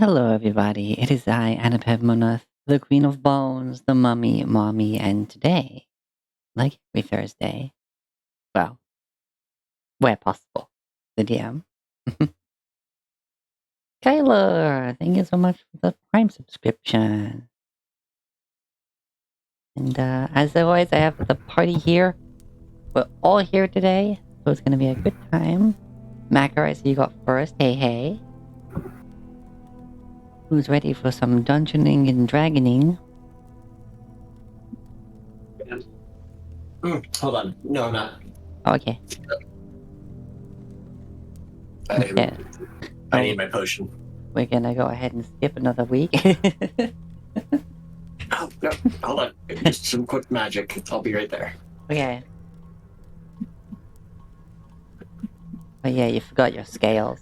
Hello, everybody. It is I, Annapeb Monoth, the Queen of Bones, the Mummy, Mommy, and today, like every Thursday, well, where possible, the DM. Kyler, thank you so much for the Prime subscription. And as always, I have the party here. We're all here today, so it's going to be a good time. Macker, I see you got first. Hey, hey. Who's ready for some dungeoning and dragoning? Hold on. No, I'm not. Okay. I need my potion. We're gonna go ahead and skip another week. Oh, no. Hold on. Just some quick magic. I'll be right there. Okay. Oh yeah, you forgot your scales.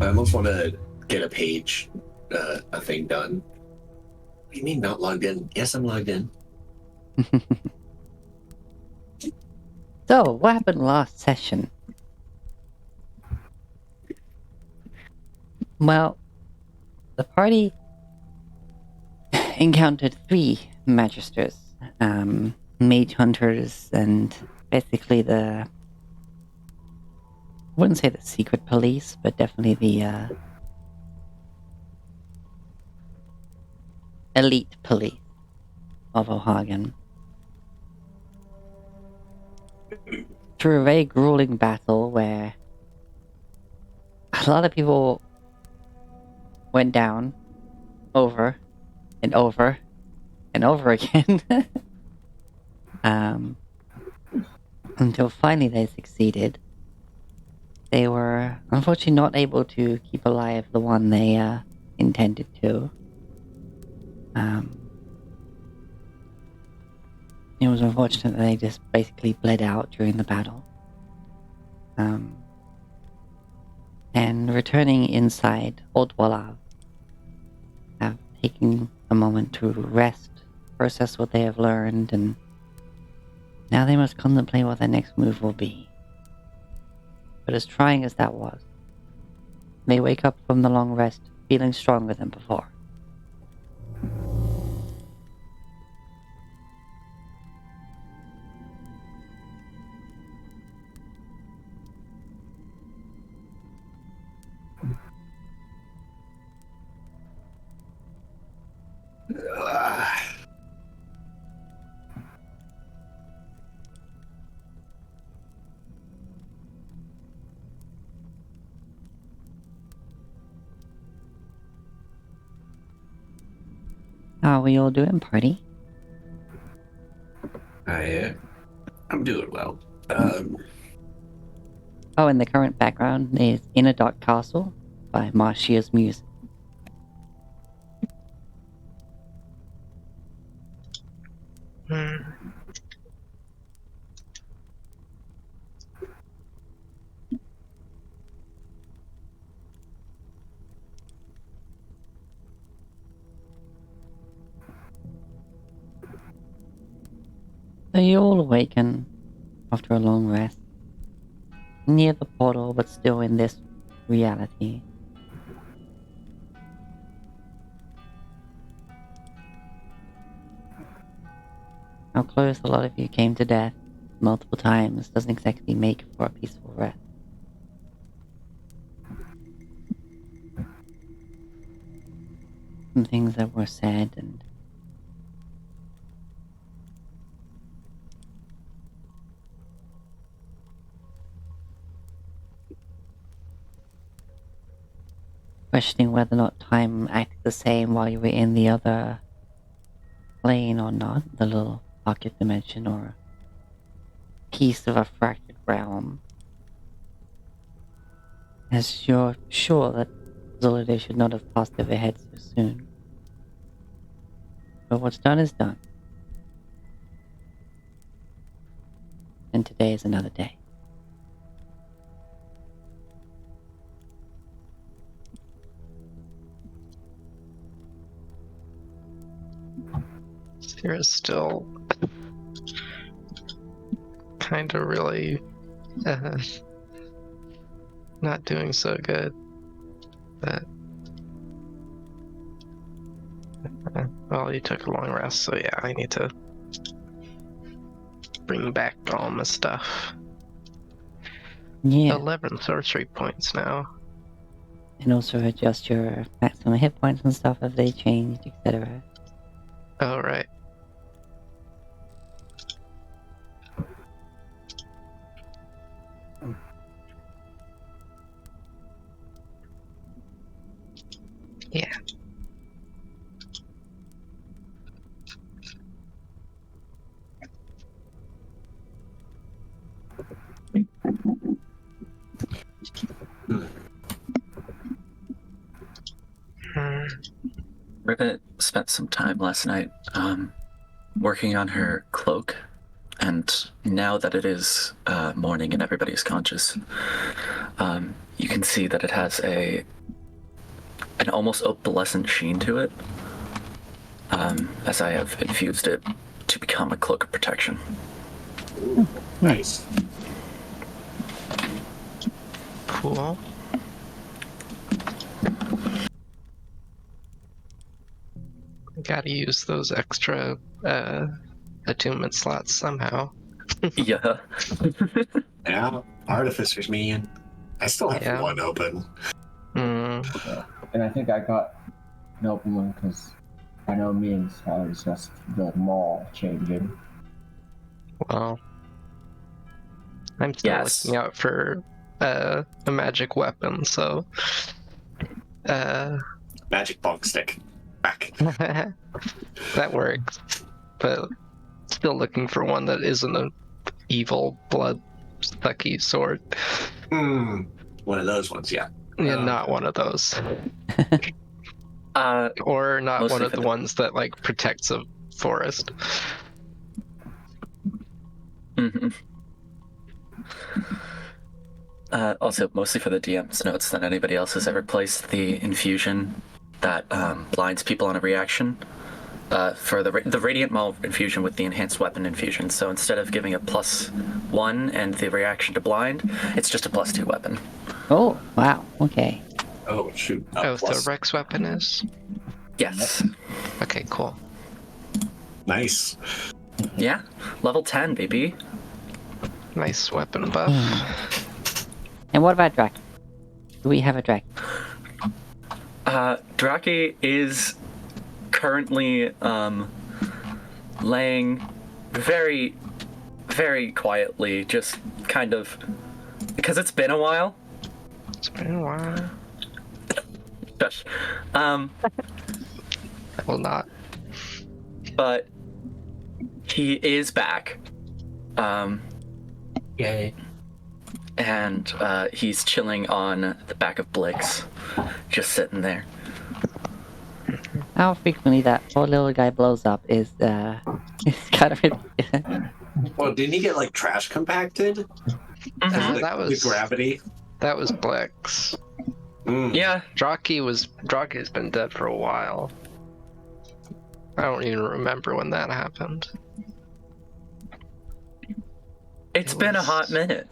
I almost want to get a page, a thing done. What do you mean not logged in? Yes, I'm logged in. So, what happened last session? Well, the party encountered 3 magisters, mage hunters, and basically I wouldn't say the secret police, but definitely the elite police of O'Hagan. Through a very grueling battle where a lot of people went down over and over and over again. Until finally they succeeded. They were unfortunately not able to keep alive the one they intended to. It was unfortunate that they just basically bled out during the battle. And returning inside Old Walav, have taken a moment to rest, process what they have learned, and now they must contemplate what their next move will be. But as trying as that was, they wake up from the long rest feeling stronger than before. How are we all doing, party? I'm doing well. Oh, and the current background is In a Dark Castle by Marshia's music. So you all awaken after a long rest, near the portal but still in this reality. How close a lot of you came to death multiple times doesn't exactly make for a peaceful rest. Some things that were said and questioning whether or not time acted the same while you were in the other plane or not, the little pocket dimension or piece of a fractured realm. As you're sure that Zolide should not have passed over head so soon. But what's done is done. And today is another day. Sierra's still kind of really not doing so good. But well, you took a long rest, so yeah, I need to bring back all my stuff. Yeah. 11 sorcery points now. And also adjust your maximum hit points and stuff if they changed, etc. Oh, right. Yeah. Hmm. Rivet spent some time last night working on her cloak, and now that it is morning and everybody's conscious, you can see that it has an almost opalescent sheen to it, as I have infused it to become a cloak of protection. Ooh, nice. Cool. Gotta use those extra attunement slots somehow. Yeah. Yeah, Artificer's man. I still have Yeah. one open. Mm. And I think I got an open one because by no means I was just the mall changing. Well, I'm still Yes. looking out for a magic weapon, so Magic bong stick. Back. that works. But still looking for one that isn't an evil blood sucky sword. One of those ones, yeah. Yeah, not one of those. Or not Mostly one of for the the- ones that like protects a forest. Mm-hmm. Also, mostly for the DM's notes that anybody else has ever placed the infusion that blinds people on a reaction. For the Radiant Maul infusion with the enhanced weapon infusion. So instead of giving a +1 and the reaction to blind, it's just a +2 weapon. Oh, wow. Okay. Oh, shoot. Oh, Plus. the Rex weapon is? Yes. Okay, cool. Nice. Yeah. Level 10, baby. Nice weapon buff. And what about Draki? Do we have a Draki? Draki is currently laying very, very quietly, just kind of because it's been a while. It's been a while. Shush. I will not. But he is back. Yay. And he's chilling on the back of Blix, just sitting there. How frequently that poor little guy blows up is kind of ridiculous. Well, didn't he get like trash compacted? The gravity. That was Blix. Yeah. Draki's been dead for a while. I don't even remember when that happened. It's been a hot minute.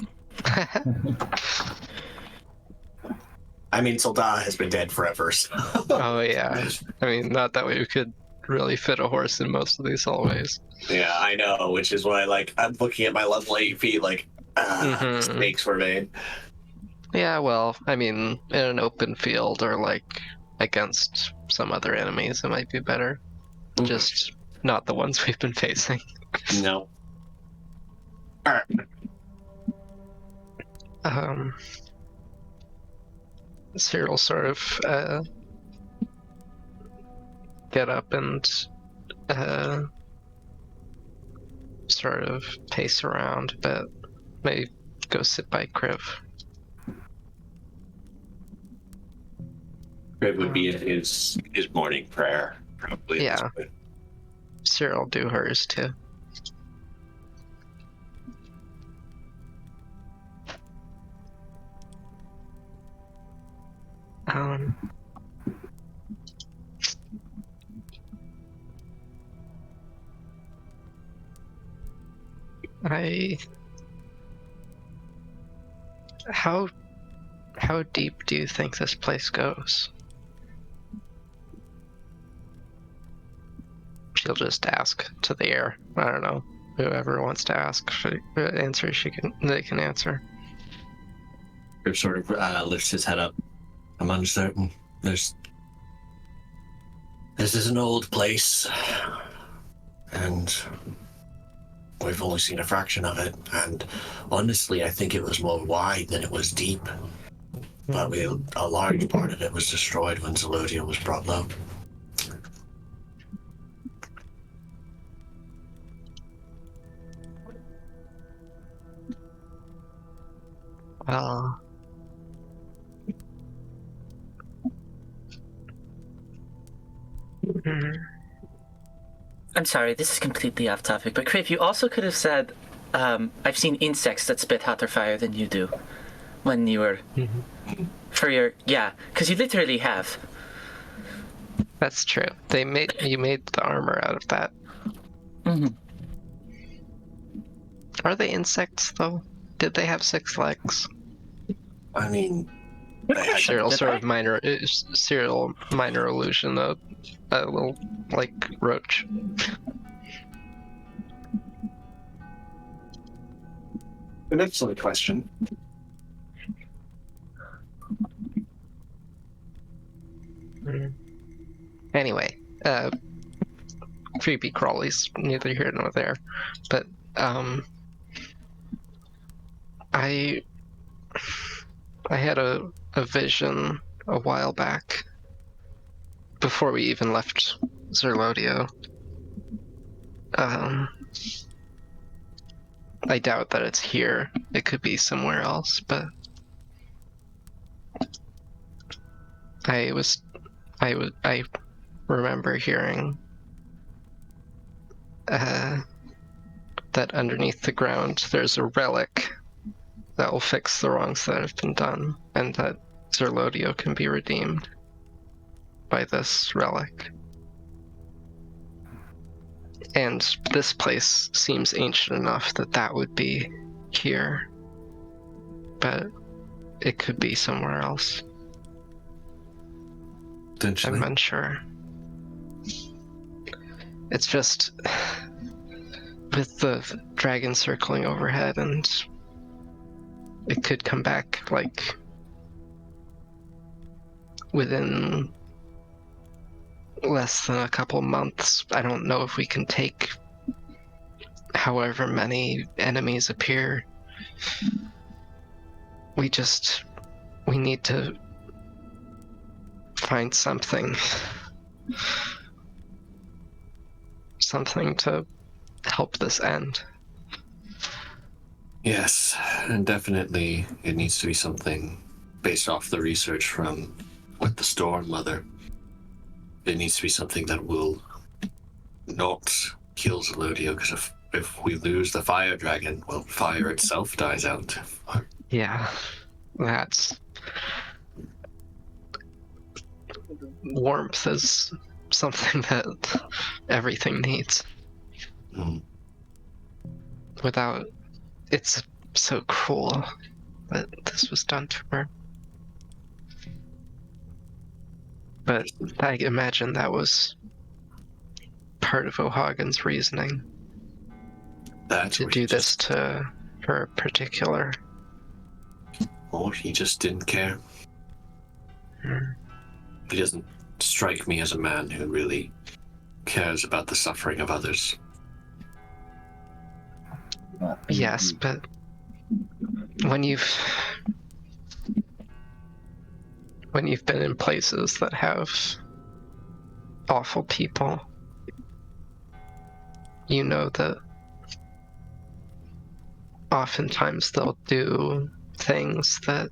I mean, Soldat has been dead forever. So. Oh yeah. I mean, not that we could really fit a horse in most of these hallways. Yeah, I know, which is why, like, I'm looking at my level 8 feet, like, mistakes were made. Yeah, well, I mean, in an open field or like against some other enemies, it might be better. Just not the ones we've been facing. No. Alright. Cyril sort of get up and sort of pace around a bit. Maybe go sit by Kriv. It would be his morning prayer, probably. Yeah. Cyril do hers too. I How deep do you think this place goes? She'll just ask to the air. I don't know. Whoever wants to ask, they can answer. Rip sort of lifts his head up. I'm uncertain. This is an old place, and we've only seen a fraction of it. And honestly, I think it was more wide than it was deep. But a large part of it was destroyed when Zelodia was brought low. Well, I'm sorry, this is completely off topic, but Crave, you also could have said, I've seen insects that spit hotter fire than you do when you were. For your. Yeah, because you literally have. that's true. You made the armor out of that. Mm-hmm. Are they insects though? Did they have 6 legs? I mean, Good They had question. Serial Did sort I? of minor illusion, a little like roach. an excellent question. Anyway, creepy crawlies, neither here nor there. But I had a vision a while back, before we even left Zerlodio. I doubt that it's here. It could be somewhere else, but I remember hearing that underneath the ground there's a relic that will fix the wrongs that have been done, and that Zerlodio can be redeemed by this relic. And this place seems ancient enough that would be here, but it could be somewhere else. Potentially. I'm unsure. It's just with the dragon circling overhead, and it could come back like within less than a couple months. I don't know if we can take however many enemies appear. We need to find something to help this end. Yes, and definitely it needs to be something based off the research from with the Storm Mother. It needs to be something that will not kill Zelodio, because if we lose the fire dragon, well, fire itself dies out. Yeah, that's... warmth is something that everything needs. Mm. Without... It's so cruel that this was done to her. But I imagine that was part of O'Hagan's reasoning That's to what do he this to her particular. Or he just didn't care. Hmm. He doesn't strike me as a man who really cares about the suffering of others. Yes, but when you've been in places that have awful people, you know that oftentimes they'll do things that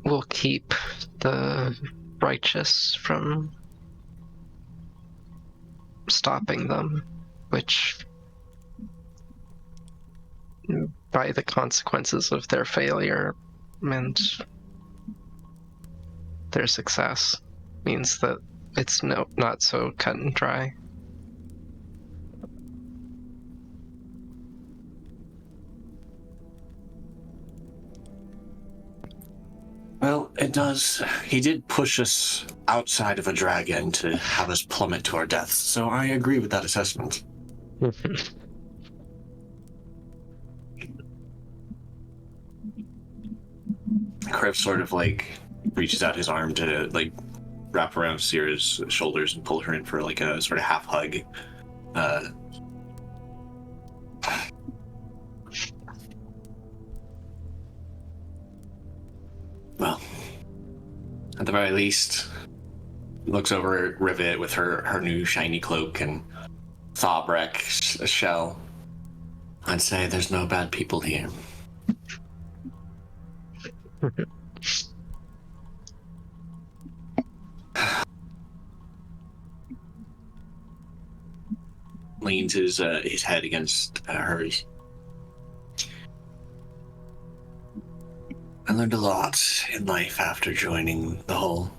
will keep the righteous from stopping them, which, by the consequences of their failure and their success, means that it's not so cut and dry. It does. He did push us outside of a dragon to have us plummet to our deaths, so I agree with that assessment. Kriv sort of like reaches out his arm to like wrap around Sierra's shoulders and pull her in for like a sort of half hug. Well, at the very least, looks over at Rivet with her new shiny cloak and Thawbrek shell. I'd say there's no bad people here. Leans his head against hers. I learned a lot in life after joining the Hull,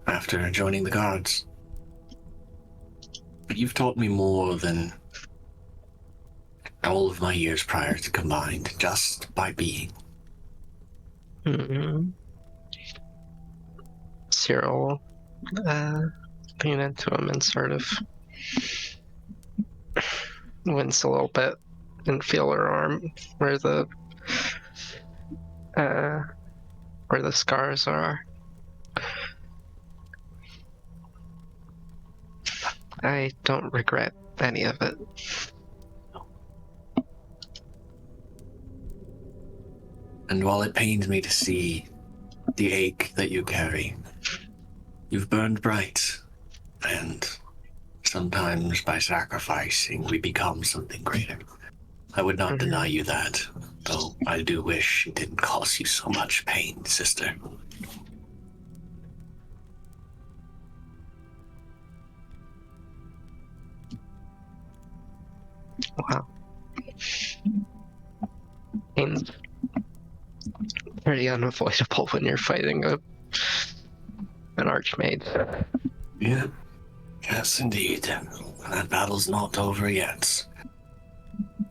after joining the Guards. But you've taught me more than all of my years prior to combined, just by being. Mm-hmm. Cyril lean into him and sort of wince a little bit and feel her arm where the scars are. I don't regret any of it. And while it pains me to see the ache that you carry, you've burned bright, and sometimes by sacrificing we become something greater. I would not deny you that, though I do wish it didn't cause you so much pain, sister. Wow. Pain's pretty unavoidable when you're fighting an archmage. Yeah. Yes, indeed. That battle's not over yet.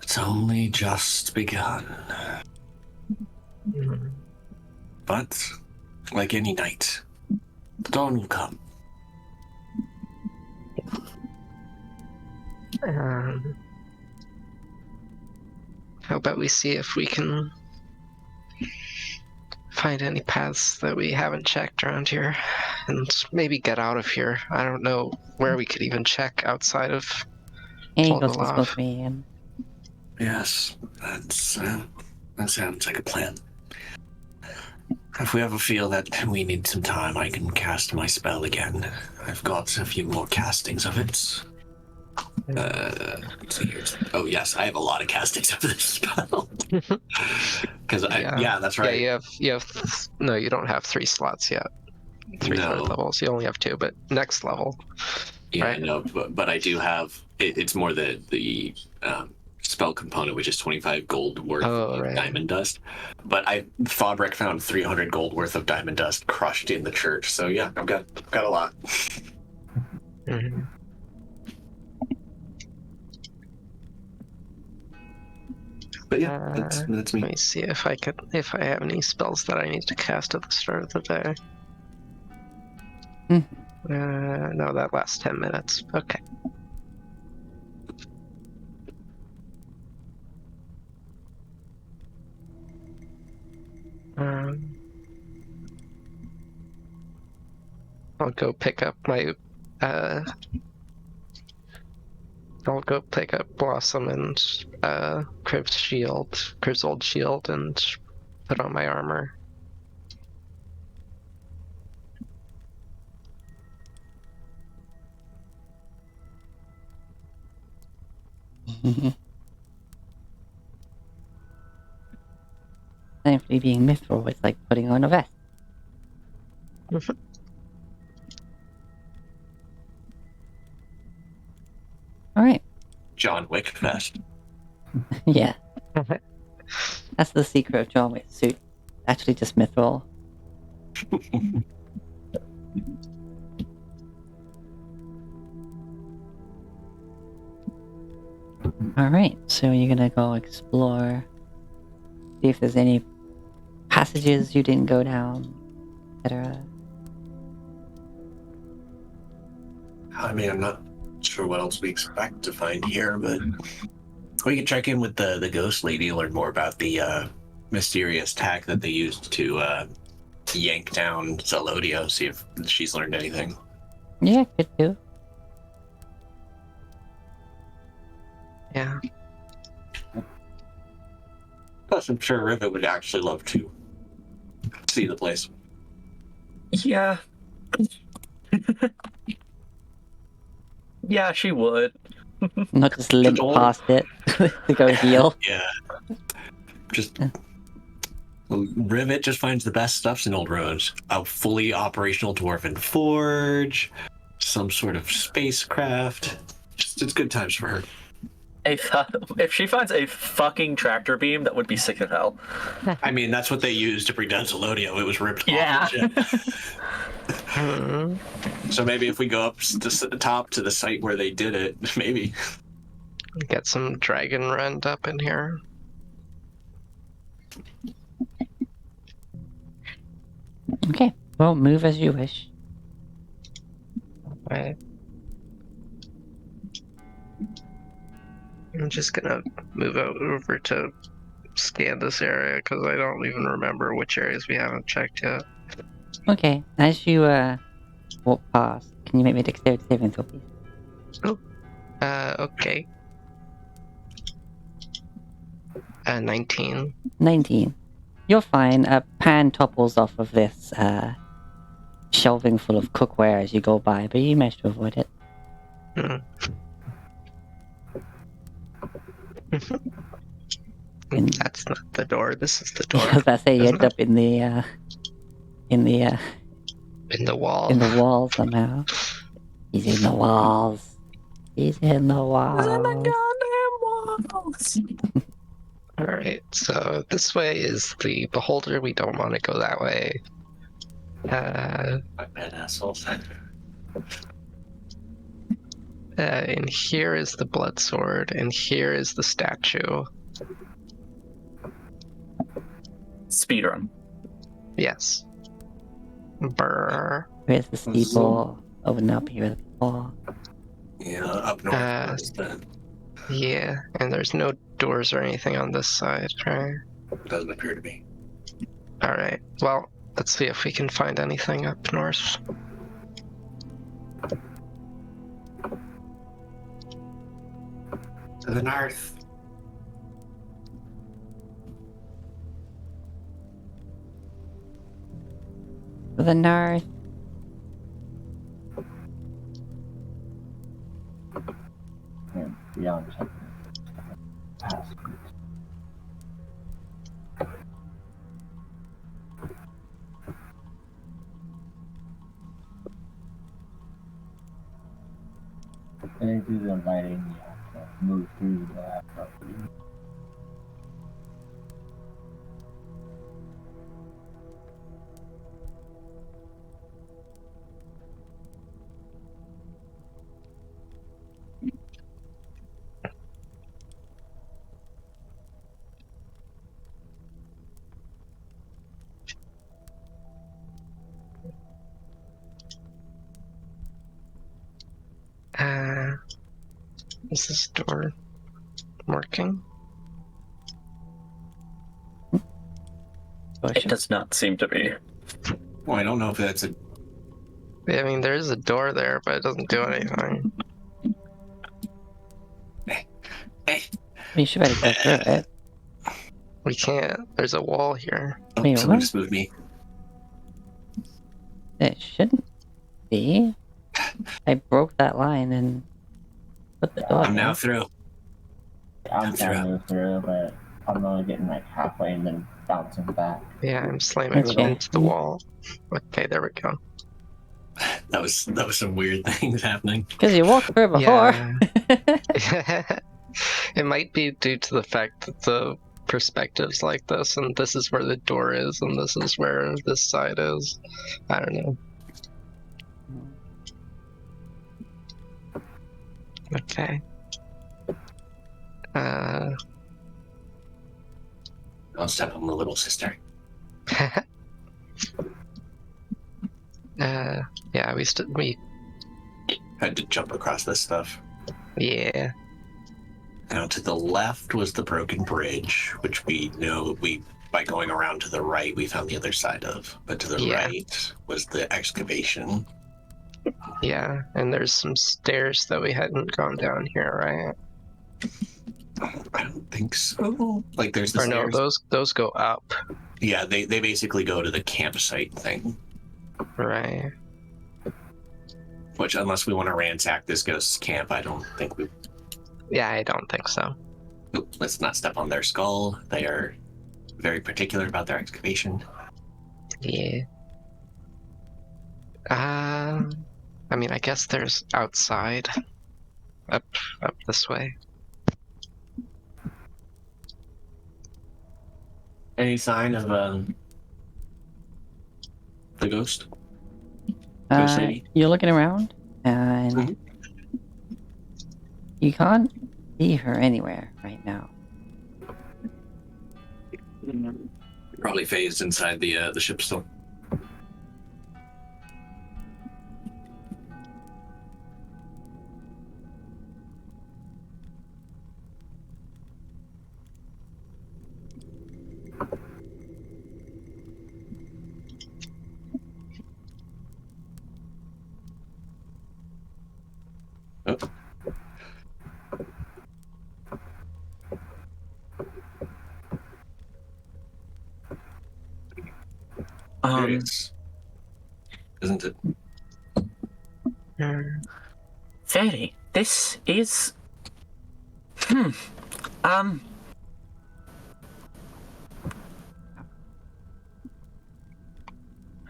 It's only just begun. But, like any night, the dawn will come. How about we see if we can find any paths that we haven't checked around here and maybe get out of here. I don't know where we could even check outside of Eagles Volgolov. with me and Yes, that sounds like a plan. If we ever feel that we need some time, I can cast my spell again. I've got a few more castings of it. Let's see here. Oh yes, I have a lot of castings of this spell. Because that's right. Yeah, you have no, you don't have 3 slots yet. 3 No. third levels. You only have 2, but next level. Yeah, right? no, but I do have. It's more the spell component, which is 25 gold worth of right. diamond dust. But Thawbrek found 300 gold worth of diamond dust crushed in the church. So yeah, I've got a lot. Mm-hmm. But yeah, that's me. Let me see if I have any spells that I need to cast at the start of the day. No, that lasts 10 minutes. Okay. I'll go pick up my I'll go pick up Blossom and Crib's old shield, and put on my armor. thankfully being mithril is like putting on a vest. Alright. John Wick vest. Yeah. That's the secret of John Wick's suit. Actually just mithril. Alright, so you're gonna go explore, see if there's any passages you didn't go down, etc. I mean, I'm not sure what else we expect to find here, but we can check in with the ghost lady, learn more about the mysterious tack that they used to yank down Zelodio, see if she's learned anything. Yeah, could do. Yeah. Plus, I'm sure Rivet would actually love to see the place. Yeah. Yeah, she would. Not just limp Just past it to go heal. Yeah. Just Rivet just finds the best stuffs in old ruins. A fully operational dwarven forge, some sort of spacecraft. Just it's good times for her. If she finds a fucking tractor beam, that would be sick as hell. I mean, that's what they used to bring down Zelodio. It was ripped Yeah. off. Hmm. So maybe if we go up to the top to the site where they did it, maybe. Get some dragon rend up in here. Okay, well, move as you wish. Right. I'm just gonna move over to scan this area because I don't even remember which areas we haven't checked yet. Okay, as you walk past, can you make me a dexterity saving throw, please? Okay. 19. 19. You're fine. A pan topples off of this shelving full of cookware as you go by, but you managed to avoid it. Hmm. And- That's not the door. This is the I door. was about to say you isn't end up in the In the wall. in the wall somehow. He's in the walls. He's in the walls. All right. So this way is the beholder. We don't want to go that way. My bad assholes. And here is the blood sword, and here is the statue. Speedrun. Yes. Brr. Where's the steeple? Open up here with the wall. Yeah, up north. Where's the- Yeah, and there's no doors or anything on this side, right? Doesn't appear to be. All right. Well, let's see if we can find anything up north. To the north. To the north. And beyond checking past. And through the lighting, you have to move through the property. Is this door working? It does not seem to be. Well, I don't know if that's a. I mean, there is a door there, but it doesn't do anything. You should better go through it. We can't. There's a wall here. Oh, Wait, someone what? just moved me. It shouldn't be. I broke that line and put the door I'm now there. through. I'm trying to move through, but I'm only getting like halfway and then bouncing back. Yeah, I'm slamming Okay. into the wall. Okay, there we go. That was some weird things happening. Because you walked through it before. Yeah. It might be due to the fact that the perspective's like this, and this is where the door is, and this is where this side is. I don't know. Okay. Don't step on the little sister. Yeah, we Had to jump across this stuff. yeah. Now to the left was the broken bridge, which we know by going around to the right we found the other side of. But to the Yeah. right was the excavation. Yeah, and there's some stairs that we hadn't gone down here, right? I don't think so. Like there's the Or no, stairs. those go up, Yeah, they basically go to the campsite thing. right? Which, unless we want to ransack this ghost's camp, I don't think we. Yeah, I don't think so. Oop, let's not step on their skull. They are very particular about their excavation. Yeah. I mean, I guess there's outside, up this way. Any sign of the ghost? Ghost lady? You're looking around, and Mhm. you can't see her anywhere right now. Probably phased inside the ship still. Oh. There it is. Isn't it? Fairy, this is.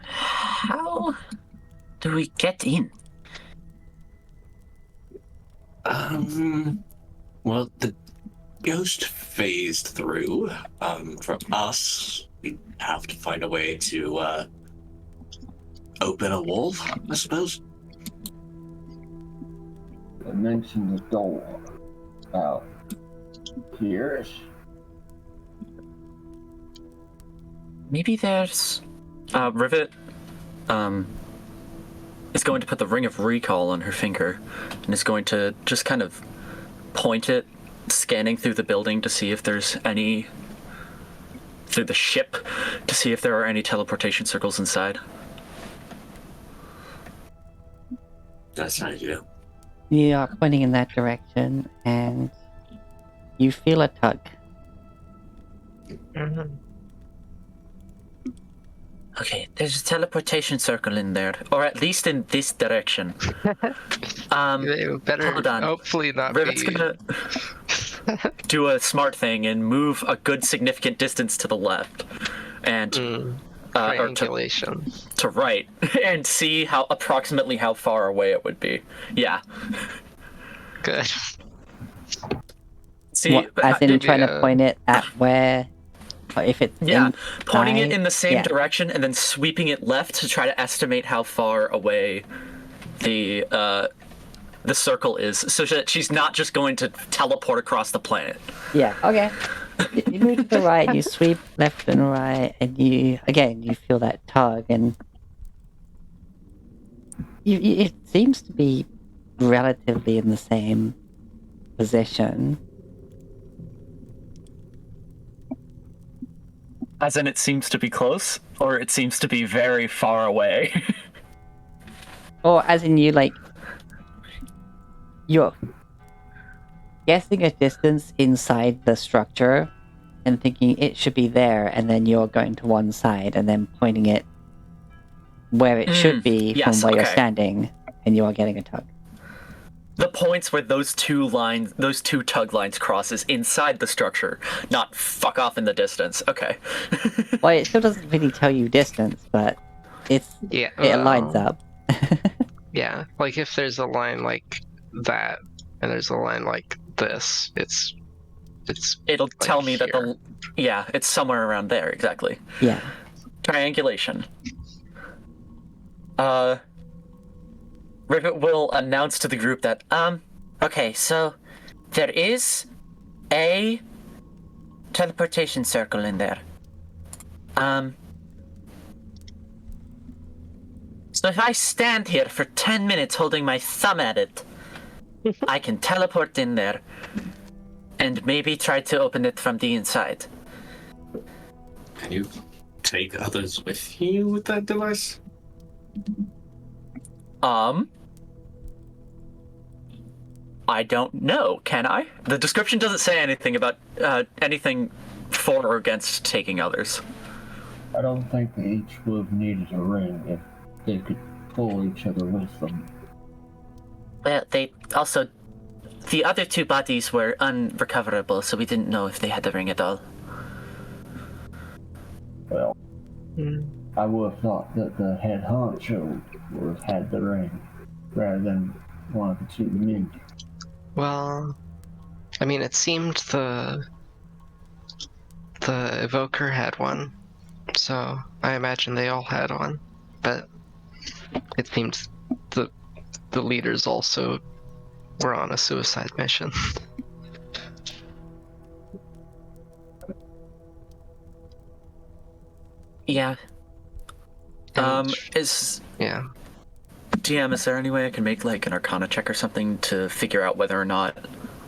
How do we get in? Well, the ghost phased through. From us, we have to find a way to open a wall, I suppose. I mentioned the door. Out here. Maybe there's. Rivet is going to put the ring of recall on her finger and is going to just kind of point it, scanning through the building to see if there's any. Through the ship to see if there are any teleportation circles inside. That's an idea. You are pointing in that direction, and you feel a tug. Okay, there's a teleportation circle in there, or at least in this direction. They better Hold on. hopefully not Rivet's be. gonna do a smart thing and move a good significant distance to the left, and or Triangulation. to right, and see how approximately how far away it would be. Yeah. Good. See, What, as in maybe, trying to point it at where, or if it's yeah, pointing it inside? in the same Yeah. direction and then sweeping it left to try to estimate how far away the circle is, so that she's not just going to teleport across the planet. Yeah, okay. You move to the right, you sweep left and right, and you feel that tug, and it seems to be relatively in the same position. As in, it seems to be close, or it seems to be very far away. Or as in you're guessing a distance inside the structure and thinking it should be there, and then you're going to one side and then pointing it where it should be yes, from where you're okay. standing, and you are getting a tug. The points where those two tug lines cross is inside the structure, not fuck off in the distance. Okay. Well, it still doesn't really tell you distance, but it lines up. Yeah, like if there's a line like that and there's a line like this, it's It'll like tell me that here. it's somewhere around there, exactly. Yeah. Triangulation. Rivet will announce to the group that, okay, so there is a teleportation circle in there. So if I stand here for 10 minutes holding my thumb at it, I can teleport in there and maybe try to open it from the inside. Can you take others with you with that device? I don't know, can I? The description doesn't say anything about anything for or against taking others. I don't think they each would have needed a ring if they could pull each other with them. Well, they also... The other two bodies were unrecoverable, so we didn't know if they had the ring at all. Well, I would have thought that the head honcho would have had the ring, rather than one of the two men. Well, I mean, it seemed the evoker had one, so I imagine they all had one. But it seems the leaders also were on a suicide mission. Yeah. And- Yeah. yeah. DM, is there any way I can make like an Arcana check or something to figure out whether or not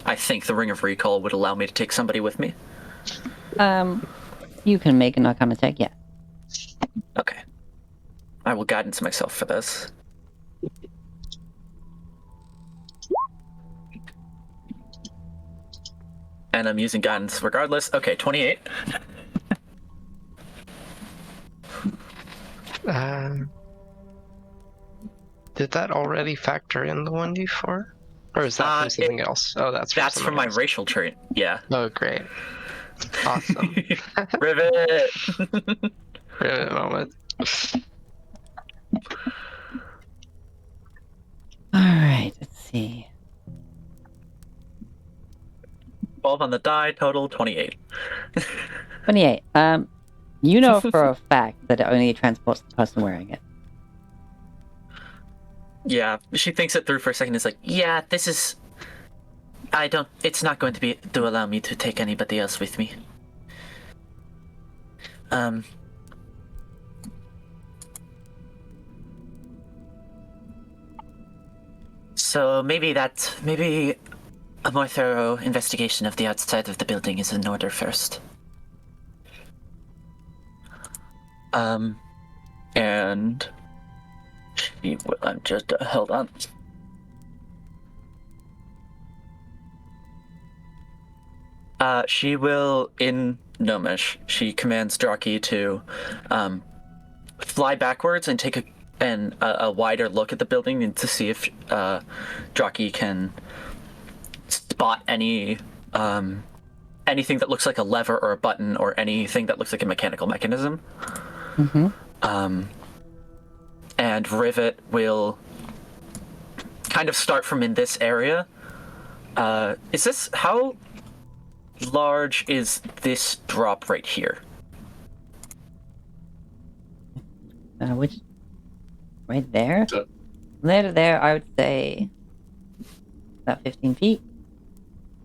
I think the Ring of Recall would allow me to take somebody with me? You can make an Arcana check, yeah. Okay. I will guidance myself for this. And I'm using guidance regardless. Okay, 28. Did that already factor in the 1d4? Or is that from something else? Oh, that's from my else. racial trait. Yeah. Oh, great. Awesome. Rivet! Rivet moment. Alright, let's see. 12 on the die, total 28. 28. You know for a fact that it only transports the person wearing it. Yeah, she thinks it through for a second. It's like, yeah, this is... It's not going to allow me to take anybody else with me. So maybe a more thorough investigation of the outside of the building is in order first. And I'm just hold on. She will, in Gnomish, she commands Draki to fly backwards and take a wider look at the building and to see if Draki can spot anything that looks like a lever or a button or anything that looks like a mechanical mechanism. Mm-hmm. And Rivet will kind of start from in this area. How large is this drop right here? Which... Right there? So- There to there, I would say... about 15 feet.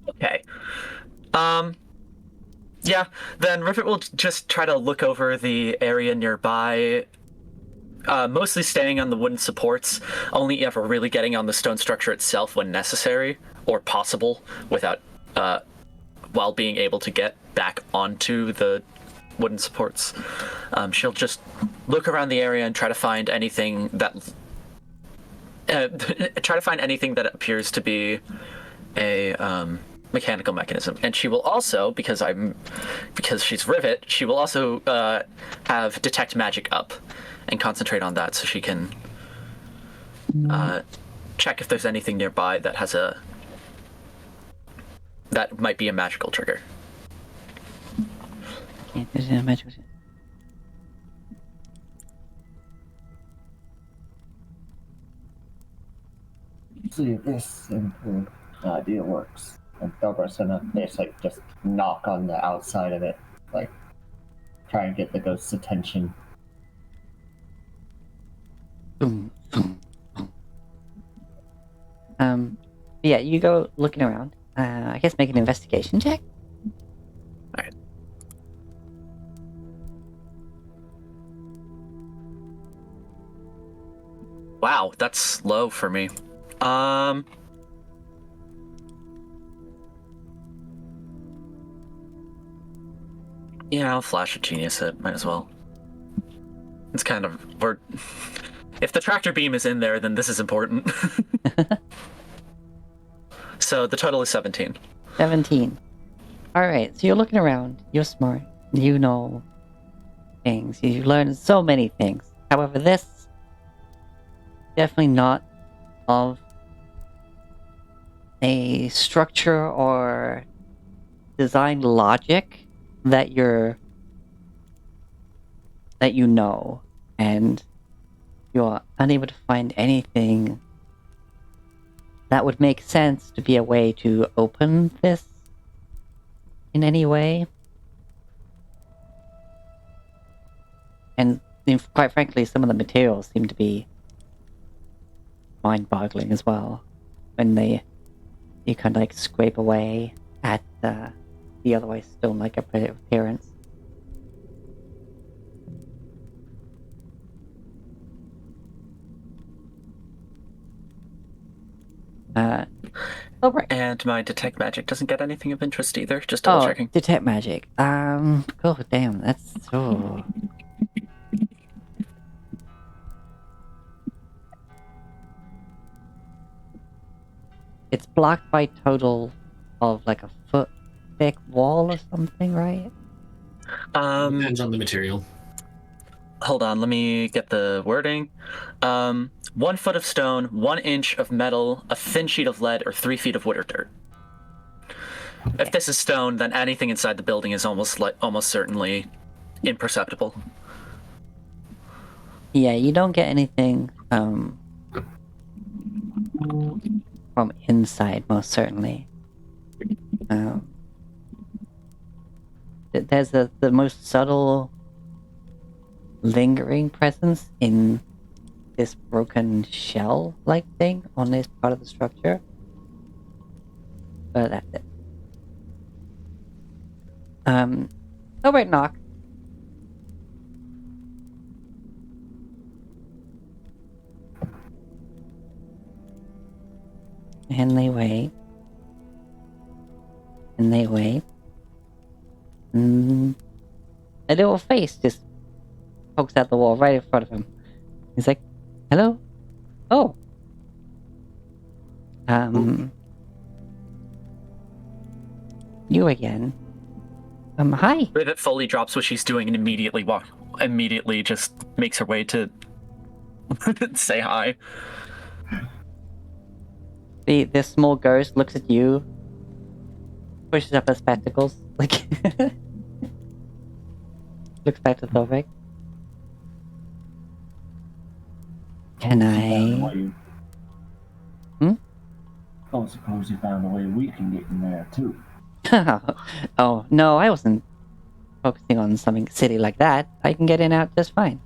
Okay. Yeah, then Rivet will just try to look over the area nearby, mostly staying on the wooden supports, only ever really getting on the stone structure itself when necessary, or possible, without, while being able to get back onto the wooden supports. She'll just look around the area and try to find anything that appears to be a mechanical mechanism. And she will also, because she's Rivet, she will also have detect magic up and concentrate on that so she can check if there's anything nearby that might be a magical trigger. Okay, there's a magical... See if this simple idea works. And Douglas gonna basically just knock on the outside of it, like try and get the ghost's attention. Boom, boom, boom. Yeah, you go looking around. I guess make an investigation check. Alright. Wow, that's low for me. Yeah, I'll flash a genius hit. Might as well. It's kind of if the tractor beam is in there, then this is important. So the total is 17. 17. Alright, so you're looking around. You're smart. You know things. You learn so many things. However, this definitely not of a structure or design logic that you know, and you're unable to find anything that would make sense to be a way to open this in any way. And quite frankly, some of the materials seem to be mind-boggling as well. When you kind of like scrape away at the otherwise stone-like appearance. Oh, right. And my detect magic doesn't get anything of interest either. Just double checking. Detect magic. Oh damn, that's so. It's blocked by total of like a foot thick wall or something, right? Depends on the material. Hold on, let me get the wording. 1 foot of stone, 1 inch of metal, a thin sheet of lead, or 3 feet of wood or dirt. If this is stone, then anything inside the building is almost certainly imperceptible. Yeah, you don't get anything from inside, most certainly. There's the most subtle lingering presence in this broken shell-like thing on this part of the structure. But that's it. Oh right, knock. And they wait. And they wait. And a little face just pokes out the wall right in front of him. He's like, hello? Oh. You again. Hi. Rivet fully drops what she's doing and immediately just makes her way to say hi. The small ghost looks at you, pushes up her spectacles, like looks back to Thorvik. Can I? Don't suppose you found a way we can get in there too. Oh no, I wasn't focusing on something silly like that. I can get in and out just fine.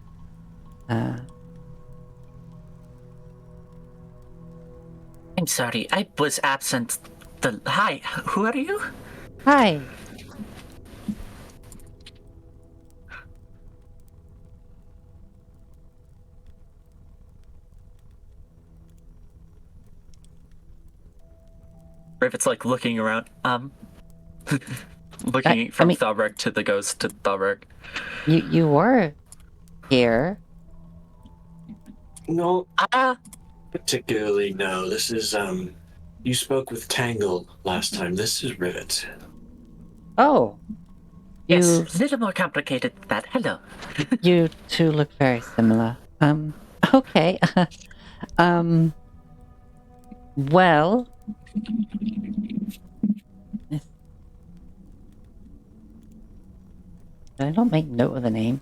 I'm sorry, I was absent. Hi, who are you? Hi. Rivet's like looking around, looking from Thalberg to the ghost to Thalberg. You were here. No, particularly no. This is you spoke with Tangle last time. This is Rivet. Oh. Yes, a little more complicated than that. Hello. You two look very similar. Okay. Well. Did I not make note of the name?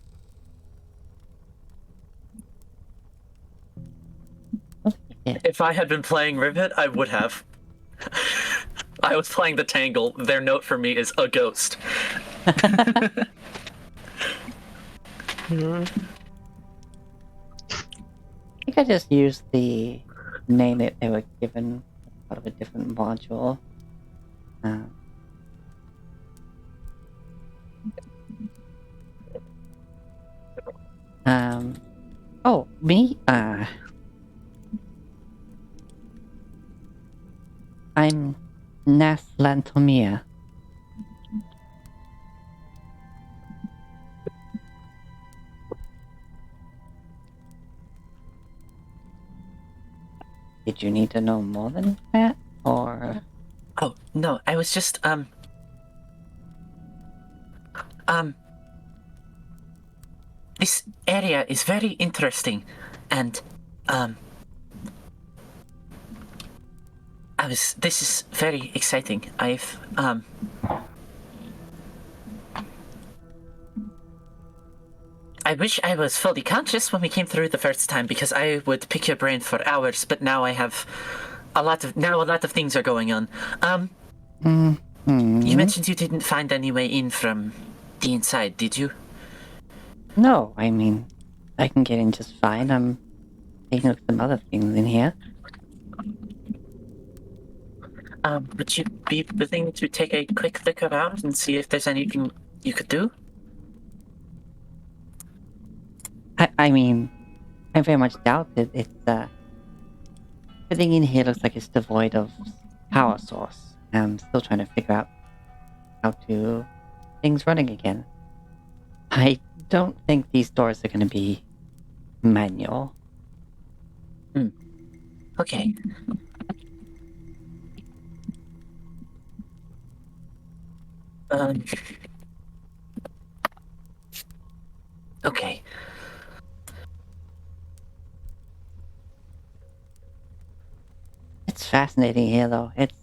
If I had been playing Rivet, I would have. I was playing the Tangle. Their note for me is a ghost. I think I just used the name that they were given as part of a different module. Oh, me? I'm Nas Lantomia. Did you need to know more than that, or? Oh, no, I was just, this area is very interesting, and, this is very exciting. I wish I was fully conscious when we came through the first time, because I would pick your brain for hours, but now I have a lot of things are going on. You mentioned you didn't find any way in from the inside, did you? No, I mean, I can get in just fine. I'm taking a look at some other things in here. Would you be willing to take a quick look around and see if there's anything you could do? I mean, I very much doubt it. Everything in here looks like it's devoid of power source. I'm still trying to figure out how to things running again. I don't think these doors are going to be manual. Okay. Okay. It's fascinating here, though. It's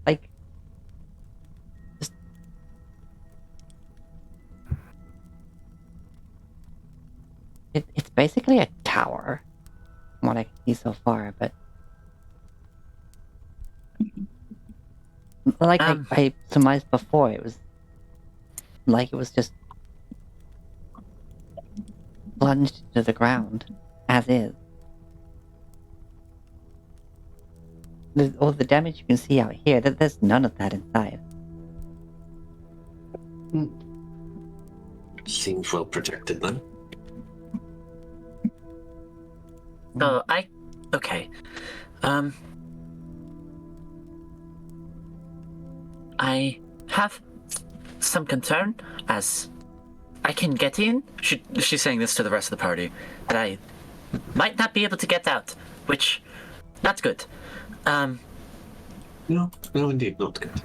like just it's basically a tower, from what I can see so far. But like I surmised before, it was like it was just plunged to the ground as is. All the damage you can see out here, there's none of that inside. Seems well protected then. So okay. I have some concern, as I can get in. She's saying this to the rest of the party, but I might not be able to get out, which not good. No, indeed, not good.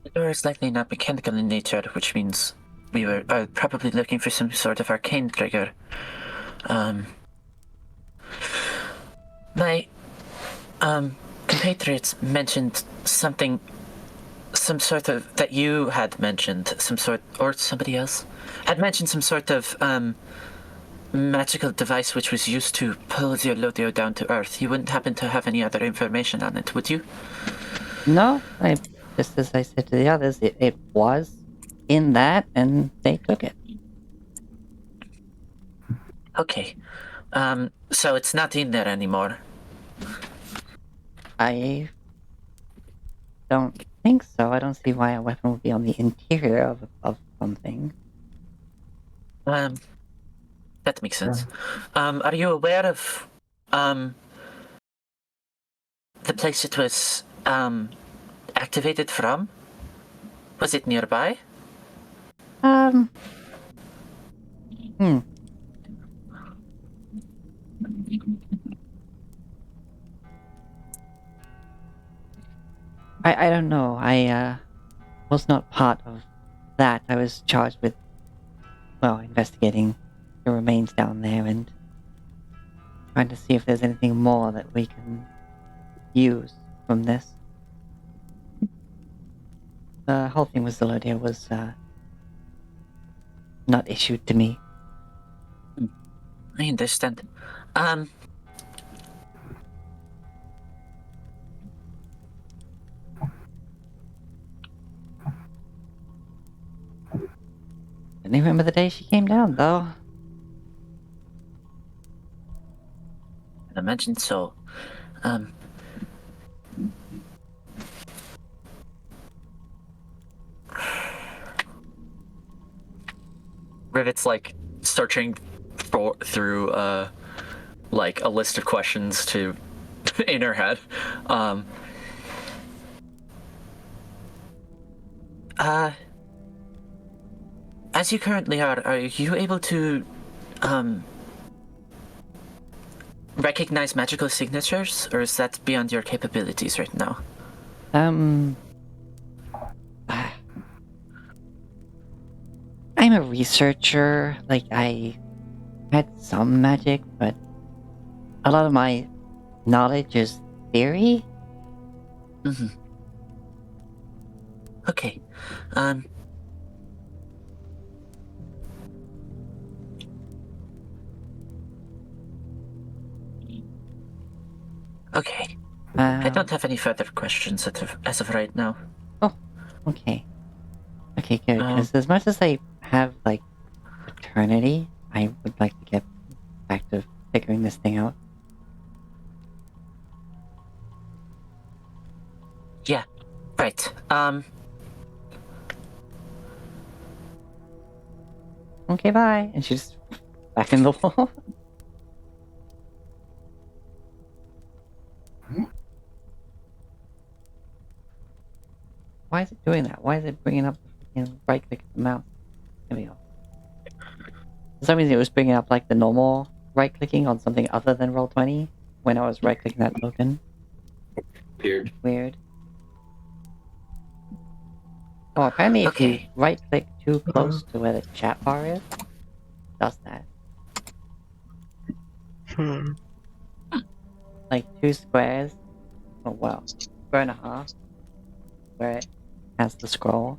The door is likely not mechanical in nature, which means we were probably looking for some sort of arcane trigger. My compatriots mentioned something, some sort of, that you had mentioned, some sort, or somebody else had mentioned some sort of magical device which was used to pull Zerlodio down to Earth. You wouldn't happen to have any other information on it, would you? No, just as I said to the others, it was in that, and they took it. Okay. So it's not in there anymore. I don't think so. I don't see why a weapon would be on the interior of something. That makes sense. Are you aware of the place it was activated from? Was it nearby? I don't know. I was not part of that. I was charged with, well, investigating the remains down there and trying to see if there's anything more that we can use from this. The whole thing with Zelodia was not issued to me. I understand. Didn't remember the day she came down, though. imagine so. Rivet's like searching through like a list of questions to in her head. As you currently are you able to recognize magical signatures, or is that beyond your capabilities right now? I'm a researcher. Like, I had some magic, but a lot of my knowledge is theory. Mm-hmm. Okay. Okay. I don't have any further questions as of right now. Oh, okay. Okay, good. Because as much as I have, like, eternity, I would like to get back to figuring this thing out. Yeah. Right. Okay, bye. And she's back in the wall. Why is it doing that? Why is it bringing up the freaking right click of the mouse? There we go. For some reason, it was bringing up like the normal right clicking on something other than Roll20 when I was right clicking that token. Weird. Weird. Oh, apparently, if you right click too close to where the chat bar is, it does that. Like 2 squares. Oh, well. Square and a half. Where it has the scroll.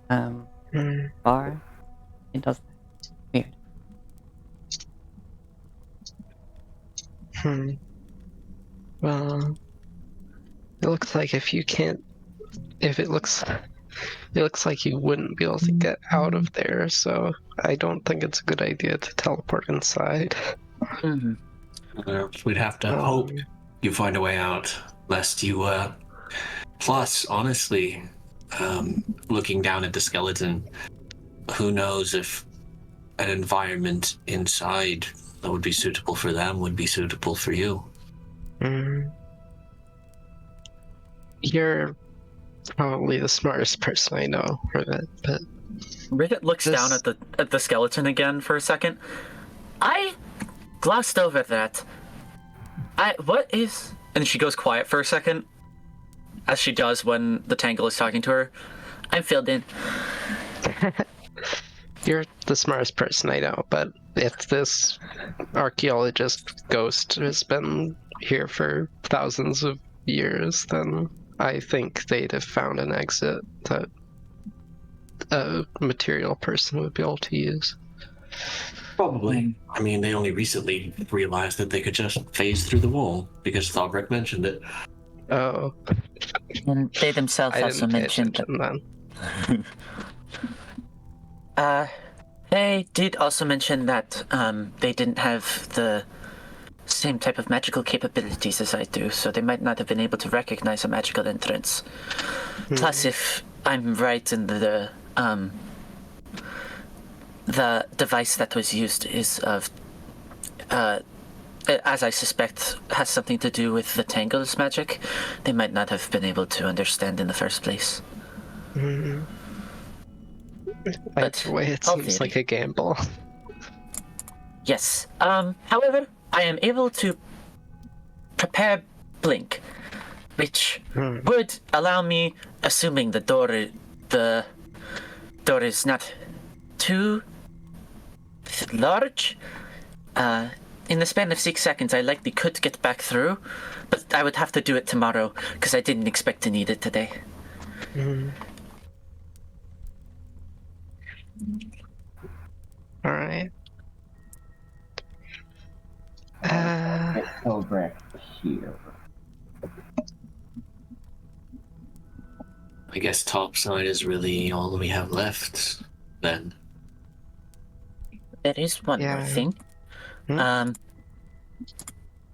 Bar. It does that. Weird. Well, it looks like it looks like you wouldn't be able to get out of there, so I don't think it's a good idea to teleport inside. We'd have to hope you find a way out, lest you, Plus, honestly, looking down at the skeleton, who knows if an environment inside that would be suitable for them would be suitable for you. You're probably the smartest person I know, Rivet, but Rivet looks down at the skeleton again for a second. I glossed over that. What is... And she goes quiet for a second, as she does when the Tangle is talking to her. I'm filled in. You're the smartest person I know, but if this archaeologist ghost has been here for thousands of years, then I think they'd have found an exit that a material person would be able to use. Probably. I mean, they only recently realized that they could just phase through the wall because Thogrek mentioned it. Oh. And they themselves also mentioned that. They did also mention that they didn't have the same type of magical capabilities as I do, so they might not have been able to recognize a magical entrance. Plus, if I'm right in the device that was used is of, as I suspect, has something to do with the Tangle's magic, they might not have been able to understand in the first place. Either way, it seems like a gamble. Yes. However, I am able to prepare Blink, which would allow me, assuming the door is not too large, in the span of 6 seconds, I likely could get back through, but I would have to do it tomorrow because I didn't expect to need it today. All right. Let's go back here. I guess topside is really all we have left, then. There is one more thing.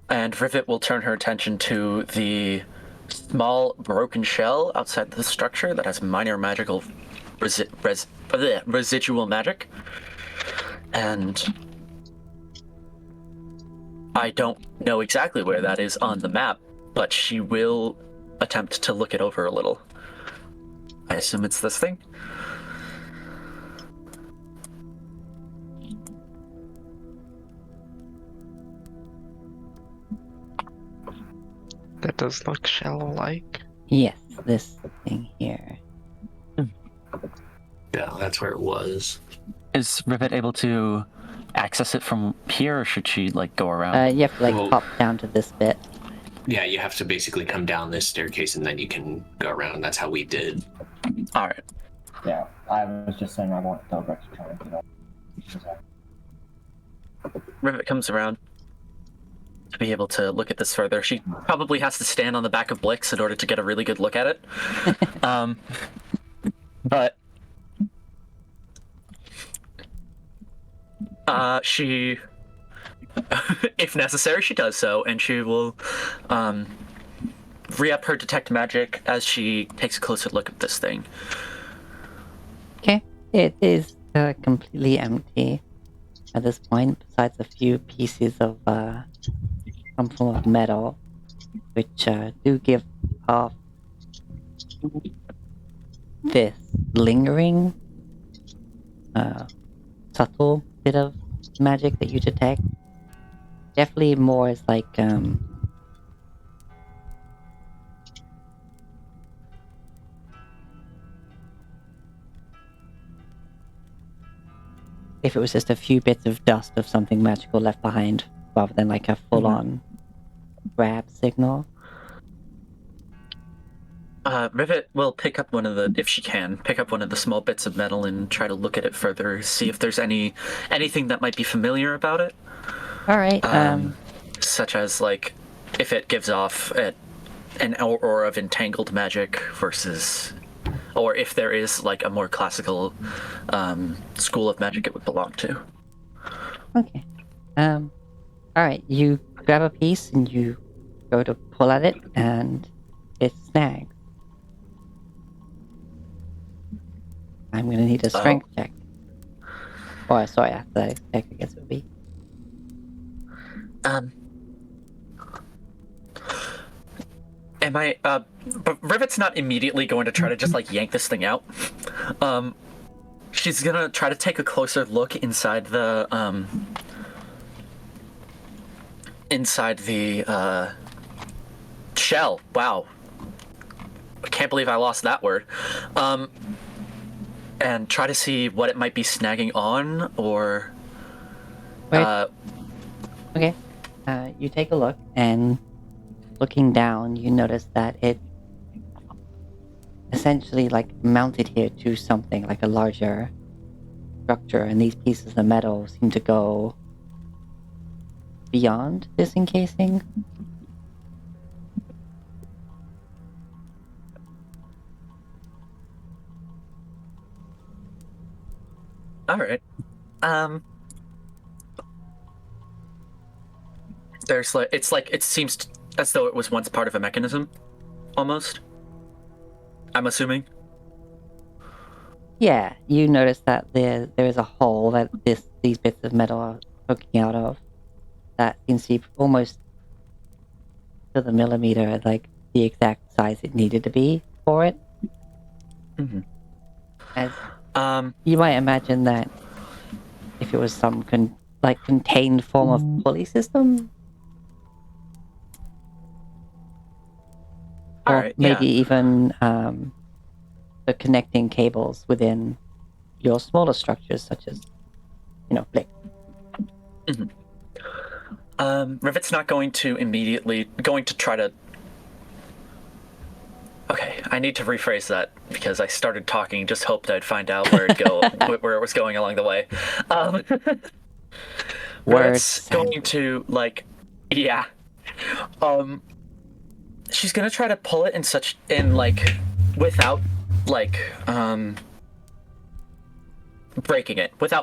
And Rivet will turn her attention to the small broken shell outside the structure that has minor magical residual magic. And I don't know exactly where that is on the map, but she will attempt to look it over a little. I assume it's this thing. That does look shell-like. Yes, this thing here. Yeah, that's where it was. Is Rivet able to access it from here, or should she like go around? You have to like Well- hop down to this bit. Yeah, you have to basically come down this staircase and then you can go around. That's how we did. All right. Yeah, I was just saying I want Delbert to try and get up. Rivet comes around to be able to look at this further. She probably has to stand on the back of Blix in order to get a really good look at it. But she, if necessary, she does so, and she will re-up her detect magic as she takes a closer look at this thing. Okay, it is completely empty at this point, besides a few pieces of some form of metal, which do give off this lingering, subtle bit of magic that you detect. Definitely more as like if it was just a few bits of dust of something magical left behind, rather than like a full-on grab signal. Rivet will pick up one of the, if she can, pick up one of the small bits of metal and try to look at it further, see if there's anything that might be familiar about it. All right. Such as like if it gives off an aura of entangled magic versus, or if there is like a more classical school of magic it would belong to. Okay. All right. You grab a piece and you go to pull at it, and it snags. I'm gonna need a strength check. Or sorry, athletics check. I guess it would be. Am I? But Rivet's not immediately going to try to just like yank this thing out. She's gonna try to take a closer look inside the shell. Wow, I can't believe I lost that word. And try to see what it might be snagging on, or. Wait. Okay. You take a look, and looking down, you notice that it essentially like mounted here to something like a larger structure, and these pieces of metal seem to go beyond this encasing. All right. There's like it seems as though it was once part of a mechanism, almost. I'm assuming. Yeah, you notice that there is a hole that these bits of metal are poking out of. That seems to be almost to the millimeter, like the exact size it needed to be for it. Mm-hmm. As you might imagine that if it was some contained form of pulley system, or Alright, maybe yeah. even the connecting cables within your smaller structures, such as Blix. Rivet's not going to immediately try to. Okay, I need to rephrase that because I started talking, just hoped I'd find out where where it was going along the way. Rivet's going to yeah. She's gonna try to pull it without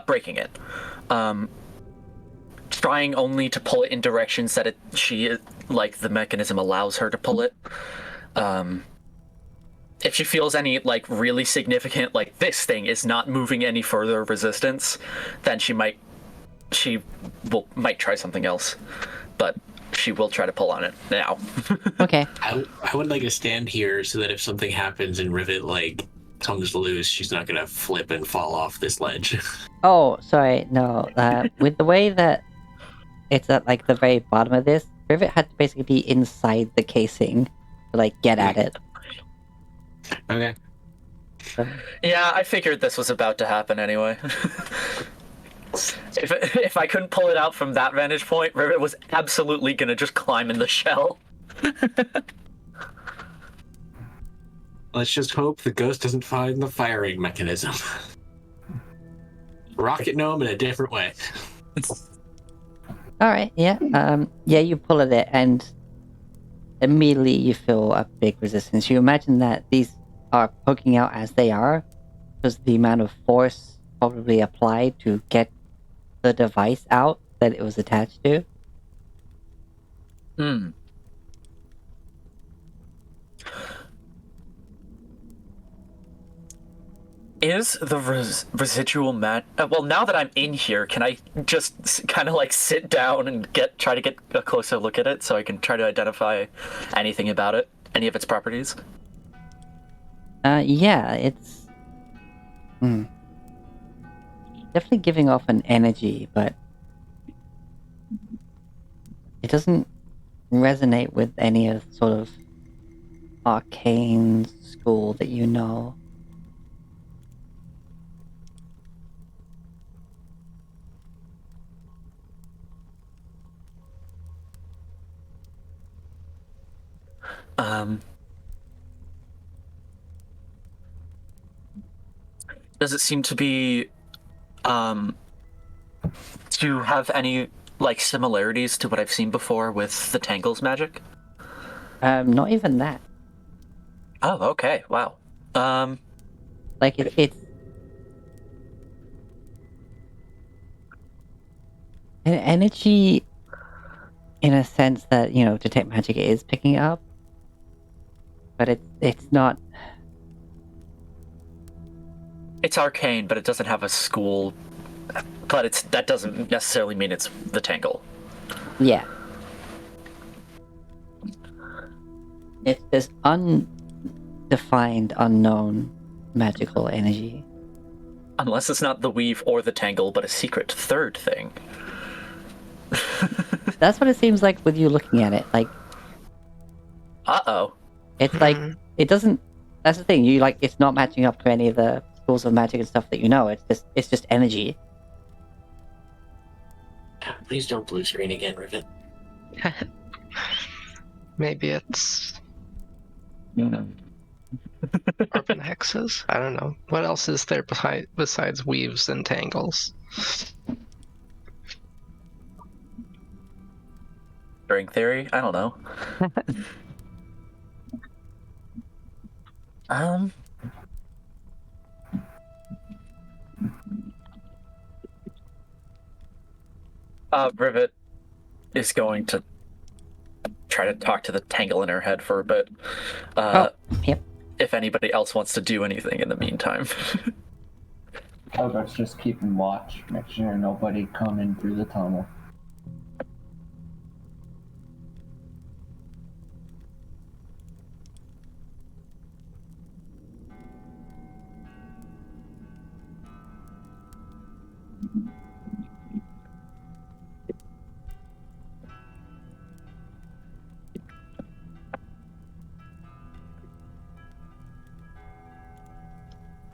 breaking it, trying only to pull it in directions that the mechanism allows her to pull it. If she feels any really significant this thing is not moving any further resistance, then she might try something else, but she will try to pull on it now. Okay. I would like to stand here so that if something happens and Rivet comes loose, she's not gonna flip and fall off this ledge. Oh, sorry. No. With the way that it's at the very bottom of this, Rivet had to basically be inside the casing to get at it. Okay. So, Yeah, I figured this was about to happen anyway. If I couldn't pull it out from that vantage point, Rivet was absolutely gonna just climb in the shell. Let's just hope the ghost doesn't find the firing mechanism. Rocket gnome in a different way. all right. Yeah. Yeah. You pull at it, and immediately you feel a big resistance. You imagine that these are poking out as they are, because the amount of force probably applied to get the device out that it was attached to. Hmm. Is the residual well, now that I'm in here, can I just kind of sit down and try to get a closer look at it so I can try to identify anything about it, any of its properties? Yeah, it's definitely giving off an energy, but it doesn't resonate with any of sort of arcane school that you know. Does it seem to be to have any similarities to what I've seen before with the Tangle's magic? Not even that. Oh, okay. Wow. It's an energy in a sense that, detect magic is picking it up, but it's not. It's arcane, but it doesn't have a school. But that doesn't necessarily mean it's the Tangle. Yeah. It's this undefined, unknown magical energy. Unless it's not the Weave or the Tangle, but a secret third thing. That's what it seems like with you looking at it. Uh-oh. It's it doesn't. That's the thing. It's not matching up to any of the schools of magic and stuff that you know. It's just energy. Please don't blue screen again, Rivet. Maybe it's No. urban hexes? I don't know. What else is there besides weaves and tangles? String theory? I don't know. Rivet is going to try to talk to the Tangle in her head for a bit. Yep. If anybody else wants to do anything in the meantime. Elgar's just keeping watch, make sure nobody coming through the tunnel.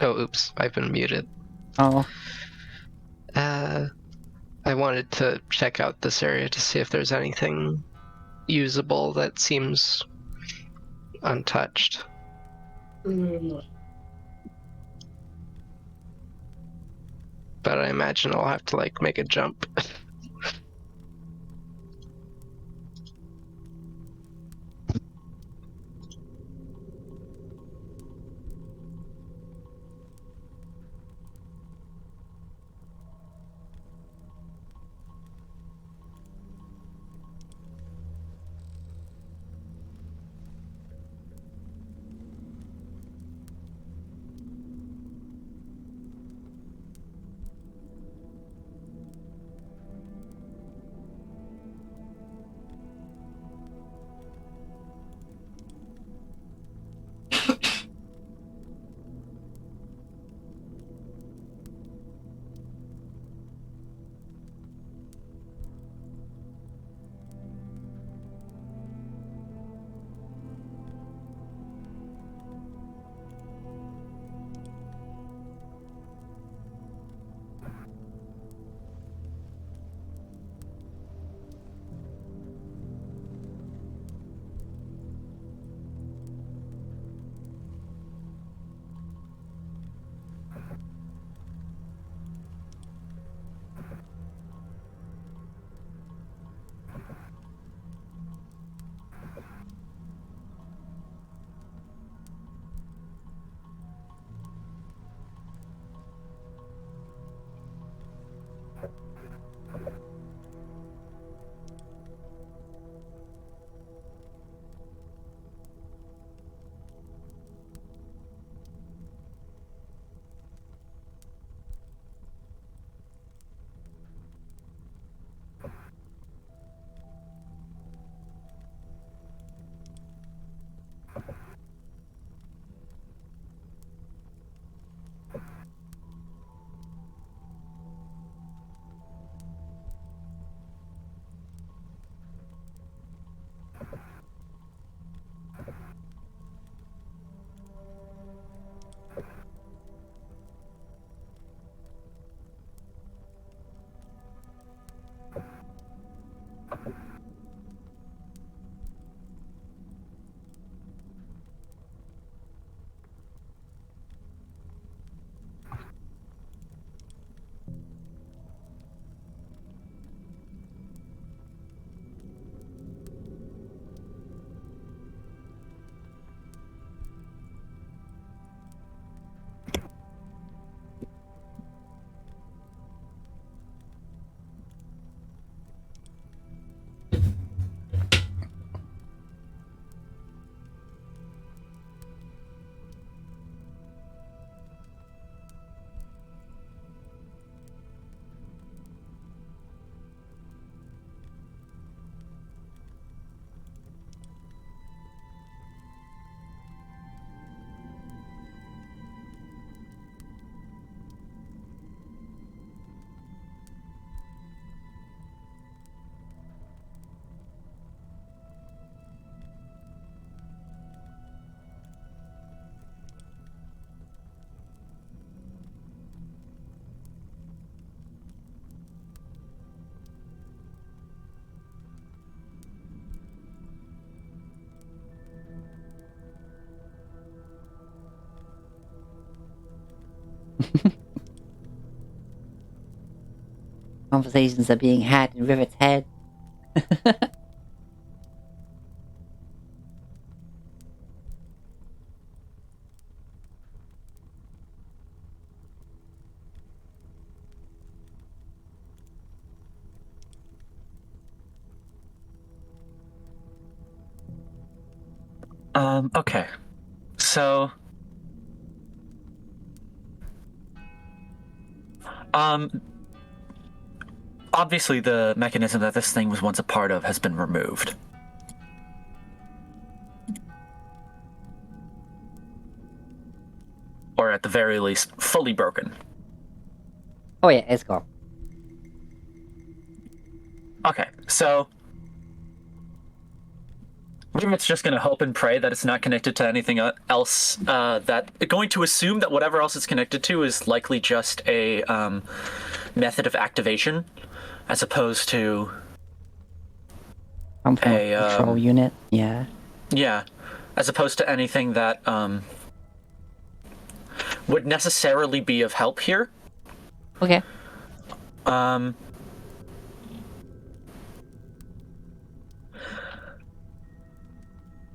Oh, oops, I've been muted. Oh. I wanted to check out this area to see if there's anything usable that seems untouched. But I imagine I'll have to make a jump. conversations are being had in Rivet's head. Okay. So, obviously the mechanism that this thing was once a part of has been removed. Or at the very least, fully broken. Oh yeah, it's gone. Okay, so Rivet's just gonna hope and pray that it's not connected to anything else. Going to assume that whatever else it's connected to is likely just a method of activation, as opposed to From a control unit. Yeah. Yeah, as opposed to anything that would necessarily be of help here. Okay.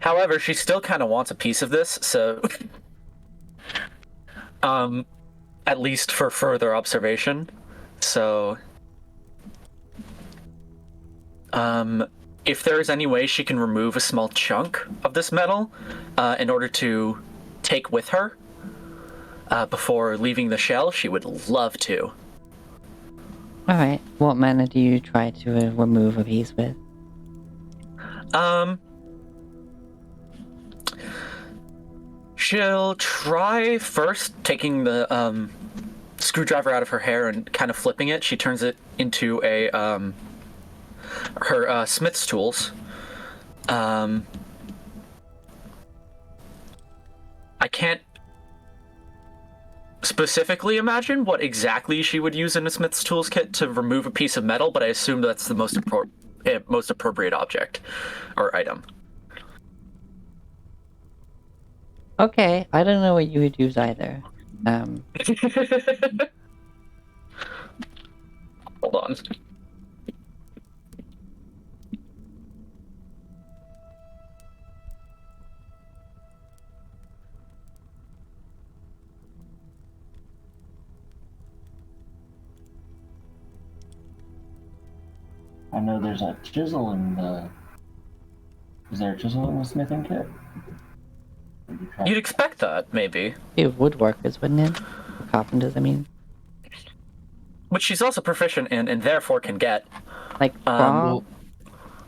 However, she still kind of wants a piece of this, so at least for further observation. So if there is any way she can remove a small chunk of this metal in order to take with her before leaving the shell, she would love to. Alright. What manner do you try to remove a piece with? She'll try first taking the screwdriver out of her hair and kind of flipping it. She turns it into a her smith's tools. I can't specifically imagine what exactly she would use in a smith's tools kit to remove a piece of metal, but I assume that's the most appropriate object or item. Okay, I don't know what you would use either. Hold on. I know there's a chisel in the... Is there a chisel in the smithing kit? You'd expect that, maybe. It woodworkers, wouldn't it? Or carpenters, I mean. Which she's also proficient in, and therefore can get. Like, Well,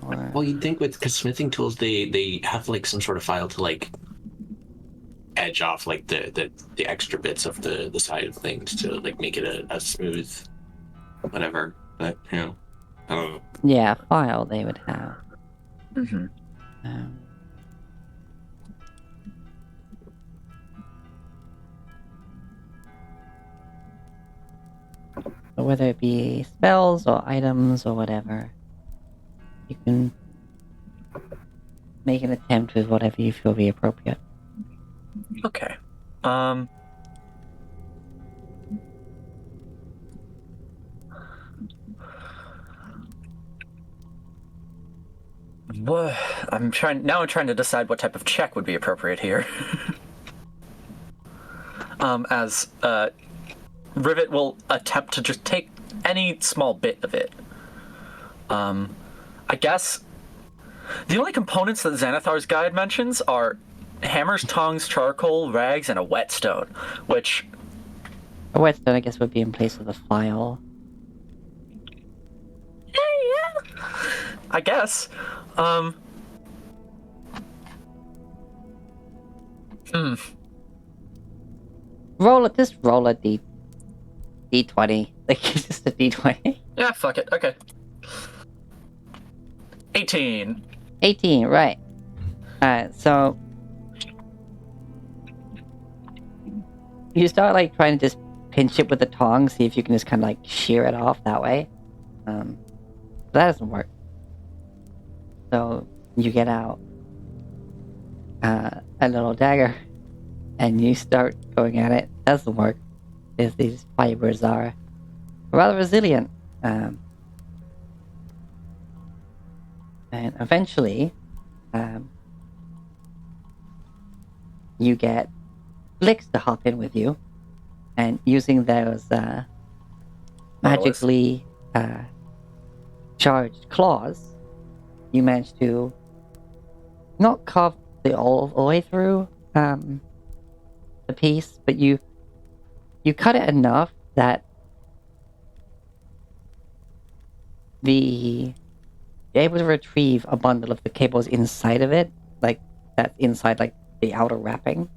or... well, you'd think with cause smithing tools, they have like some sort of file to like edge off like the extra bits of the side of things to like make it a smooth whatever. But you know, I don't know. Yeah, file they would have. Mm-hmm. But whether it be spells or items or whatever, you can make an attempt with whatever you feel be appropriate. Okay. What? I'm trying to decide what type of check would be appropriate here. As Rivet will attempt to just take any small bit of it. I guess the only components that Xanathar's guide mentions are hammers, tongs, charcoal, rags, and a whetstone, which... A whetstone, I guess, would be in place of the file. Yeah, I guess. Just roll a D20. Like, it's just a D20. Yeah, fuck it. Okay. 18. 18, right. So... You start, like, trying to just pinch it with the tongs, see if you can just kind of, like, shear it off that way. That doesn't work. So, you get out a little dagger, and you start going at it. Doesn't work, because these fibers are rather resilient. And eventually, you get Blix to hop in with you, and using those magically charged claws, you manage to not carve all the way through the piece, but you cut it enough that you're able to retrieve a bundle of the cables inside of it, like that's inside like the outer wrapping.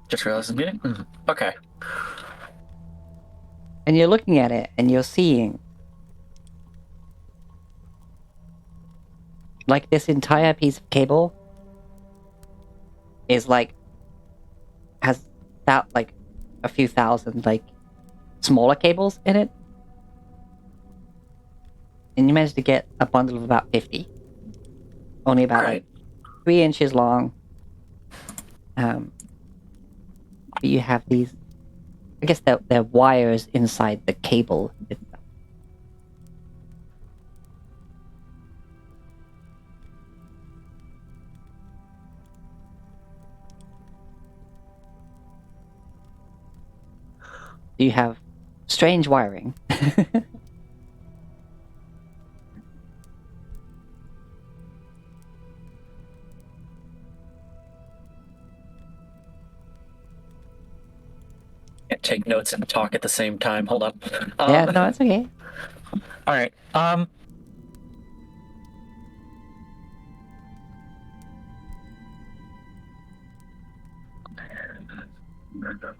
Just realized it's meeting? Okay. And you're looking at it and you're seeing like this entire piece of cable is like has that like a few thousand like smaller cables in it. And you managed to get a bundle of about 50. Only about like 3 inches long. But you have these, I guess they're wires inside the cable itself. You have strange wiring. Can't take notes and talk at the same time. Hold on. Yeah, no, it's okay. All right.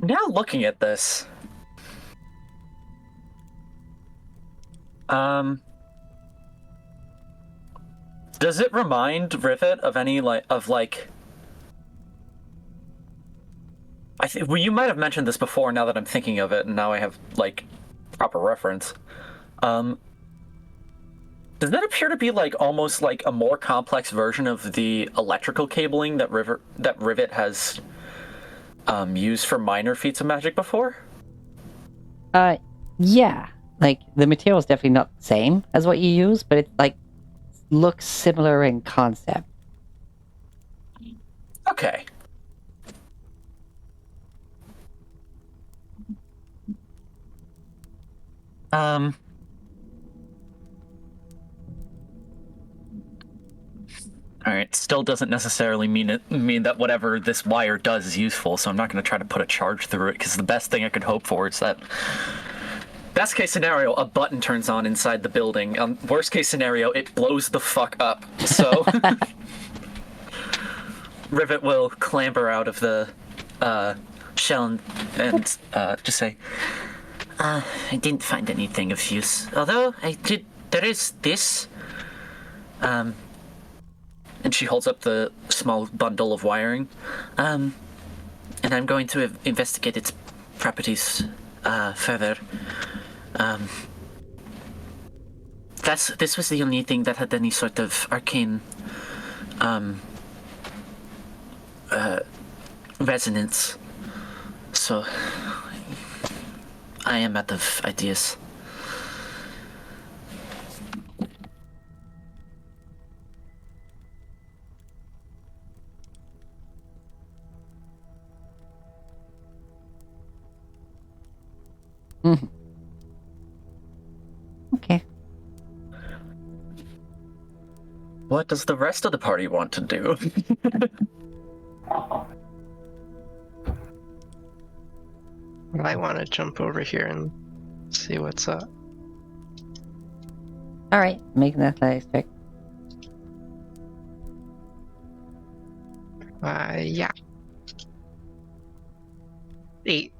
Now looking at this, does it remind Rivet of any I think, well, you might have mentioned this before. Now that I'm thinking of it, and now I have like proper reference. Does that appear to be like almost like a more complex version of the electrical cabling that Rivet has used for minor feats of magic before? Yeah. Like the material is definitely not the same as what you use, but it like looks similar in concept. Okay. Alright, still doesn't necessarily mean that whatever this wire does is useful, so I'm not going to try to put a charge through it, because the best thing I could hope for is that... Best case scenario, a button turns on inside the building. Worst case scenario, it blows the fuck up. So... Rivet will clamber out of the shell and just say, I didn't find anything of use. Although, there is this... And she holds up the small bundle of wiring. And I'm going to investigate its properties further. This was the only thing that had any sort of arcane resonance. So I am out of ideas. Okay. What does the rest of the party want to do? I want to jump over here and see what's up. All right, make an athletics check. Yeah. 8.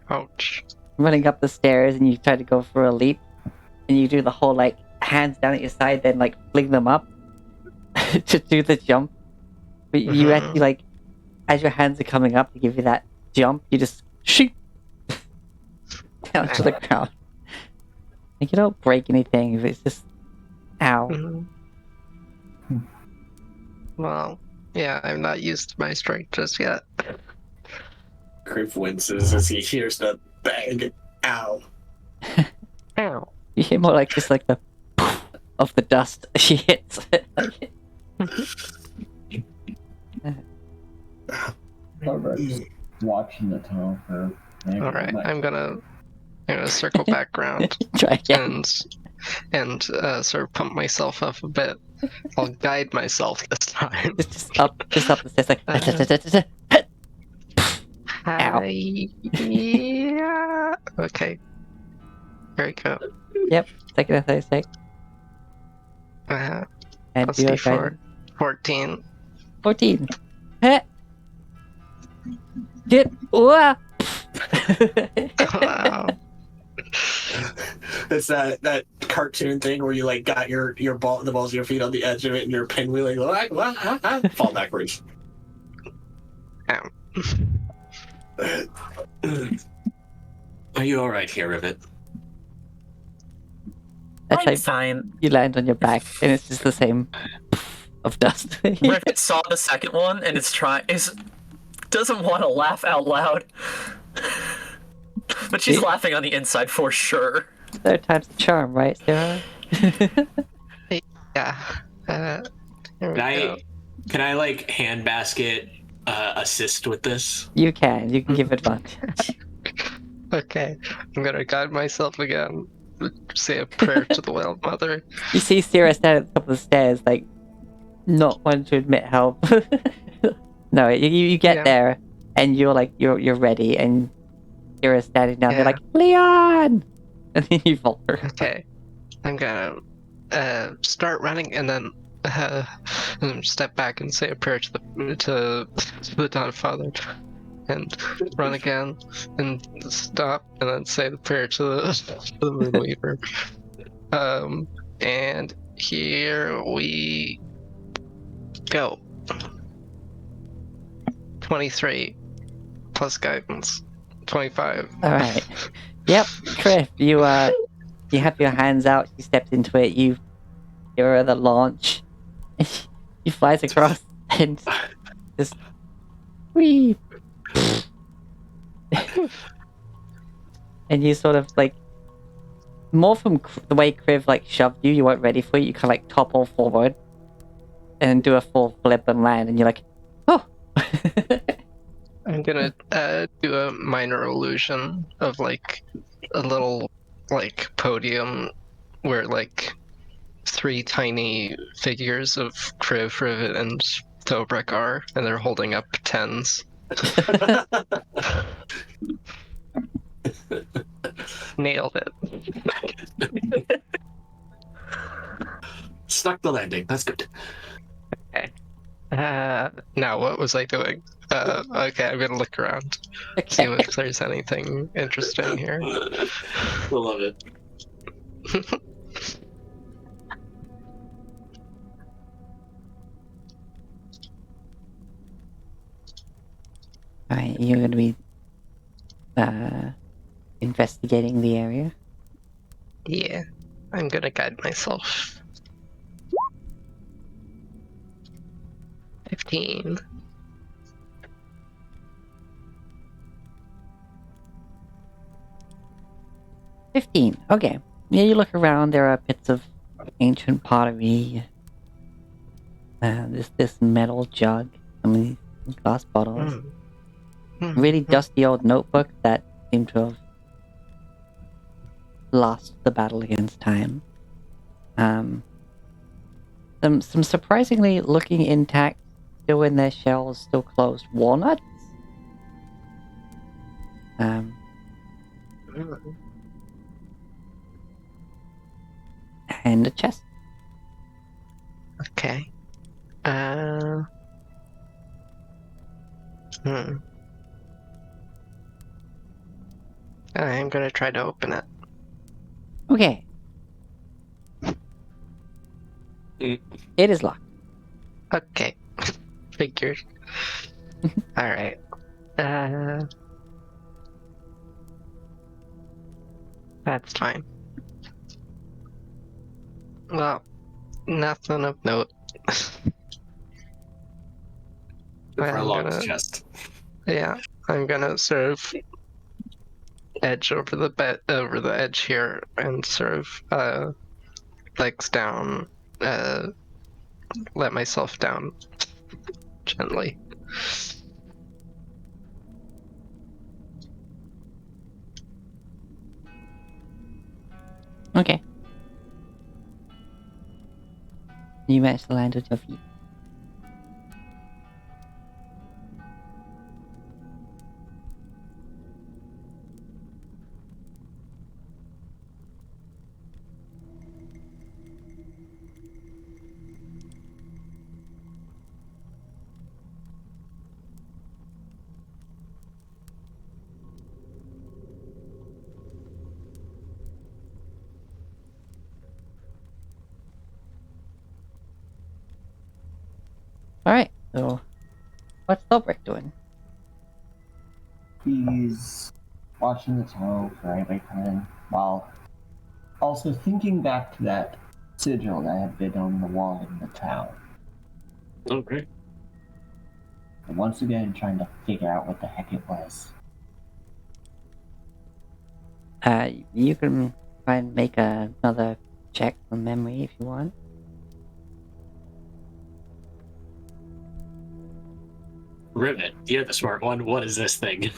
Ouch. Running up the stairs and you try to go for a leap, and you do the whole like hands down at your side, then like fling them up to do the jump. But you actually like, as your hands are coming up to give you that jump, you just shoot down to the ground. Like you don't break anything. It's just ow. Well, yeah, I'm not used to my strength just yet. Criff winces as he hears the bang. Ow. Ow. You hear more like just like the of the dust she hits. Like, Thorbert's just watching the tunnel for maybe All right, like, I'm gonna circle back around try again. and sort of pump myself up a bit. I'll guide myself this time. Just up the stairs, like. Ow. Yeah. Okay. Very good. Yep, second and third sec. Uh, And plus do your D4. guidance. 14. 14. Heh. Get. Wow. Wow. It's that cartoon thing where you like got your ball, the balls of your feet on the edge of it, and you're pinwheeling, fall backwards. Ow. Are you all right here, Rivet? That's I'm like fine. you land on your back, and it's just the same of dust. Rivet saw the second one and doesn't want to laugh out loud. But she's See? laughing on the inside for sure. Third time's the charm, right, Sarah? Yeah. Here we go. Can I like handbasket assist with this? You can give advantage. Okay. I'm gonna guide myself again. Say a prayer to the Wild Mother. You see Sarah stand at the top of the stairs, like not wanting to admit help. No, you get Yeah. there, and you're like you're ready, and Sarah's standing down. Yeah. They're like, Leon, and then you vault her. Okay. I'm gonna start running and then step back and say a prayer to the Dawn Father, and run again and stop and then say the prayer to the Moonweaver. And here we go. 23 plus guidance. 25. All right. Yep, Criff, you have your hands out. You stepped into it. You give her the launch. He flies across and just whee. And you sort of like more from the way Criv like shoved you. You weren't ready for it. You kind of like topple forward and then do a full flip and land. And you're like, oh. I'm gonna do a minor illusion of like a little like podium where like 3 tiny figures of Kriv, Rivet, and Tobrek are, and they're holding up 10s. Nailed it. Snuck the landing. That's good. Okay. Now what was I doing? Okay, I'm gonna look around. See Okay. if there's anything interesting here. We'll love it. All right, you're gonna be investigating the area. Yeah, I'm gonna guide myself. 15. $15. Okay. Yeah, you look around. There are bits of ancient pottery. This metal jug. Some of these glass bottles. Really dusty old notebook that seemed to have lost the battle against time. Some surprisingly looking intact, still in their shells, still closed walnuts. And a chest. Okay. I'm gonna try to open it. Okay. Mm. It is locked. Okay. Figured. Alright. That's fine. Well, nothing of note. For a I'm log's gonna, chest. yeah, I'm gonna sort of edge over the edge here and sort of legs down, let myself down gently. Okay. You manage to land with your feet. Alright, so what's Dobrik doing? He's watching the tunnel for anybody coming in, while also thinking back to that sigil that had been on the wall in the town. Okay. And once again, trying to figure out what the heck it was. You can try and make another check from memory if you want. Rivet, you're the smart one. What is this thing?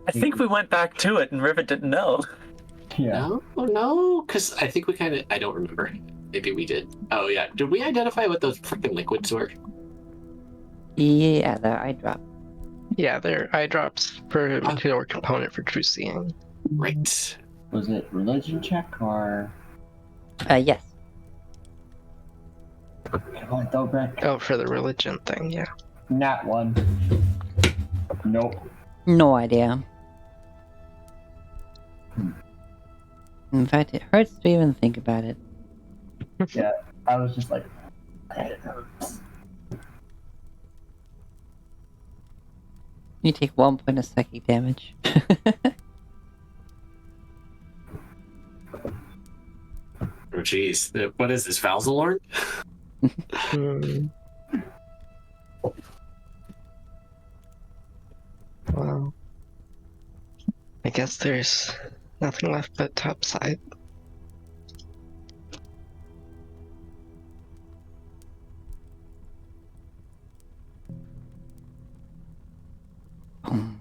I think we went back to it and Rivet didn't know. Yeah. No, because I think we kind of. I don't remember. Maybe we did. Oh yeah, did we identify what those freaking liquids were? Yeah, the eye drop. Yeah, they're eye drops per material component for true seeing. Right. Was it religion check or? Yes. Come on, Dobrik. Oh, for the religion thing, yeah. Nat one. Nope. No idea. In fact, it hurts to even think about it. Yeah, I was just like, it hurts. You take 1 point of psychic damage. Oh jeez, what is this, Valzalorn? Hmm. Well, I guess there's nothing left but topside. Hmm.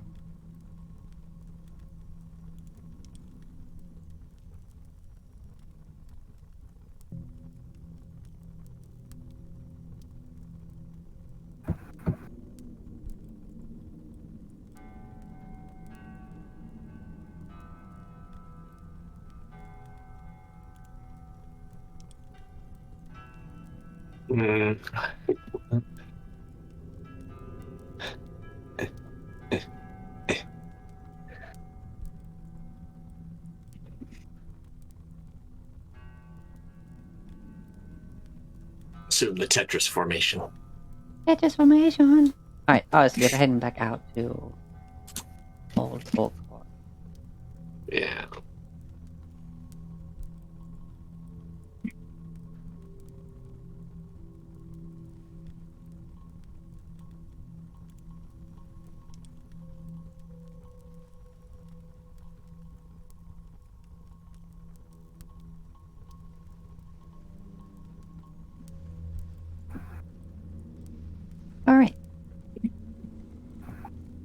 Assume the Tetris formation. Tetris formation. Alright, so you're heading back out to Old Court. Yeah. Alright.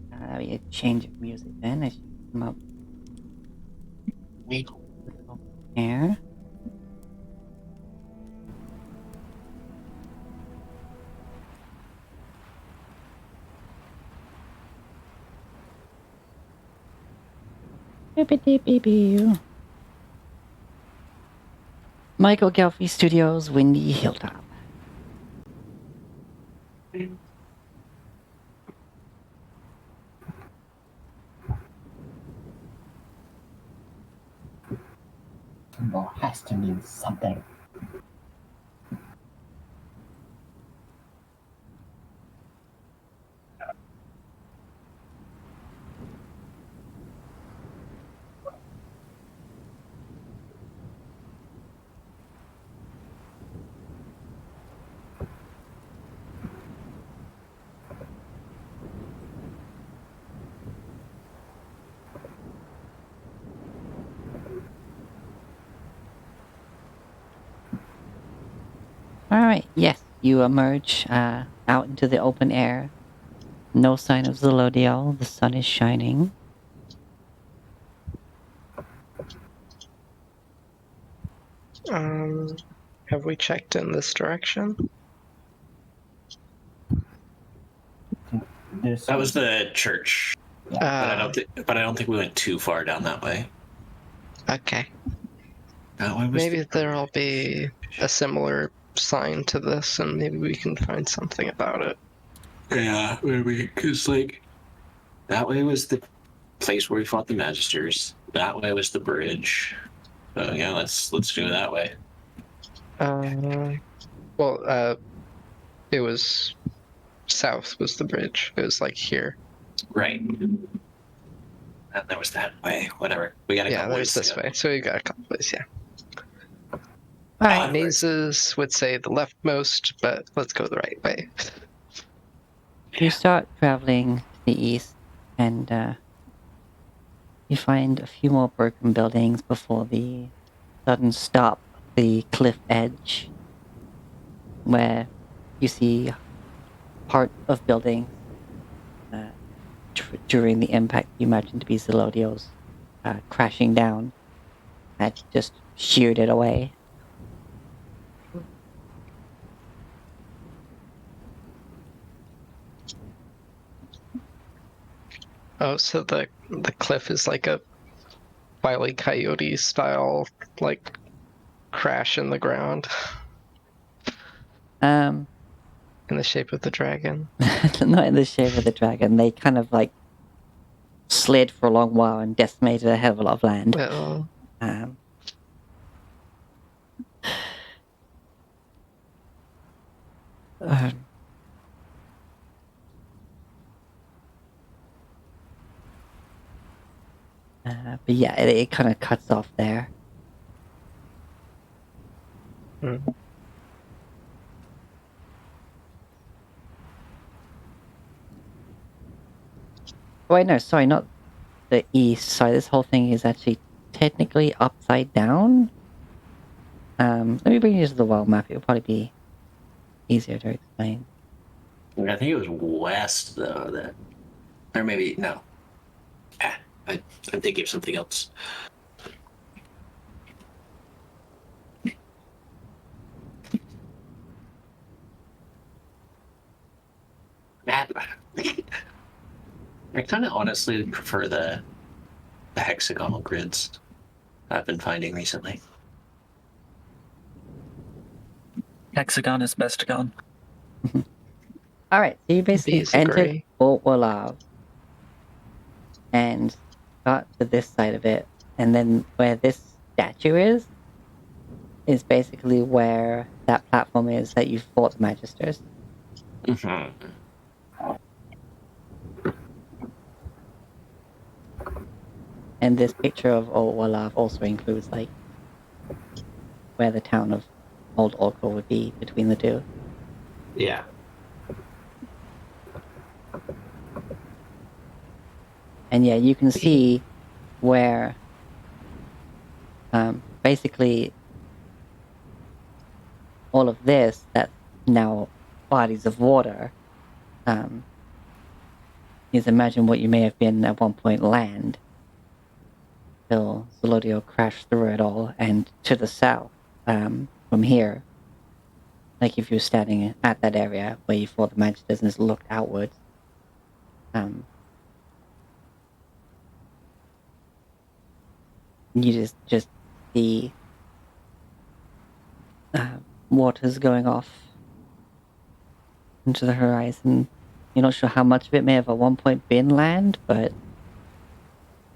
That'll be a change of music then. I should come up here. Michael Gelfi Studios, Windy Hilltop. Symbol has to mean something. Alright, yes, you emerge out into the open air. No sign of Zelodiel. The sun is shining. Have we checked in this direction? This That was the church, but I don't think we went too far down that way. Okay. That way was Maybe the there'll be a similar sign to this, and maybe we can find something about it. Yeah, maybe because like that way was the place where we fought the Magisters. That way was the bridge. So yeah, let's do it that way. It was south was the bridge. It was like here. Right. And there was that way. Whatever. We got to Yeah, go. there's this way. So we got a couple ways, yeah. Alright, Mazes would say the leftmost, but let's go the right way. you start traveling to the east, and you find a few more broken buildings before the sudden stop of the cliff edge, where you see part of buildings during the impact you imagine to be Zelodiel's crashing down had just sheared it away. Oh, so the cliff is like a Wile E. Coyote style, like crash in the ground Um, in the shape of the dragon. not in the shape of the dragon. They kind of like slid for a long while and decimated a hell of a lot of land. Well, Um, uh, but yeah, it kind of cuts off there. Wait, no, sorry, not the east. Sorry, this whole thing is actually technically upside down. Let me bring you to the world map. It'll probably be easier to explain. I think it was west though. That, or maybe no. I'm thinking of something else. I kind of honestly prefer the hexagonal grids I've been finding recently. Hexagon is bestagon. Alright, so you basically Bees entered agree. Alt Walav and got to this side of it, and then where this statue is basically where that platform is that you fought the Magisters. Mm-hmm. And this picture of Old Walav also includes, like, where the town of Old Orko would be between the two. Yeah. And yeah, you can see where, basically, all of this, that's now bodies of water, is imagine what you may have been at one point land, till Zelodio crashed through it all, and to the south, from here, like if you were standing at that area where you fought the Magisters and just looked outwards, you just see waters going off into the horizon. You're not sure how much of it may have at one point been land, but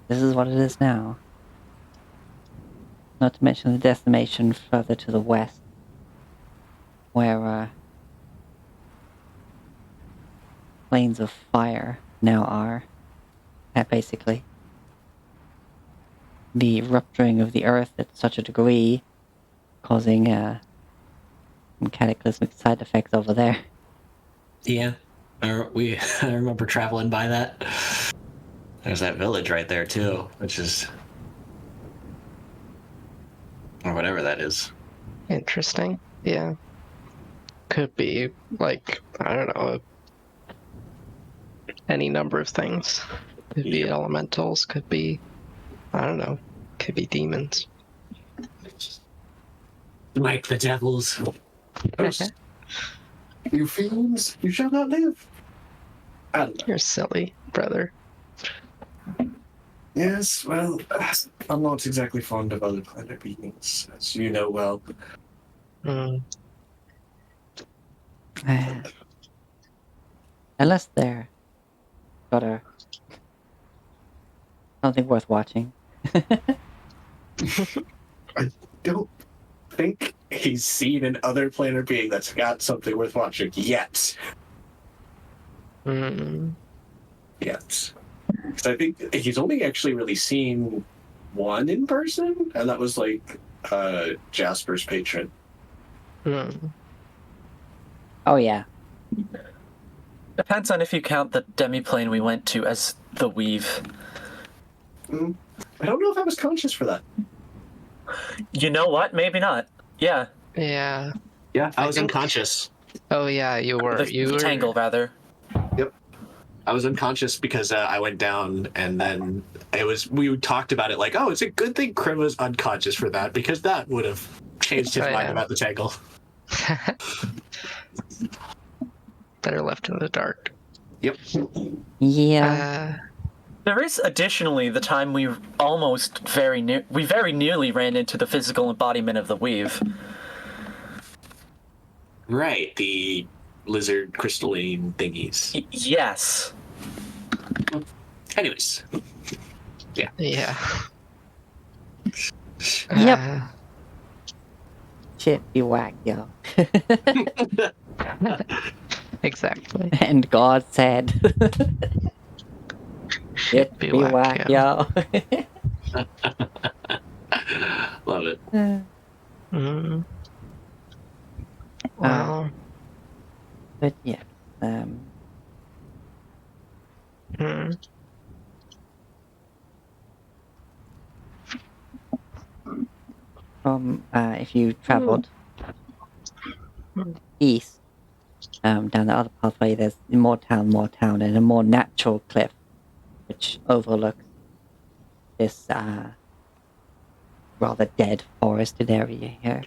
this is what it is now. Not to mention the decimation further to the west, where plains of fire now are, basically. The rupturing of the earth at such a degree, causing some cataclysmic side effects over there. Yeah. I remember traveling by that. There's that village right there too, which is, or whatever that is. Interesting. Yeah. Could be, like, I don't know, any number of things. Could be Yep. elementals, could be, I don't know, could be demons. Like the devils. You fiends, you shall not live. I don't know. You're silly, brother. Yes, well, I'm not exactly fond of other planet beings, as you know well. Mm. Unless they're got a something worth watching. I don't think he's seen an other planet being that's got something worth watching yet. Mm. Yet. Because I think he's only actually really seen one in person, and that was like Jasper's patron. Mm. Oh yeah. Depends on if you count the demiplane we went to as the weave. I don't know if I was conscious for that. You know what? Maybe not. Yeah. Yeah. Yeah, I was think- unconscious. Oh yeah, you were. The tangle, rather. Yep. I was unconscious because I went down, and then we talked about it like, oh, it's a good thing Krim was unconscious for that, because that would have changed his Oh, mind yeah. about the tangle. Better left in the dark. Yep. Yeah. There is additionally the time we very nearly ran into the physical embodiment of the weave. Right, the lizard crystalline thingies. Yes. Anyways. Yeah. Yep. Uh, Shit be whack, yo. exactly. And God said, Shit be whack, yo. yo. Love it. Mm. Well. But yeah. Mm. From if you traveled east, down the other pathway, there's more town, and a more natural cliff, which overlooks this rather dead forested area here.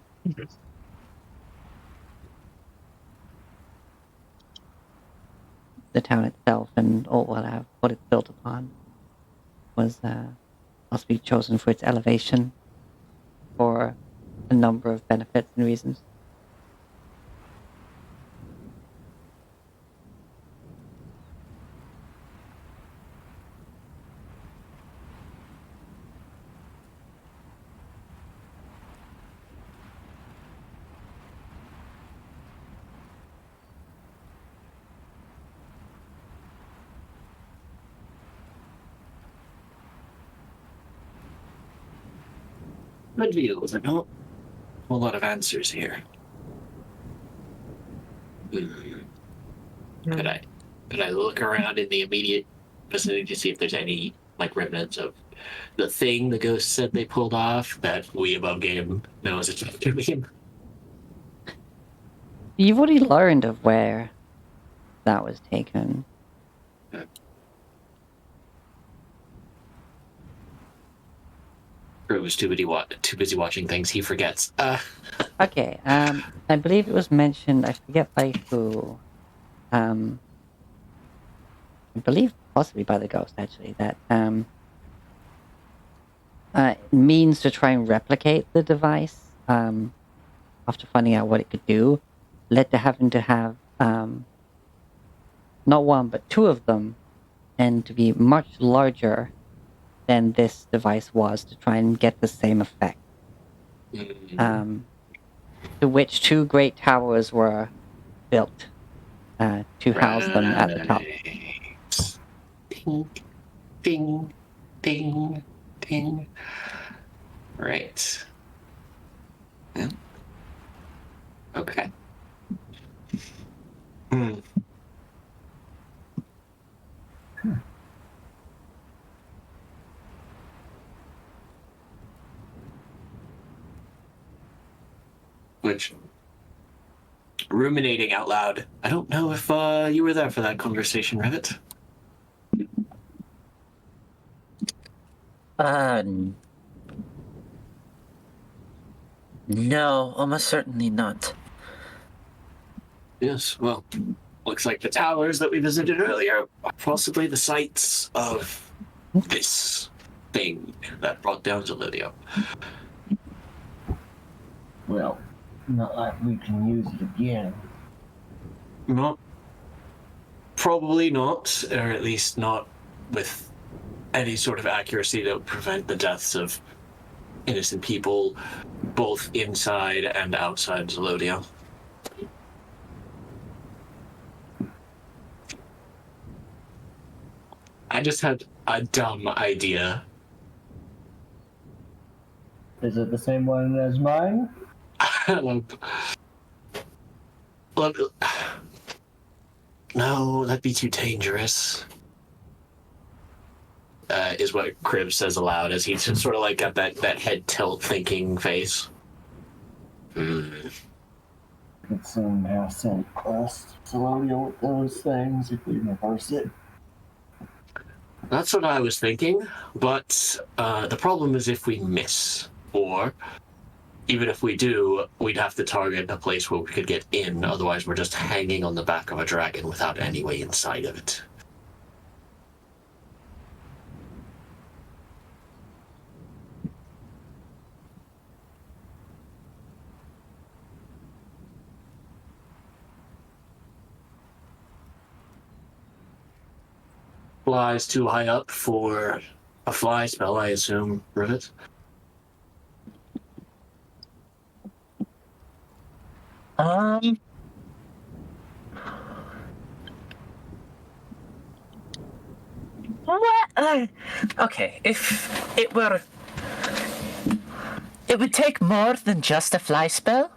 The town itself and all what it's built upon was possibly chosen for its elevation for a number of benefits and reasons. Good views. Not a whole lot of answers here. Could I look around in the immediate vicinity to see if there's any like remnants of the thing the ghost said they pulled off that we above game knows it's not to be? You've already learned of where that was taken. Or was too busy watching things he forgets. Okay, I believe it was mentioned, I forget by who. I believe possibly by the ghost, actually, that means to try and replicate the device, after finding out what it could do, led to having to have not one but two of them, and to be much larger than this device was to try and get the same effect. To which two great towers were built to house them at the top. Ding, ding, ding, ding. Right. Yeah. Okay. Which ruminating out loud. I don't know if you were there for that conversation, Rivet. No, almost certainly not. Yes, well, looks like the towers that we visited earlier are possibly the sites of this thing that brought down Zolidio. Well, not like we can use it again. Not. Probably not, or at least not with any sort of accuracy that would prevent the deaths of innocent people, both inside and outside Zolodio. I just had a dumb idea. Is it the same one as mine? No, that'd be too dangerous. Is what Crib says aloud as he's sort of like got that head tilt thinking face. Could soon have sent us Solodio with those things if we reverse it. That's what I was thinking, but the problem is if we miss, or even if we do, we'd have to target a place where we could get in, otherwise we're just hanging on the back of a dragon without any way inside of it. Flies too high up for a fly spell, I assume, Rivet? What? Okay, if it were... It would take more than just a fly spell.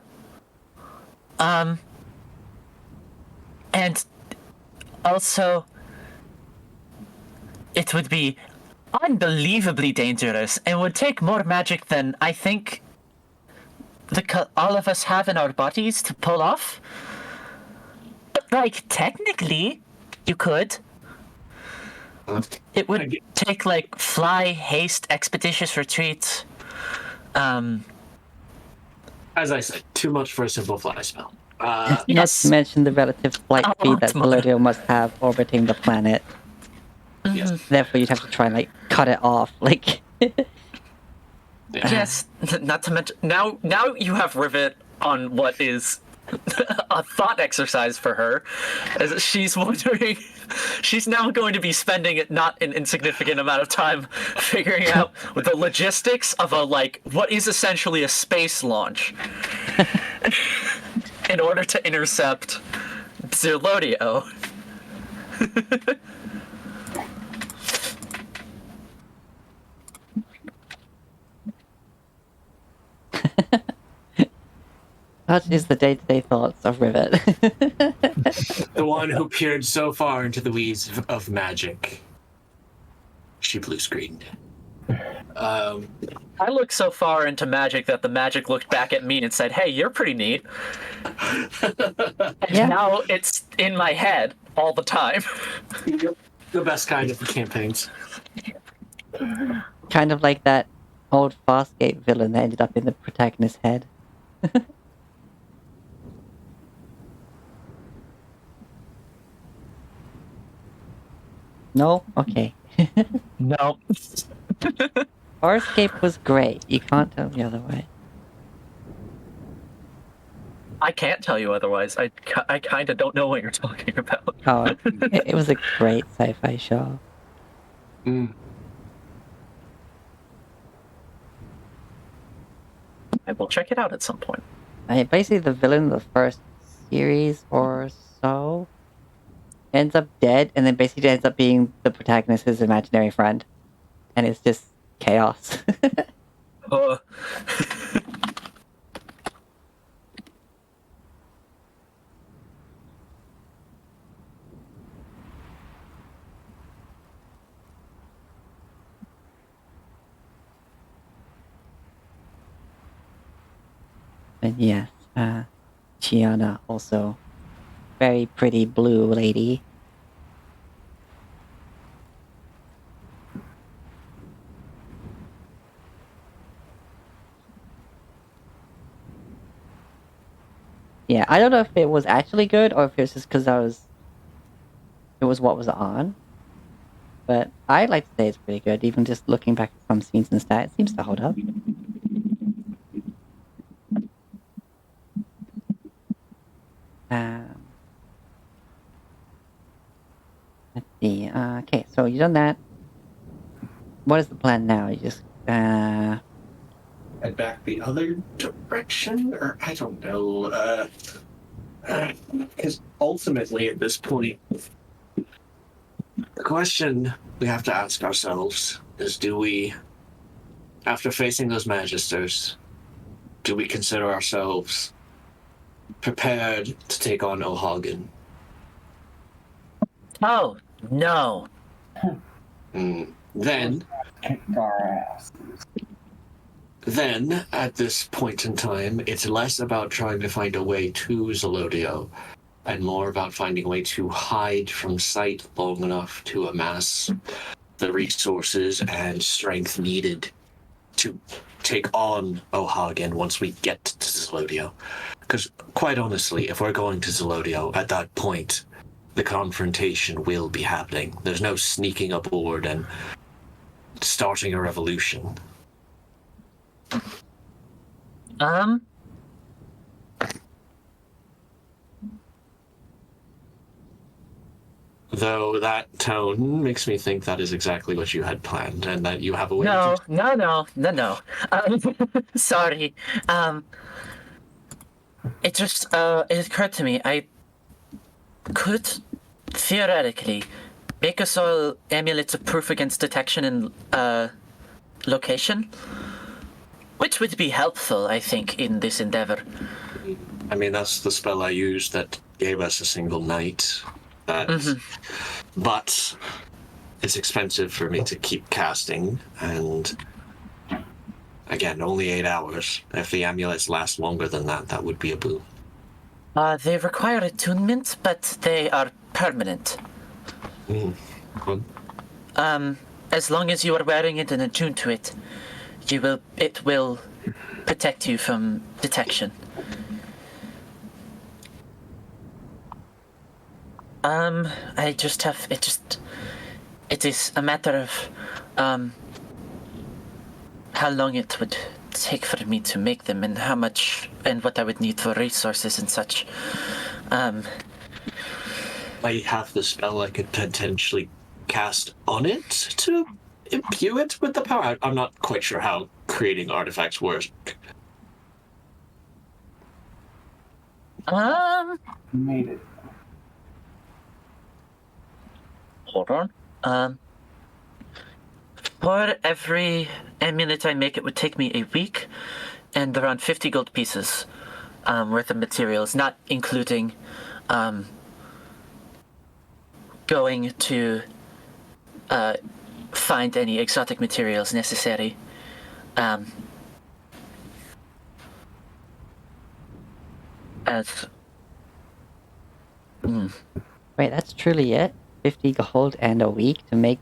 And also, it would be unbelievably dangerous and would take more magic than I think all of us have in our bodies to pull off. But, like, technically, you could. It would take, like, fly, haste, expeditious retreat. As I said, too much for a simple fly spell. Not to mention the relative flight speed that Zolodio must have orbiting the planet. Yes. Therefore, you'd have to try and, like, cut it off. Like... Yes, not to mention... Now you have Rivet on what is a thought exercise for her, as she's wondering... She's now going to be spending not an insignificant amount of time figuring out the logistics of what is essentially a space launch in order to intercept Zerlodio. That is the day-to-day thoughts of Rivet. The one who peered so far into the weeds of magic. She blue screened. I looked so far into magic that the magic looked back at me and said, "Hey, you're pretty neat." And now it's in my head all the time. The best kind of campaigns. Kind of like that old Farscape villain that ended up in the protagonist's head. No? Okay. No. Farscape was great. You can't tell me otherwise. I can't tell you otherwise. I kind of don't know what you're talking about. Oh, it was a great sci-fi show. I will check it out at some point. Basically, the villain of the first series or so ends up dead, and then basically ends up being the protagonist's imaginary friend. And it's just chaos. But yes, Tiana also. Very pretty blue lady. Yeah, I don't know if it was actually good or if it was just because it was what was on. But I'd like to say it's pretty good, even just looking back at some scenes and stats, it seems to hold up. Let's see. Okay, so you've done that. What is the plan now? You just Head back the other direction, or I don't know. Because ultimately, at this point, the question we have to ask ourselves is: do we, after facing those magisters, do we consider ourselves prepared to take on O'Hagan? Oh, no. Then, Kicked our asses. Then, at this point in time, it's less about trying to find a way to Zelodio and more about finding a way to hide from sight long enough to amass the resources and strength needed to take on O'Hagan once we get to Zelodio. Because, quite honestly, if we're going to Zelodio, at that point, the confrontation will be happening. There's no sneaking aboard and starting a revolution. Though that tone makes me think that is exactly what you had planned, and that you have a way No, to... no. Sorry. It just, it occurred to me, I could, theoretically, make us all amulets of proof against detection and, location, which would be helpful, I think, in this endeavor. I mean, that's the spell I used that gave us a single night. But it's expensive for me to keep casting, and again, only 8 hours. If the amulets last longer than that, that would be a boon. They require attunement, but they are permanent. Good. As long as you are wearing it and attuned to it, it will protect you from detection. It is a matter of, how long it would take for me to make them and how much and what I would need for resources and such. I have the spell I could potentially cast on it to imbue it with the power. I'm not quite sure how creating artifacts works. Made it. Hold on. For every amulet I make, it would take me a week and around 50 gold pieces worth of materials, not including going to find any exotic materials necessary. Wait, that's truly it? 50 gold and a week to make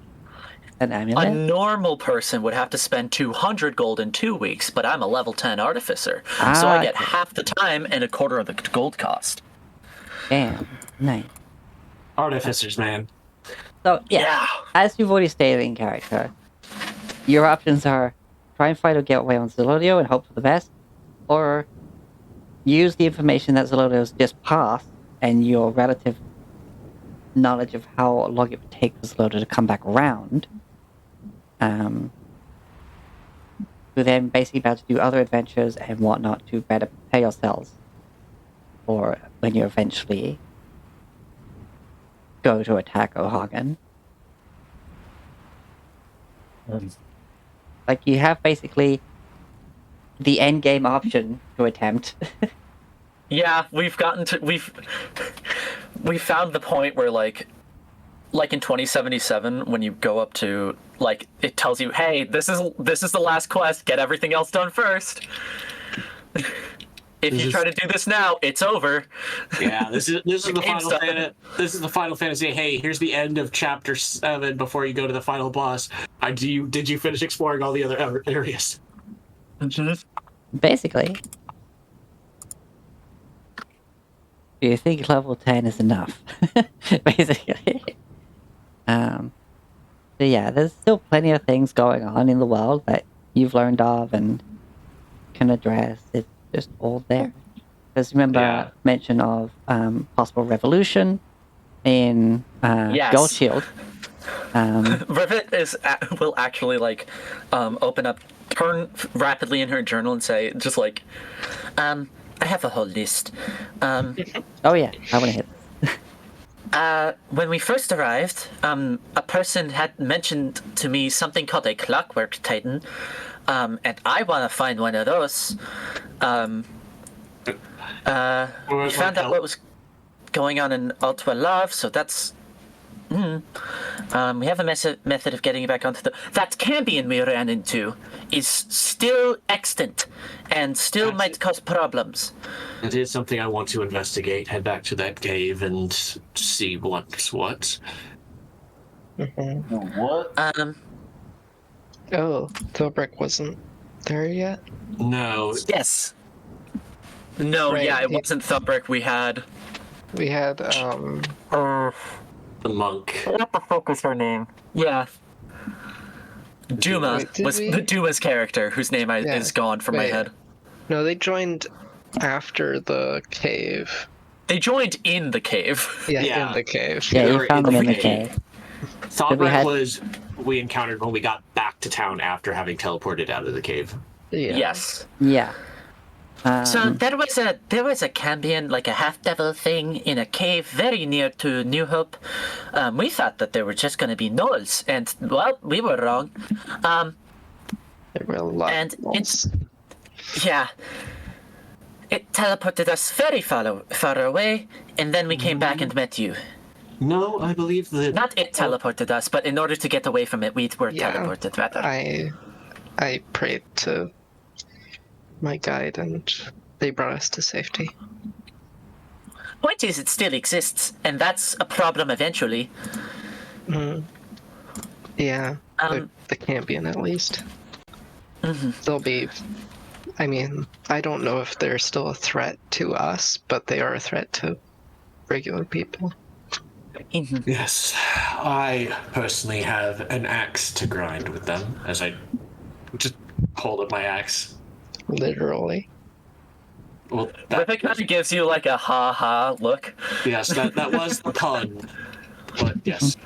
an A amulet? normal person would have to spend 200 gold in 2 weeks, but I'm a level 10 artificer, so I get okay. half the time and a quarter of the gold cost. Damn, nice. Artificers, man. So, yeah, as you've already stated in character, your options are try and fight or get away on Zelodio and hope for the best, or use the information that Zelodio's just passed and your relative knowledge of how long it would take for Zelodio to come back around, to then basically be able to do other adventures and whatnot to better prepare yourselves for when you eventually go to attack O'Hagan. Like, you have basically the end game option to attempt. Yeah, we've found the point where like in 2077 when you go up to like it tells you, hey, this is the last quest, get everything else done first. If you try to do this now, it's over. Yeah, this is the game's Final done. Fantasy. This is the Final Fantasy. Hey, here's the end of Chapter 7 before you go to the final boss. Did you finish exploring all the other areas? Basically. Do you think level 10 is enough? Basically. So yeah, there's still plenty of things going on in the world that you've learned of and can address. It's just all there. Because remember mention of possible revolution in Gold Shield. Rivet will actually like open up, turn rapidly in her journal and say just like, I have a whole list. Oh yeah, I want to hit. When we first arrived, a person had mentioned to me something called a Clockwork Titan, and I want to find one of those. We found out what was going on in Ultra Love, so that's. We have a method of getting back onto the. That Cambion we ran into is still extant, and still might cause problems. It is something I want to investigate. Head back to that cave and see what's what. What? Oh, Thobrick wasn't there yet? No. Yes. No, Right, yeah, it wasn't Thubrick we had. We had, The monk. What the fuck was her name? Yeah. Duma Wait, did was we? the Duma's character, whose name is gone from my wait. head. No, they joined after the cave. They joined in the cave. Yeah, in the cave. Yeah, They you were found in them in the the cave. cave. Thobrick we encountered when we got back to town after having teleported out of the cave. Yeah. Yes. Yeah. So there was a Cambion, like a half devil thing in a cave very near to New Hope. We thought that there were just going to be gnolls, and well, we were wrong. There were a lot And of gnolls. Yeah. It teleported us very far away, and then we came back and met you. No, I believe that. Not it teleported us, but in order to get away from it, we were teleported, rather. I prayed to my guide, and they brought us to safety. Point is, it still exists, and that's a problem eventually. Yeah, the Cambion at least. They'll be. I mean, I don't know if they're still a threat to us, but they are a threat to regular people. Yes, I personally have an axe to grind with them as I just hold up my axe. Literally. Well, It kind of gives you like a ha-ha look. yes, that was the pun. But yes.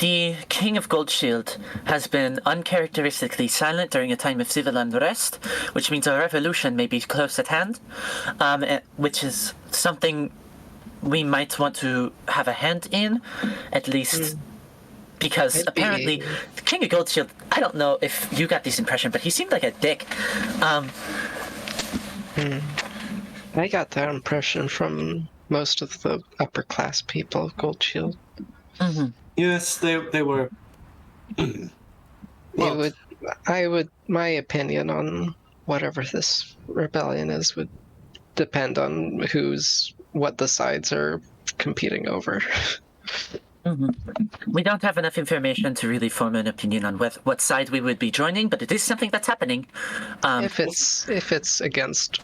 The King of Goldshield has been uncharacteristically silent during a time of civil unrest, which means a revolution may be close at hand, which is something we might want to have a hand in, at least because apparently the King of Goldshield, I don't know if you got this impression, but he seemed like a dick. I got that impression from most of the upper class people of Goldshield. Yes, they were. Well, My opinion on whatever this rebellion is would depend on what the sides are competing over. We don't have enough information to really form an opinion on what side we would be joining, but it is something that's happening. If it's against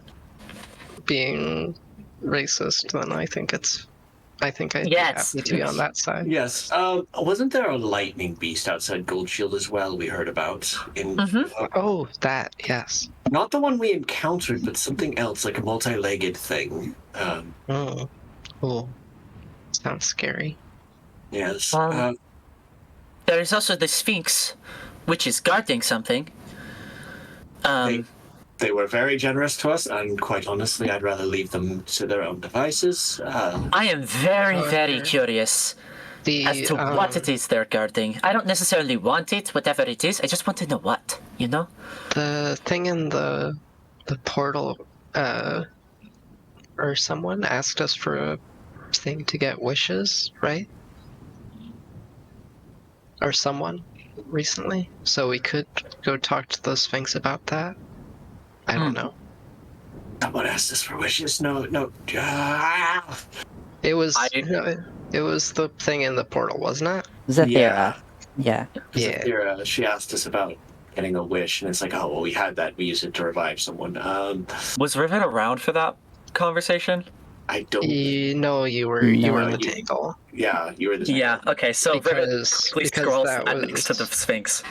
being racist, then I think I'd be happy to be on that side. yes. Wasn't there a lightning beast outside Goldshield as well? We heard about Oh, that, yes. not the one we encountered, but something else, like a multi-legged thing. Oh, sounds scary. Yes. There is also the Sphinx, which is guarding something. They were very generous to us, and quite honestly, I'd rather leave them to their own devices. I am very, very curious as to what it is they're guarding. I don't necessarily want it, whatever it is. I just want to know what, you know? The thing in the portal, or someone asked us for a thing to get wishes, right? Or someone recently, so we could go talk to the Sphinx about that. I don't know. Someone asked us for wishes. No. It was I- it was the thing in the portal, wasn't it? Zephyra. Yeah. Yeah. Zafira, she asked us about getting a wish, and it's like, oh, well, we had that. We used it to revive someone. Was Riven around for that conversation? I don't. No, you were No. the Tangle. Yeah, you were the. Yeah. Okay. So Riven quickly scrolls that that next to the was Sphinx.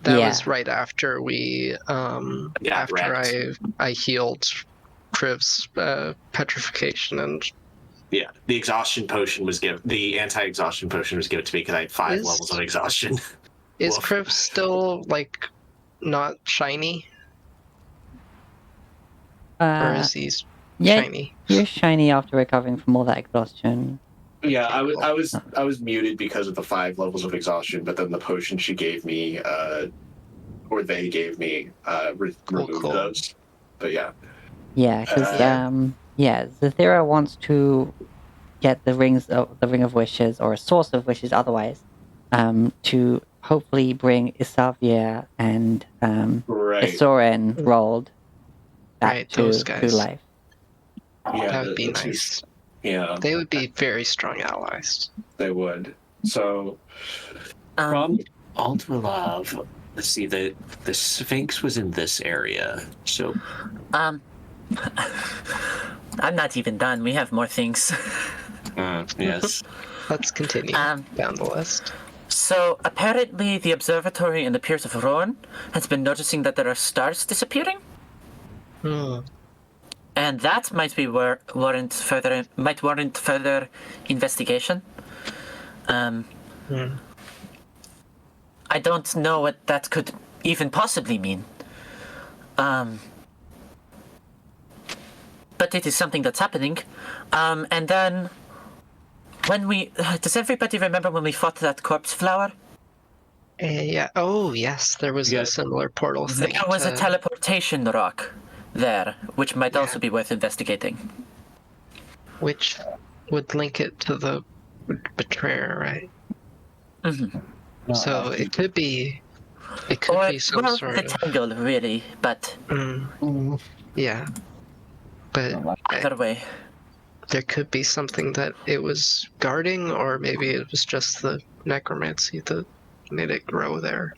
that Yeah. was right after we after wrecked. I healed Kriv's petrification and Yeah, the exhaustion potion was given. The anti-exhaustion potion was given to me because I had 5 Is- levels of exhaustion. is Woof. Kriv still like not shiny or is he yeah, shiny? you're shiny after recovering from all that exhaustion. Yeah, I was muted because of the 5 levels of exhaustion, but then the potion she gave me, or they gave me, removed cool. those. But yeah. Yeah, because Yeah. Zephyra wants to get the Ring of Wishes, or a Source of Wishes otherwise, to hopefully bring Isavia and Right. Isoren rolled back Right, to those guys. life. Yeah, That would be the two- nice. Yeah, They would be very strong allies. they would. So, From Altwilov, let's see, the Sphinx was in this area. So I'm not even done. We have more things. yes. Let's continue Um, down the list. So apparently, the observatory in the Piers of Rohan has been noticing that there are stars disappearing, and that might be warrant further investigation. I don't know what that could even possibly mean. But it is something that's happening. And then, when does everybody remember when we fought that corpse flower? Yeah. Oh, yes. There was Yeah. a similar portal thing. There was a to- teleportation rock there, which might also be worth investigating. which would link it to the betrayer, right? Mm-hmm. So it could be. It could Or, be some well, sort the of. tangle, really, but Yeah. But either way. there could be something that it was guarding, or maybe it was just the necromancy that made it grow there.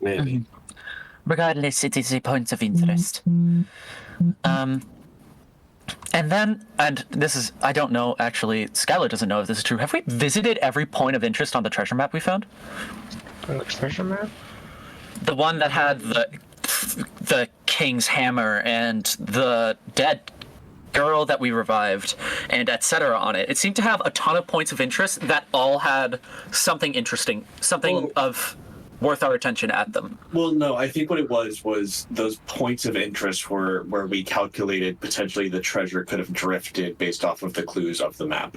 Maybe. Regardless, it is a point of interest. And this is, I don't know, actually, Skylar doesn't know if this is true. Have we visited every point of interest on the treasure map we found? The treasure map? The one that had the king's hammer and the dead girl that we revived and etc. on it. It seemed to have a ton of points of interest that all had something interesting, something of worth our attention at them. Well, no, I think what it was those points of interest were where we calculated potentially the treasure could have drifted based off of the clues of the map.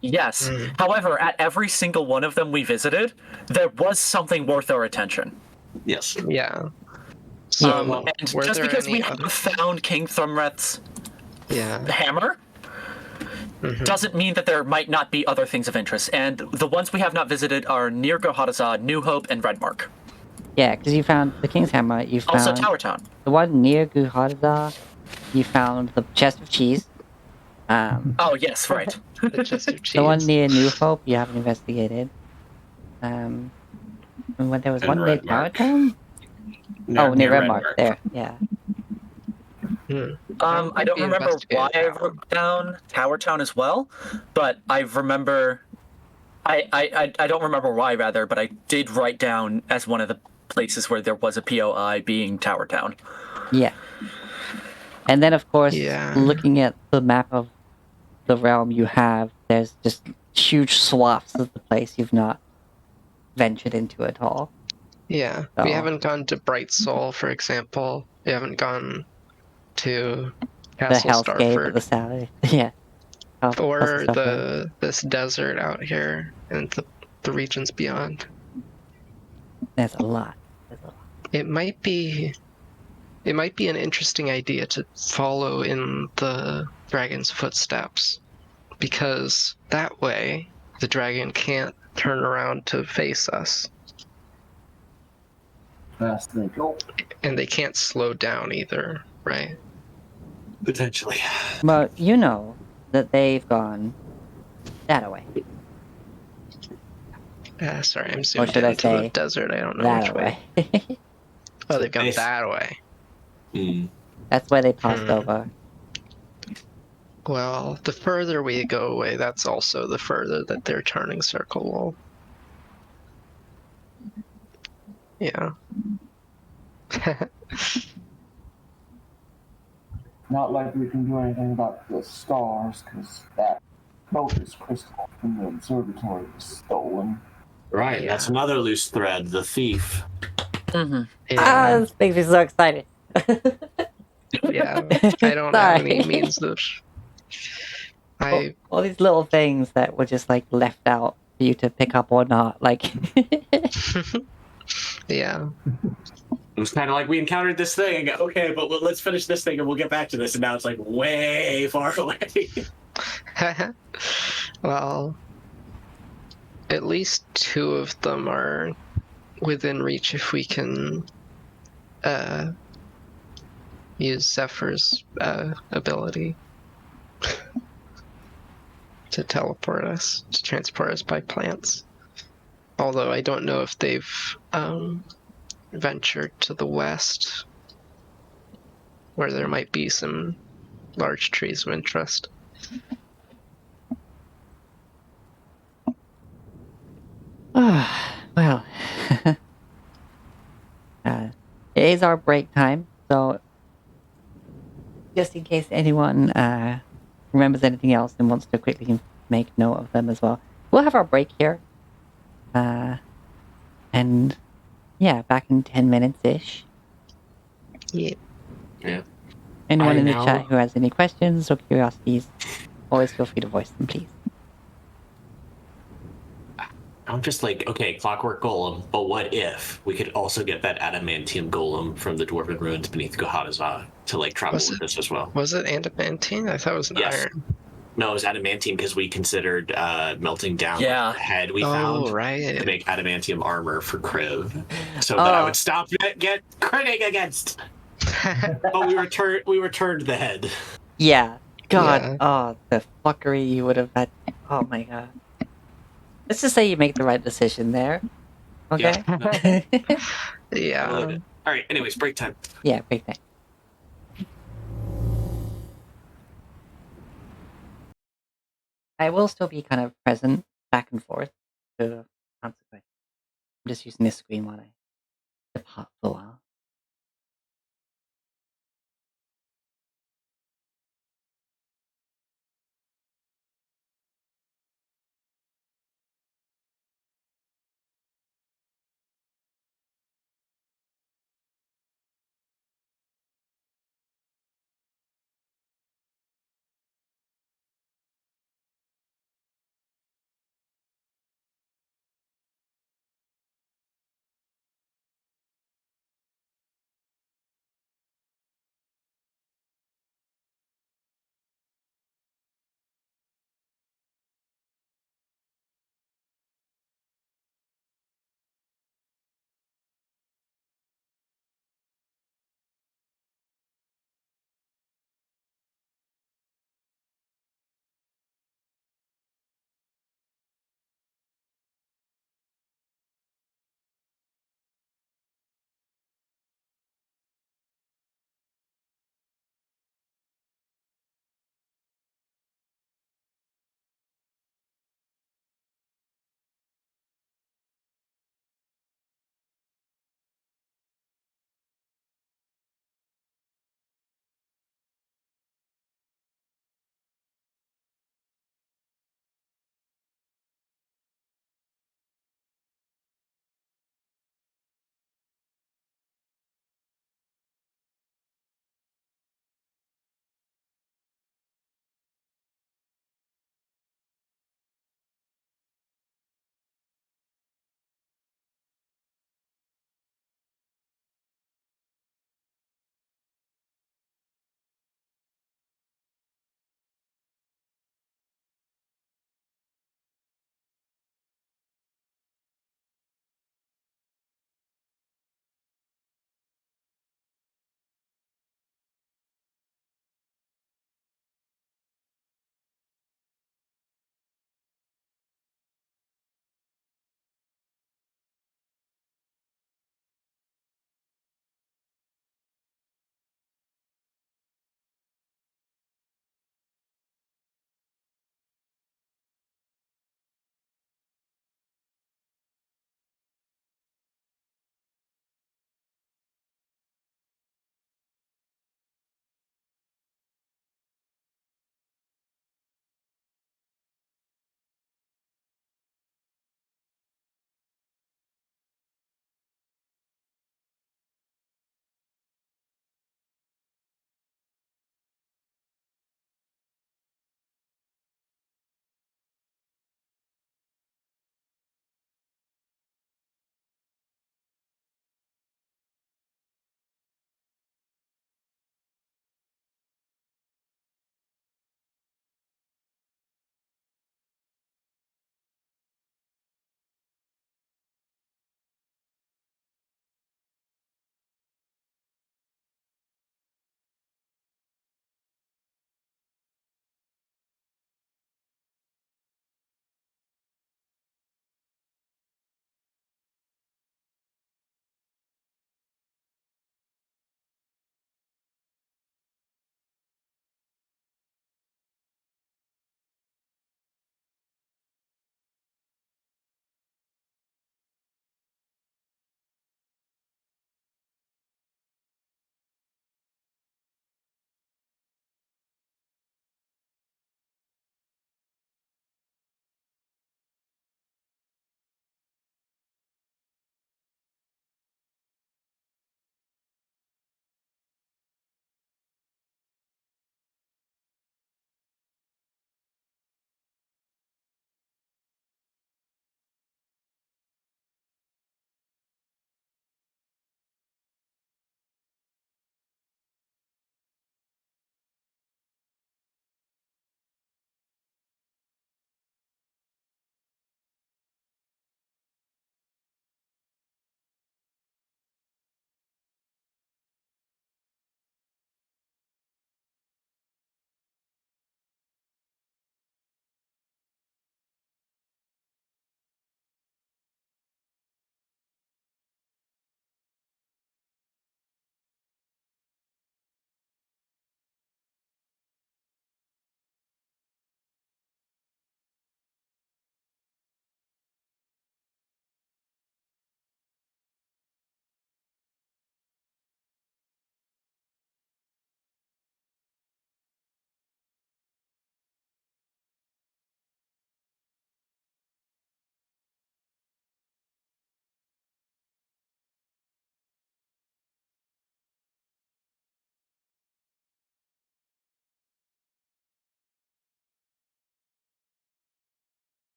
Yes. However, at every single one of them we visited, there was something worth our attention. Yes. Yeah. And were just there because we any have other- found King Thumrath's Yeah. hammer doesn't mean that there might not be other things of interest. And the ones we have not visited are near Gohadazah, New Hope, and Redmark. Yeah, because you found the King's Hammer. You found Also Tower Town. the one near Guhadza. You found the chest of cheese. Oh, yes, right. The chest of cheese. The one near New Hope you haven't investigated. And when there was And one near Redmark. Tower Town. Near Redmark. There, yeah. I might don't be remember why I investigated. wrote down Tower Town as well, but I remember. I don't remember why, rather, but I did write down as one of the places where there was a POI being Tower Town. Yeah. And then, of course, Yeah. looking at the map of the realm you have, there's just huge swaths of the place you've not ventured into at all. Yeah. So- We haven't gone to Bright Soul, for example. We haven't gone to The Castle Hellscape Starford. of the South. Yeah. Or Castle Starford. this desert out here and the regions beyond. There's a lot. It might be an interesting idea to follow in the dragon's footsteps, because that way the dragon can't turn around to face us. fast they go. And they can't slow down either, right? Potentially. Well, you know that they've gone that way. Sorry, I'm Or zoomed should I into the say desert. I don't know that which way. way? Oh, they've gone Nice. that way. That's why they passed Hmm. over. Well, the further we go away, that's also the further that their turning circle will. Yeah. Not like we can do anything about the stars, because that focus crystal from the observatory was stolen. Right, Yeah. that's another loose thread, the thief. Ah, Yeah. this makes me so excited. Yeah. I don't have any Sorry. means of. I. all these little things that were just like left out for you to pick up or not. Like, Yeah. It was kind of like we encountered this thing. Okay, but let's finish this thing and we'll get back to this. And now it's like way far away. Well, at least 2 of them are within reach if we can use Zephyr's ability to teleport us, to transport us by plants. Although I don't know if they've ventured to the west, where there might be some large trees of interest. well, it is our break time, so just in case anyone remembers anything else and wants to quickly make note of them as well, we'll have our break here. And yeah, back in 10 minutes ish. Yeah. Yeah. Anyone I in the now- chat who has any questions or curiosities, always feel free to voice them, please. I'm just like, okay, Clockwork Golem, but what if we could also get that adamantium golem from the Dwarven Ruins beneath Gohadazah to like travel Was with it- us as well? Was it adamantine? I thought it was an Yes. iron. No, it was adamantium because we considered melting down Yeah. the head we Oh, found to right. make adamantium armor for Kriv, so that I would stop get critting against. But we returned the head. Yeah. God. Yeah. Oh, the fuckery you would have had. Oh my god. Let's just say you make the right decision there. Okay? Yeah. Yeah. All right. Anyways, break time. Yeah, big thing. I will still be kind of present back and forth to answer questions. I'm just using this screen while I depart for a while.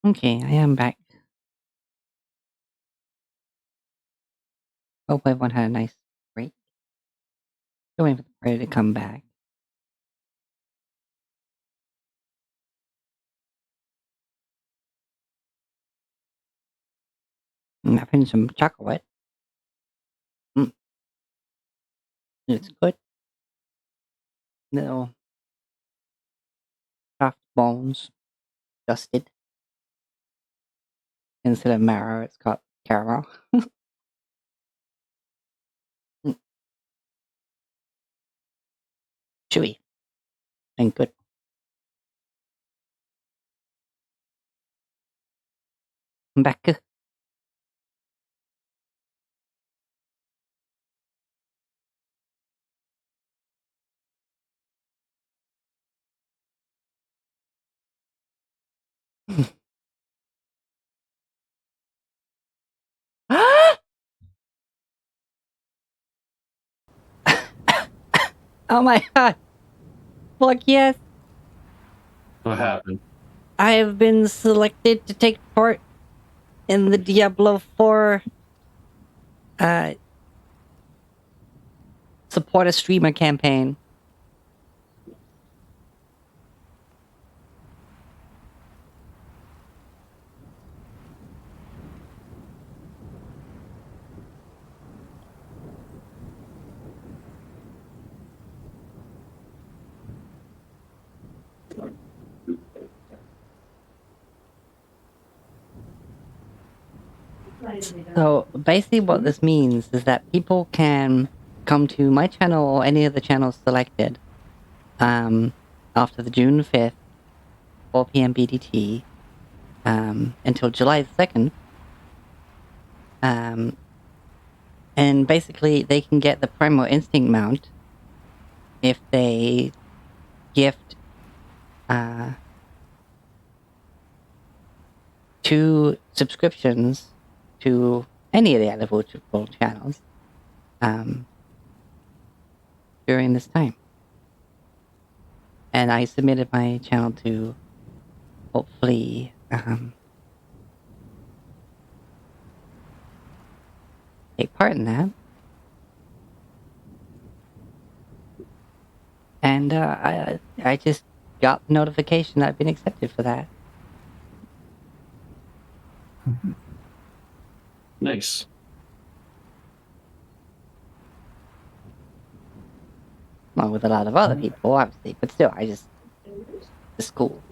Okay, I am back. Hope everyone had a nice break. Still waiting for the party to come back. I'm having some chocolate. It's good. Little soft bones, dusted. Instead of marrow, it's got caramel. Chewy and good. I'm back. Oh my god! Fuck yes! What happened? I have been selected to take part in the Diablo 4 support a streamer campaign. So basically what this means is that people can come to my channel or any of the channels selected after the June 5th, 4 p.m. BDT, until July 2nd. And basically they can get the Primal Instinct mount if they gift 2 subscriptions to any of the other virtual channels during this time. And I submitted my channel to hopefully take part in that. And I just got the notification that I've been accepted for that. Nice. Along with a lot of other people, obviously, but still, it's cool.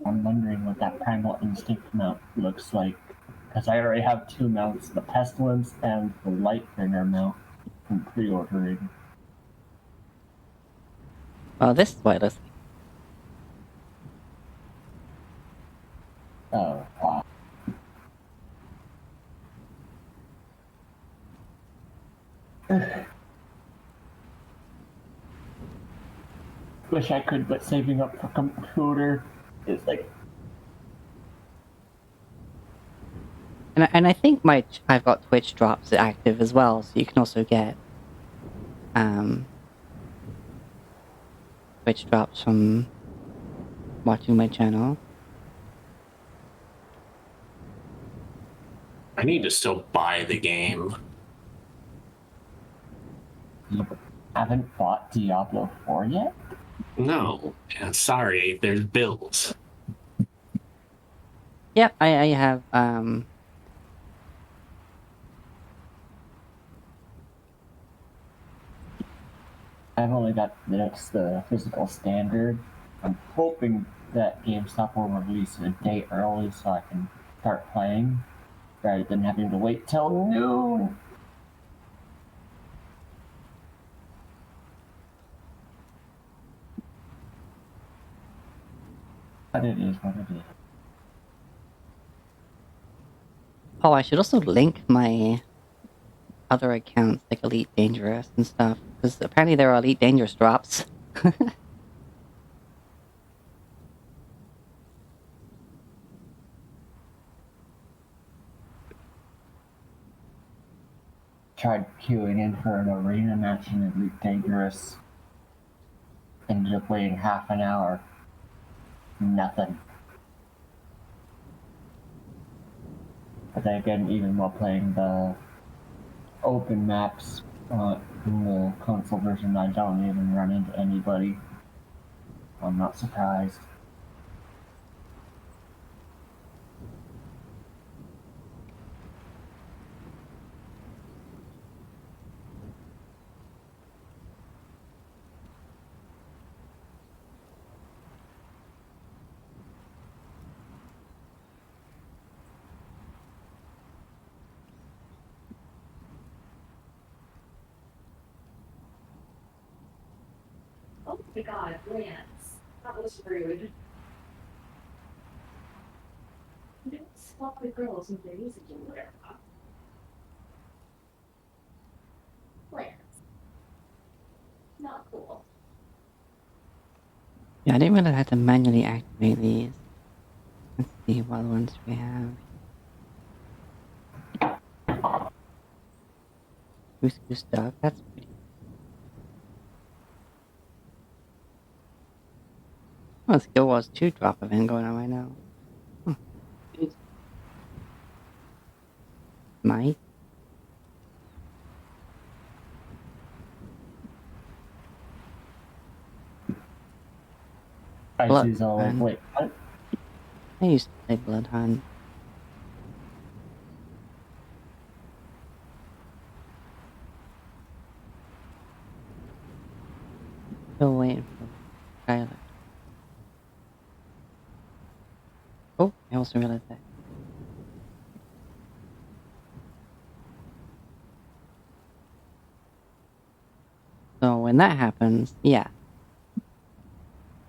I'm wondering what that Primal Instinct mount looks like. Because I already have 2 mounts, the Pestilence and the Lightbringer mount from pre-ordering. Well, this is what it looks like. Oh, wow. Wish I could, but saving up for computer is like... And I think I've got Twitch drops active as well, so you can also get Twitch drops from watching my channel. I need to still buy the game. You haven't bought Diablo 4 yet? No, yeah, sorry, there's bills. Yep, I have I've only got the physical standard. I'm hoping that GameStop will release it a day early so I can start playing, rather than having to wait till noon. But it is what it is. Oh, I should also link my other accounts, like Elite Dangerous and stuff, because apparently there are Elite Dangerous drops. Tried queuing in for an arena match in Elite Dangerous. ended up waiting half an hour. Nothing. But then again, even while playing the open maps in the console version, I don't even run into anybody. I'm not surprised. Oh my god, Lance. That was rude. You don't swap with girls with their music and whatever. Lance. Not cool. Yeah, I didn't realize I had to manually activate these. Let's see what other ones we have. Rescue stuff, that's pretty. Oh, Skill Wars 2 drop event going on right now. Huh. Mike? I see all like, Bloodhound. wait, what? I used to play Bloodhound. Still waiting for Tyler. Oh, I also realized that. So when that happens, yeah.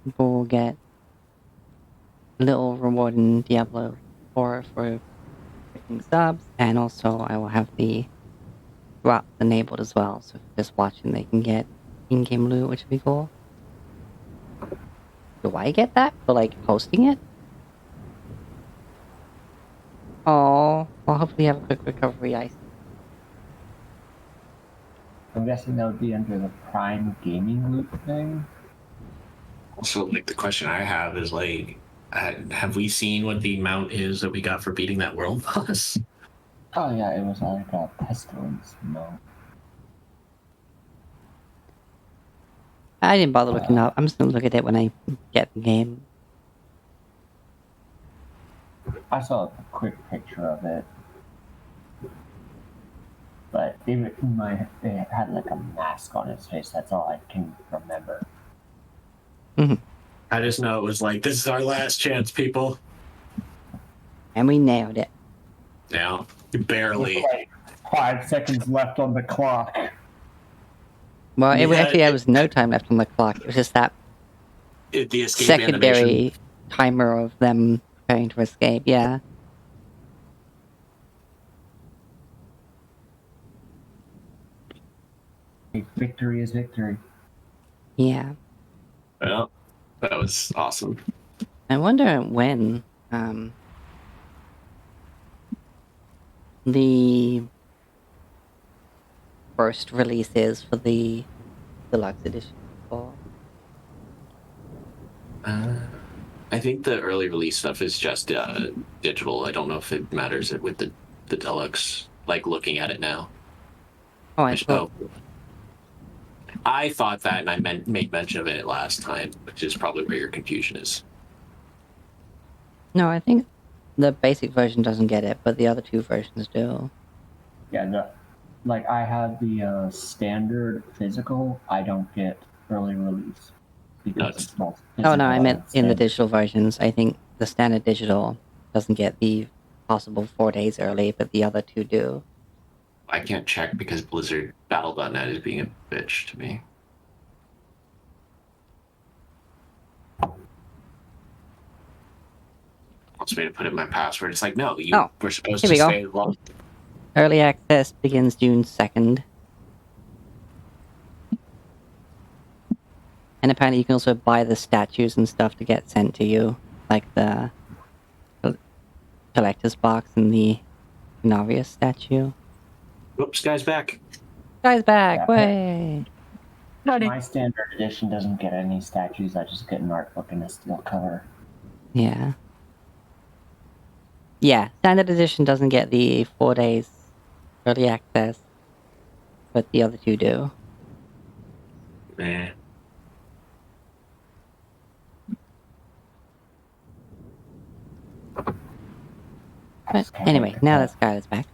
People will get a little reward in Diablo 4 for picking subs, and also I will have the drops enabled as well, so if you're just watching they can get in-game loot, which would be cool. Do I get that for like hosting it? Oh, well hopefully you have a quick recovery, Ice. I'm guessing that would be under the Prime Gaming loot thing. Also, like the question I have is like, have we seen what the amount is that we got for beating that world boss? Oh yeah, it was like a pestilence mode. I didn't bother looking up. I'm just gonna look at it when I get the game. I saw a quick picture of it, but it had like a mask on its face. That's all I can remember. I just know it was like, this is our last chance, people. And we nailed it. Yeah, barely. With like 5 seconds left on the clock. Well, it was Yeah, actually there was no time left on the clock. It was just that The escape animation. secondary timer of them preparing to escape. Yeah. Victory is victory. Yeah. Well, that was awesome. I wonder when the first release is for the deluxe edition. I think the early release stuff is just digital. I don't know if it matters with the deluxe. Like looking at it now. Oh, I thought. I thought that, and I made mention of it last time, which is probably where your confusion is. No, I think the basic version doesn't get it, but the other two versions do. Yeah, no. Like I have the standard physical. I don't get early release because it's both. Oh no, I meant in the standard. digital versions. I think the standard digital doesn't get the possible 4 days early, but the other two do. I can't check because Blizzard Battle.net is being a bitch to me. Wants me to put in my password. It's like, no, we're supposed to stay long. Early access begins June 2nd. And apparently you can also buy the statues and stuff to get sent to you. Like the collector's box and the Novius statue. Whoops, guy's back. Guy's back, way! Howdy. My standard edition doesn't get any statues. I just get an art book and a steel cover. Yeah. Yeah, standard edition doesn't get the 4 days early access, but the other two do. Eh. But anyway, now that Skylar's back,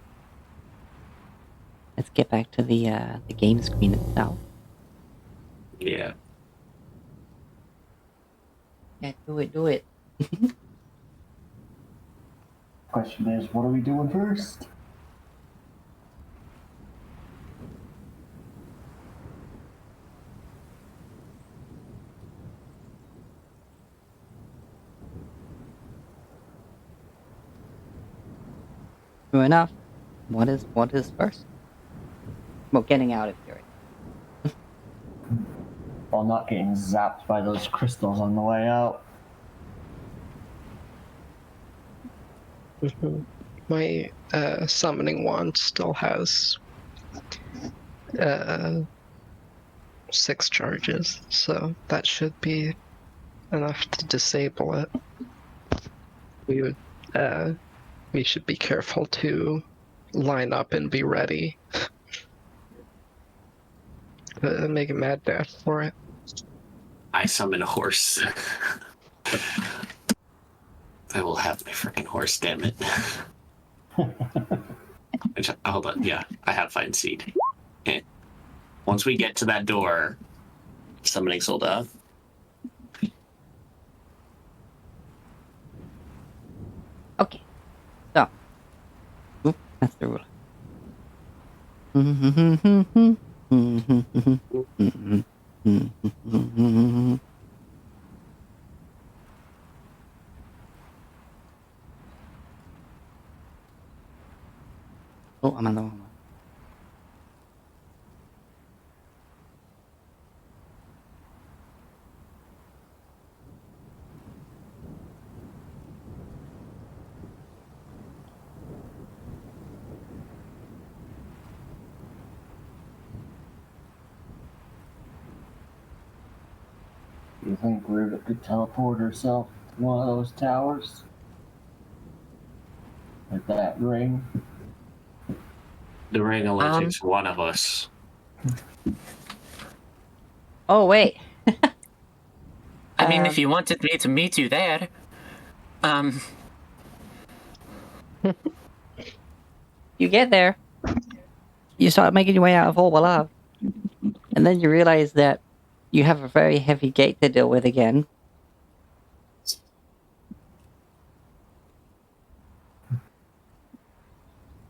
let's get back to the game screen itself. Yeah. Yeah, do it. Question is, what are we doing first? True enough. What is first? Well, getting out of here. While not getting zapped by those crystals on the way out. My summoning wand still has 6 charges, so that should be enough to disable it. We should be careful to line up and be ready. Make a mad dash for it. I summon a horse. I will have my freaking horse, damn it. Hold on, yeah, I have Find Seed. Okay. Once we get to that door, summoning sold out. Okay. So. Oop, that's the rule. Oh, I'm on the wrong one. Do you think Rivet could teleport herself to one of those towers? With that ring? The ring only takes one of us. Oh, wait. I mean, if you wanted me to meet you there, You get there. You start making your way out of Orwell, and then you realize that you have a very heavy gate to deal with again.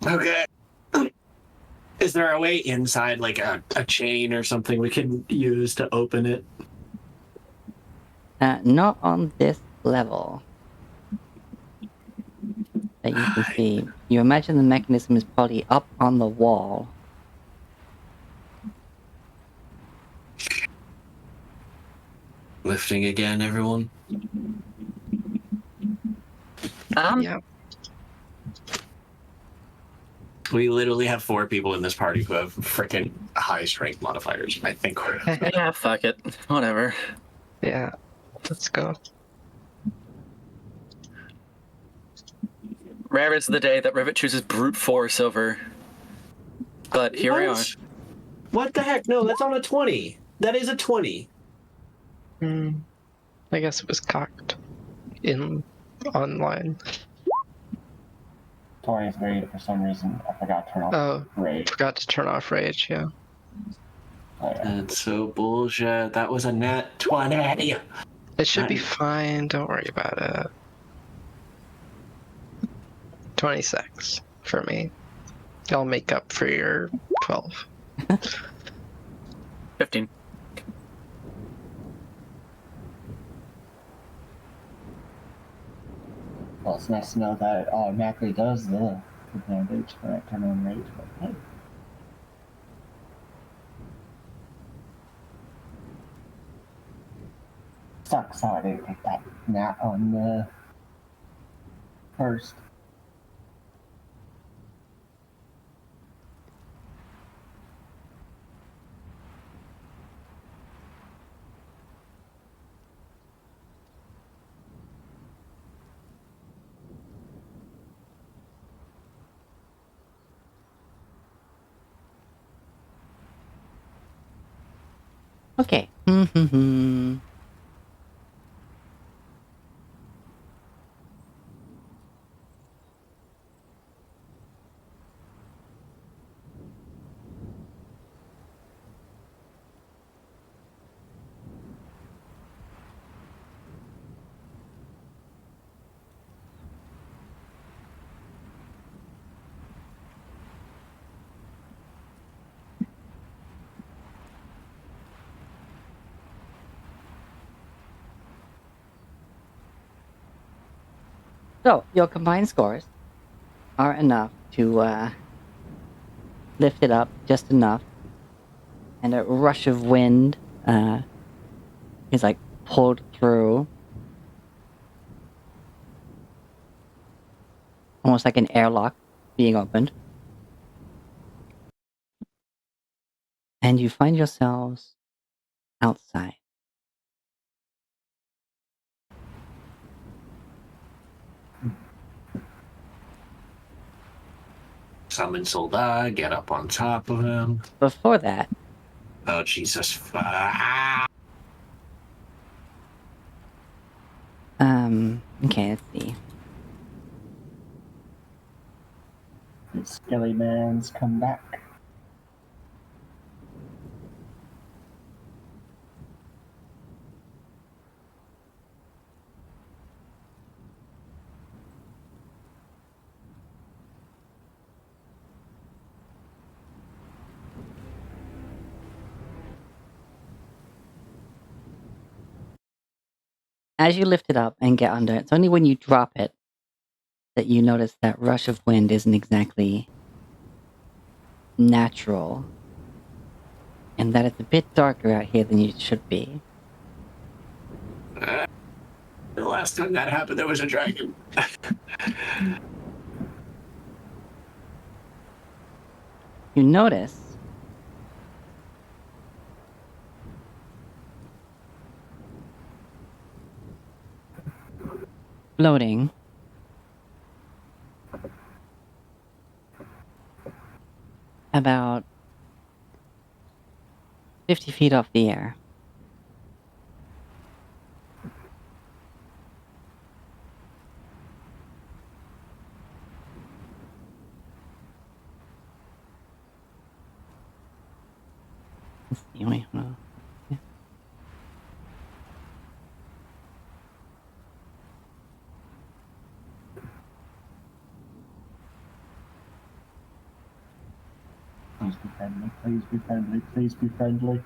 Okay. Is there a way inside, like a chain or something we can use to open it? Not on this level. That you can see. You imagine the mechanism is probably up on the wall. Lifting again, everyone? Yeah. We literally have 4 people in this party who have freaking high strength modifiers. I think we're... yeah, fuck it. Whatever. Yeah. Let's go. Rare is the day that Rivet chooses brute force over. But here we are. What the heck? No, that's on a 20. That is a 20. I guess it was cocked in online. 23, for some reason, I forgot to turn off rage. Forgot to turn off rage, yeah. Oh, yeah. That's so bullshit. That was a nat 20. It should be fine, don't worry about it. 26 for me. I'll make up for your 12. 15. Well, it's nice to know that it automatically does the damage when I turn on rage, but hey. Sucks how I didn't get that nat on the first. Okay. So, your combined scores are enough to lift it up just enough, and a rush of wind is like pulled through, almost like an airlock being opened, and you find yourselves outside. Summon Soldat, get up on top of him. Before that, Oh, Jesus. okay, let's see. The Skelly Man's come back. As you lift it up and get under, it's only when you drop it that you notice that rush of wind isn't exactly natural, and that it's a bit darker out here than it should be. The last time that happened, there was a dragon. You notice floating about 50 feet off the air. Let's see, wait, hold on. Please be friendly, please be friendly, please be friendly.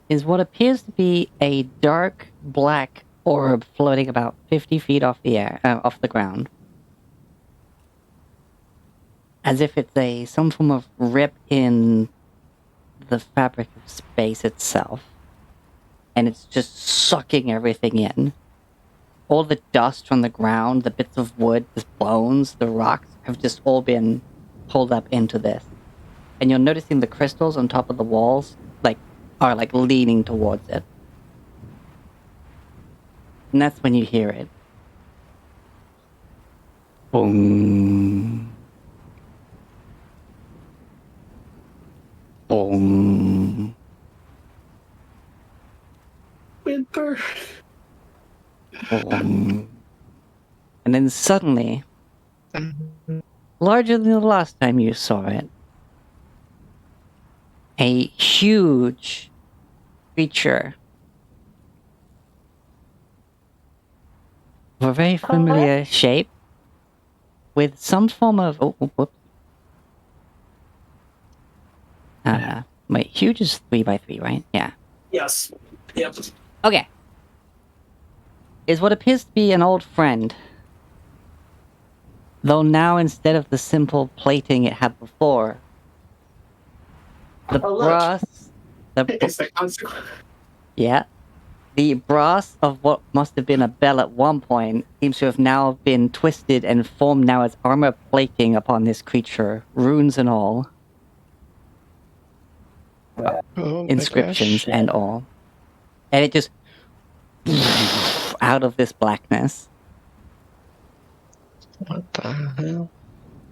Is what appears to be a dark black orb floating about 50 feet off the ground. As if it's some form of rip in the fabric of space itself. And it's just sucking everything in. All the dust from the ground, the bits of wood, the bones, the rocks have just all been pulled up into this. And you're noticing the crystals on top of the walls are leaning towards it. And that's when you hear it. Boom. Boom. Whimper. Boom. And then suddenly, larger than the last time you saw it, a huge creature of a very familiar shape with some form of... whoops. Wait, huge is 3x3, right? Yeah. Yes. Yep. Okay. Is what appears to be an old friend. Though now, instead of the simple plating it had before, the brass... It's the consequence. Yeah. The brass of what must have been a bell at one point seems to have now been twisted and formed now as armor plating upon this creature, runes and all. Oh, Inscriptions and all. And it just... out of this blackness. What the hell?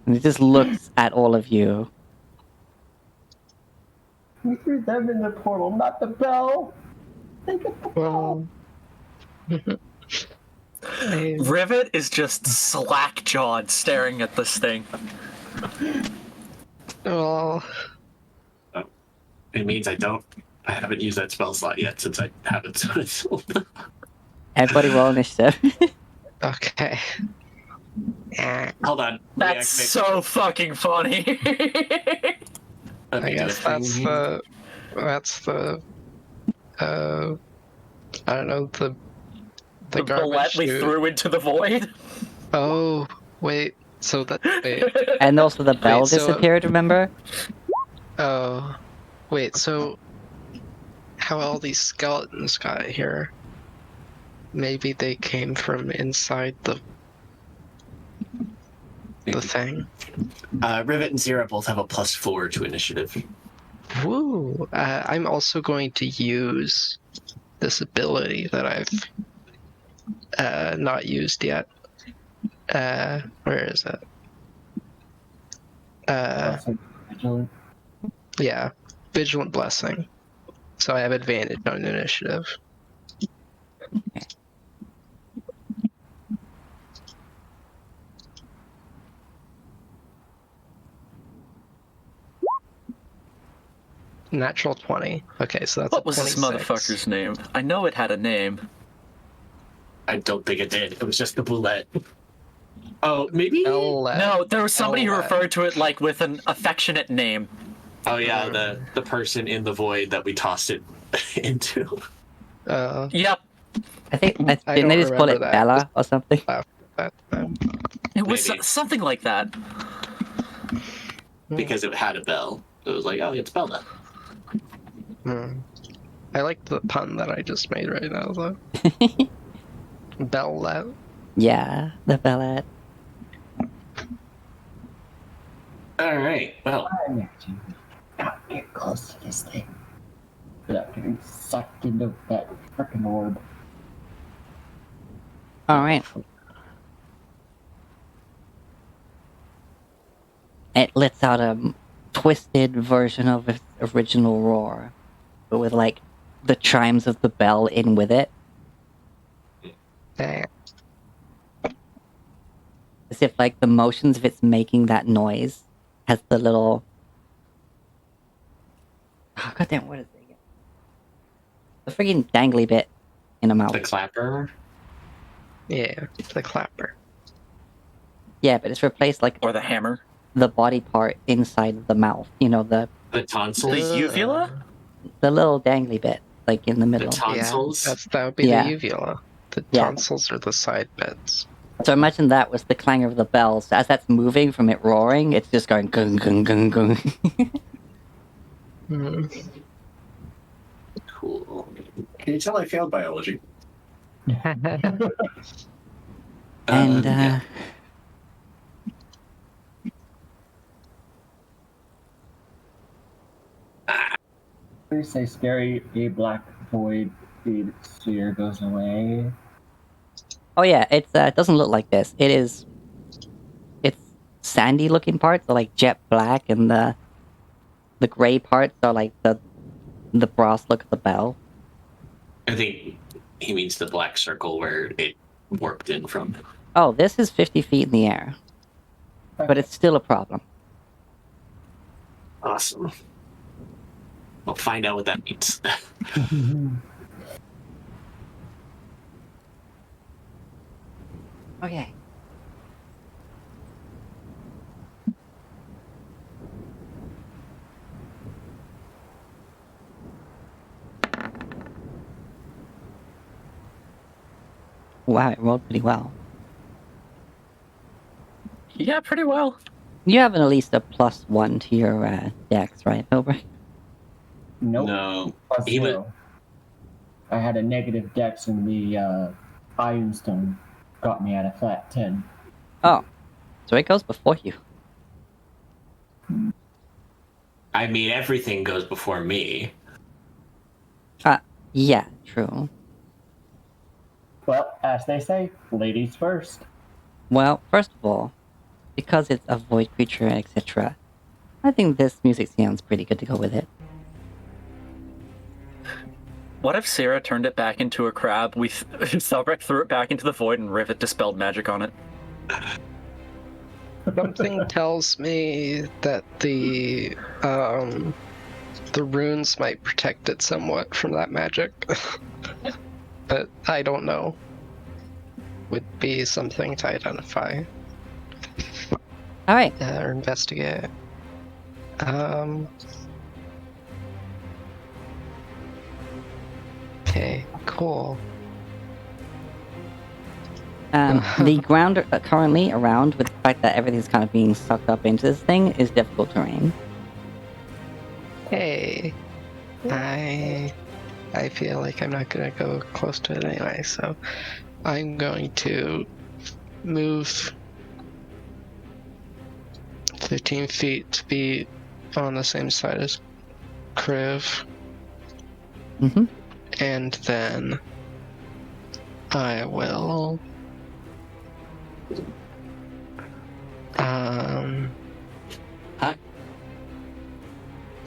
And it just looks at all of you. We threw them in the portal, not the bell. They get the bell. Well, Rivet is just slack-jawed staring at this thing. well, It means I haven't used that spell slot yet since I haven't. Everybody roll initiative. okay. Hold on. That's so fucking funny. I guess that's the I don't know, the the bullet garbage we chute. threw into the void. Oh, wait. So that wait. And also the bell Wait, so- disappeared, remember? Oh, wait. So how all these skeletons got here? Maybe they came from inside the thing. Rivet and Zira both have a +4 to initiative. Woo! I'm also going to use this ability that I've not used yet. Where is it? Also, vigilant. Yeah, Vigilant Blessing. So I have advantage on initiative. Natural 20. Okay, so that's What a was this 26. motherfucker's name? I know it had a name. I don't think it did. It was just the bullet. Oh, maybe? No, there was somebody who Owlette. referred to it like with an affectionate name. Oh yeah, the person in the void that we tossed it into. Yep, I think I didn't they don't just call it remember that. Bella or something? it was Maybe. something like that. Because it had a bell. It was like, oh, it's Bella. I like the pun that I just made right now, though. Bellette. Yeah, the Bella. Alright, well. I'm actually not get close to this thing without getting sucked into that frickin' orb. Alright. It lets out a twisted version of its original roar, but with like the chimes of the bell in with it, Eh. as if like the motions of its making that noise has the little. Oh, goddamn! What is it again? The freaking dangly bit in a mouth. The clapper. Yeah, the clapper. Yeah, but it's replaced like Or the hammer. the body part inside of the mouth. You know, the The tonsils. The uvula? the little dangly bit, like in the The middle. tonsils. Yeah, that would be Yeah. the uvula. The Yeah. tonsils are the side bits. So imagine that was the clangor of the bells. So as that's moving from it roaring, it's just going gung gung gung gung. Cool. Can you tell I failed biology? And yeah. We say scary, a black void, the sphere goes away. oh yeah, it doesn't look like this. It's sandy looking parts are like jet black, and the gray parts are like the brass look of the bell. I think he means the black circle where it warped in from. Oh, this is 50 feet in the air, but it's still a problem. Awesome. We'll find out what that means. Okay. Wow, it rolled pretty well. Yeah, pretty well. You have at least a +1 to your dex, right, Hilbert? Nope. No. Plus Even 0. I had a negative dex and the Iron Stone got me at a flat 10. Oh, so it goes before you. I mean, everything goes before me. Yeah, true. Well, as they say, ladies first. Well, first of all, because it's a void creature, etc., I think this music sounds pretty good to go with it. What if Sarah turned it back into a crab? Selbrek threw it back into the void, and Rivet dispelled magic on it. Something tells me that the runes might protect it somewhat from that magic. But I don't know. Would be something to identify All right. or investigate. Okay, cool. The ground currently around, with the fact that everything's kind of being sucked up into this thing, is difficult terrain. Hey, I feel like I'm not gonna go close to it anyway, so I'm going to move 15 feet to be on the same side as Kriv. Mm-hmm. And then I will Huh? I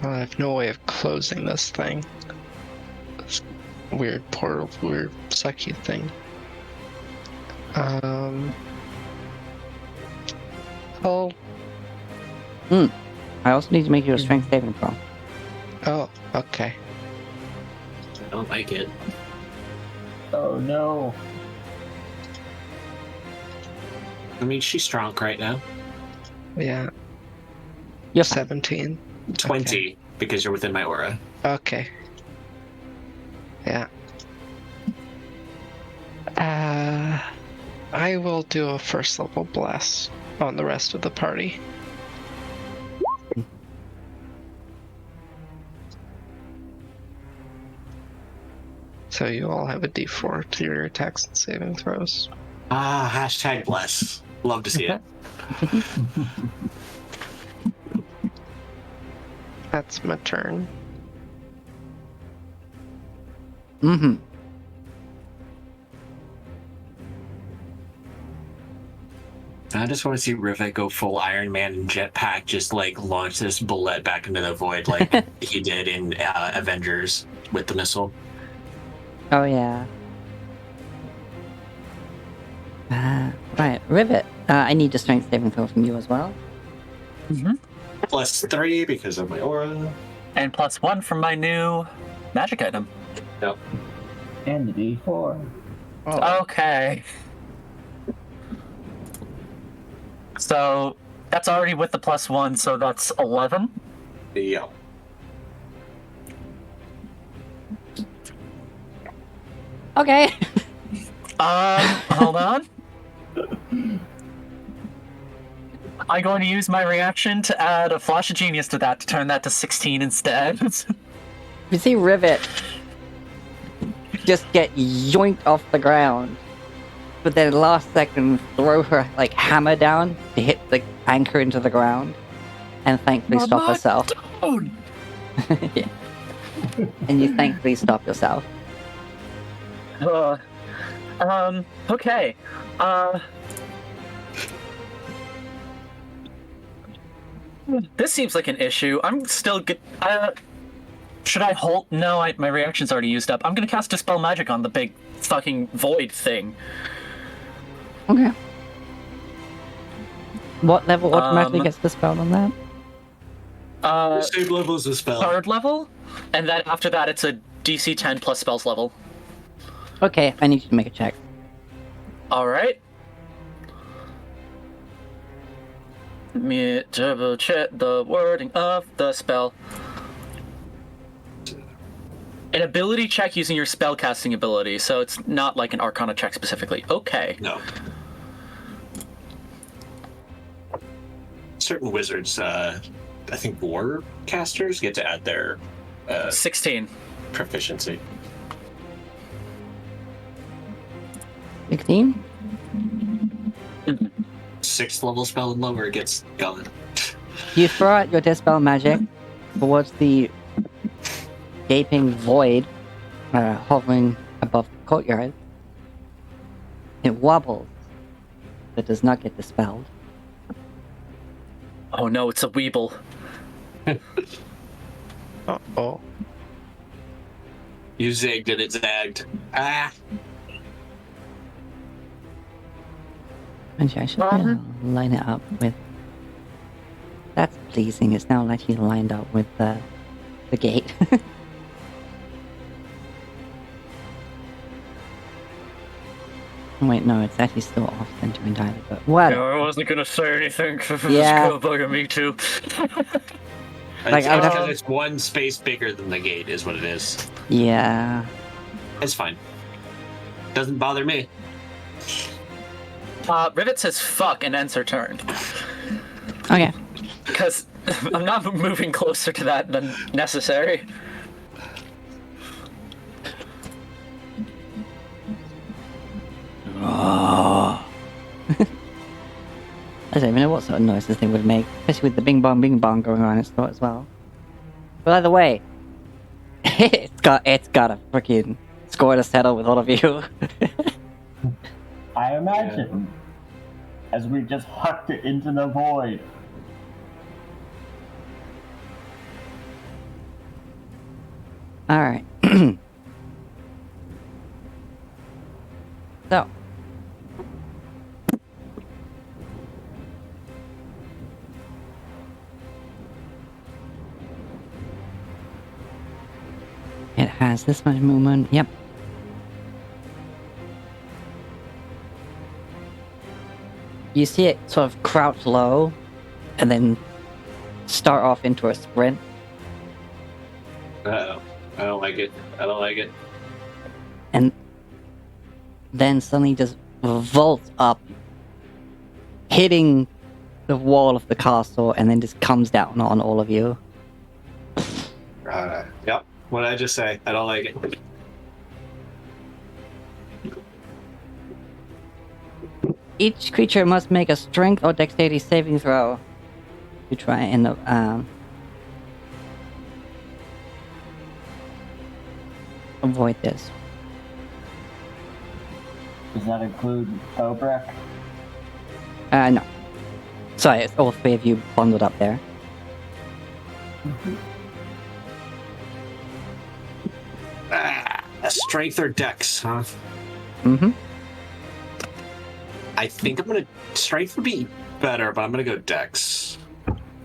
have no way of closing this thing. This weird portal, weird sucky thing. Oh. I also need to make you a strength saving throw. Oh, okay. I don't like it. Oh no. I mean, she's strong right now. Yeah, You're fine. 17. 20, because you're within my aura. Okay. Yeah. I will do a first level bless on the rest of the party. So you all have a d4 to your attacks and saving throws. Hashtag bless. Love to see it. That's my turn. Mm-hmm. I just want to see Rivet go full Iron Man and jetpack, just like launch this bullet back into the void like he did in Avengers with the missile. Oh, yeah. Right, Rivet. I need a strength saving throw from you as well. Mm-hmm. +3 because of my aura. And +1 from my new magic item. Yep. And the D4. Okay. So that's already with the +1, so that's 11. Yeah. Okay. Hold on. I'm going to use my reaction to add a flash of genius to that to turn that to 16 instead. You see Rivet just get yoinked off the ground, but then last second throw her like hammer down to hit the anchor into the ground, and thankfully stop herself. Yeah. And you thankfully stop yourself. Okay. This seems like an issue. I'm still good. Should I hold? No, my reaction's already used up. I'm gonna cast Dispel Magic on the big fucking void thing. Okay. What level automatically gets dispelled on that? The same level as the spell. 3rd level, and then after that it's a DC 10 plus spells level. Okay, I need you to make a check. Alright. Let me double check the wording of the spell. An ability check using your spellcasting ability, so it's not like an Arcana check specifically. Okay. No. Certain wizards, I think war casters get to add their 16. proficiency. 16? 6th level spell and lower gets going. You throw out your dispel magic towards the gaping void hovering above the courtyard. It wobbles, but does not get dispelled. Oh no, it's a Weeble. Uh-oh. You zigged and it zagged. Ah! Actually, I should line it up with... That's pleasing. It's now actually lined up with the gate. Wait, no, it's actually still off center entirely, but what? I wasn't gonna say anything. Yeah. It's bugging me too. Like, It's I would because have- it's one space bigger than the gate, is what it is. Yeah. It's fine. Doesn't bother me. Rivet says fuck and ends her turn. Okay. Because I'm not moving closer to that than necessary. Oh. I don't even know what sort of noise this thing would make, especially with the bing bong going on its throat as well. But either way, it's got a freaking score to settle with all of you. I imagine as we just hucked it into the void. Alright. So. It has this much movement, yep. You see it sort of crouch low, and then start off into a sprint. Uh-oh. I don't like it. I don't like it. And then suddenly just vaults up, hitting the wall of the castle, and then just comes down on all of you. Yep. What did I just say? I don't like it. Each creature must make a strength or dexterity saving throw to try and avoid this. Does that include Obrecht? No. Sorry, it's all three of you bundled up there. A strength or dex, huh? Mm-hmm. I think I'm gonna... Strength would be better, but I'm gonna go dex.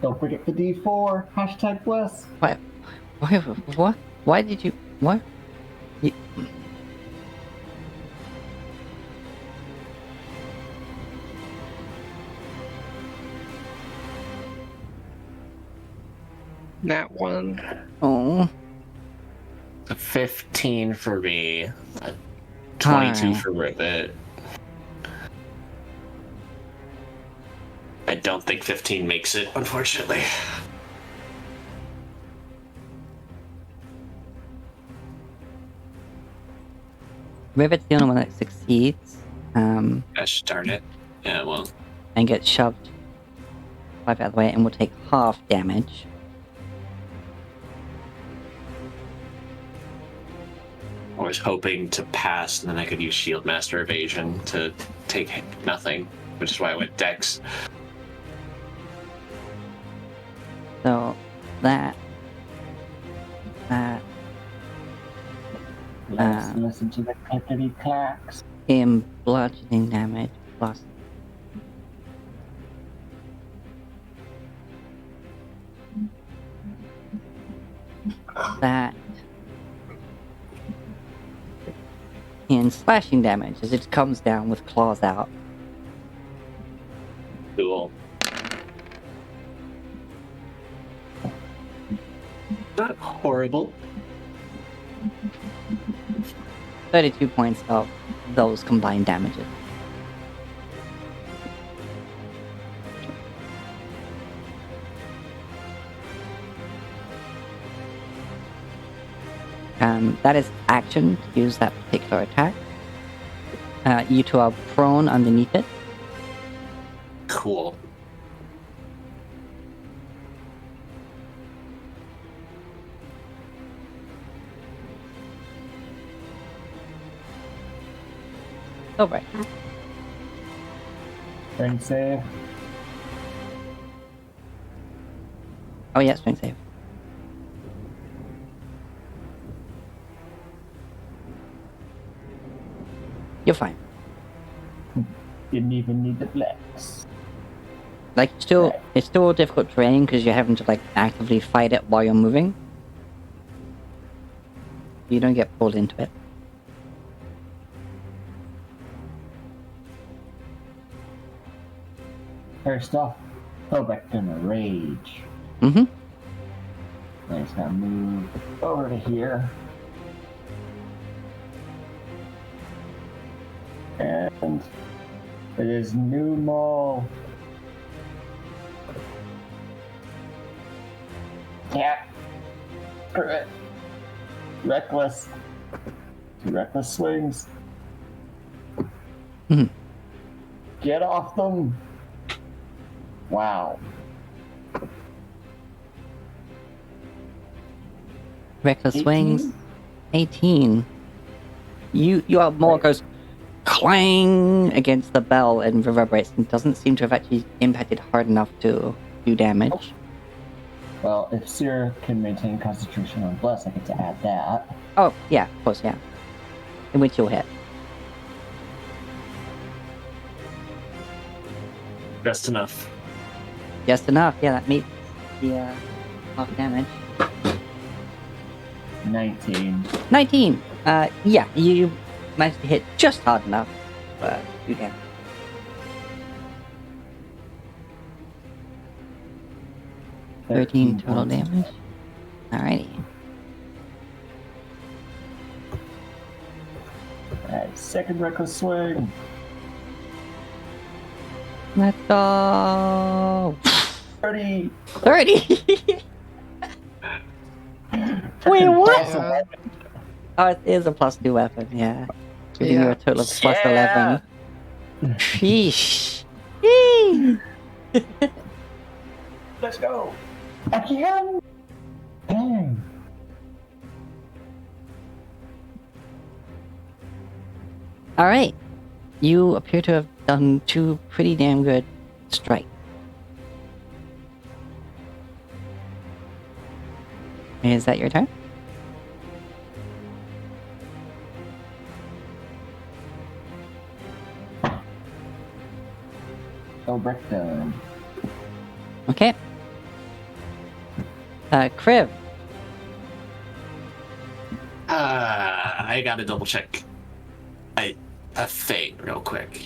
Don't forget the D4. Hashtag bless. What? What? Why did you... What? You... Nat 1. Oh. A 15 for me. A 22 Alright. for Rivet. I don't think 15 makes it, unfortunately. Rivet's the only one that succeeds. Gosh darn it. Yeah, well. And gets shoved 5 out of the way and will take half damage. I was hoping to pass, and then I could use Shield Master Evasion to take nothing, which is why I went dex. So, that... Let's listen to the clickety clacks. in bludgeoning damage plus that in slashing damage as it comes down with claws out. Cool. Not horrible. 32 points of those combined damages. That is action to use that particular attack. You two are prone underneath it. Cool. Oh, right. Strength save. Oh, yeah, strength save. You're fine. Didn't even need the flex. Like, it's still difficult terrain because you're having to, like, actively fight it while you're moving. You don't get pulled into it. First off, Tobek's gonna rage. Mm-hmm. Then he's gonna move over to here. And it is new mall. Yeah. Screw it. Reckless. 2 reckless swings. Mhm. Get off them. Wow. Reckless 18? swings. 18. Your maul goes clang against the bell and reverberates and doesn't seem to have actually impacted hard enough to do damage. Well, if Sierra can maintain concentration on Bless, I get to add that. Oh, yeah, of course, yeah. In which you'll hit. Just enough. Just enough, yeah, that meets the half damage. 19. 19! Yeah, you managed to hit just hard enough, but do damage. $13 total damage. Alrighty. Alright, second reckless swing. Let's go! 30. 30! Wait, what? Yeah. Oh, it is a +2 weapon, yeah. Giving you Yeah. a total of +11. Sheesh. Yee! Let's go. Again. Dang. Alright. You appear to have done 2 pretty damn good strikes. Is that your turn? Go brick done. Okay. Kriv. I gotta double check. A thing real quick.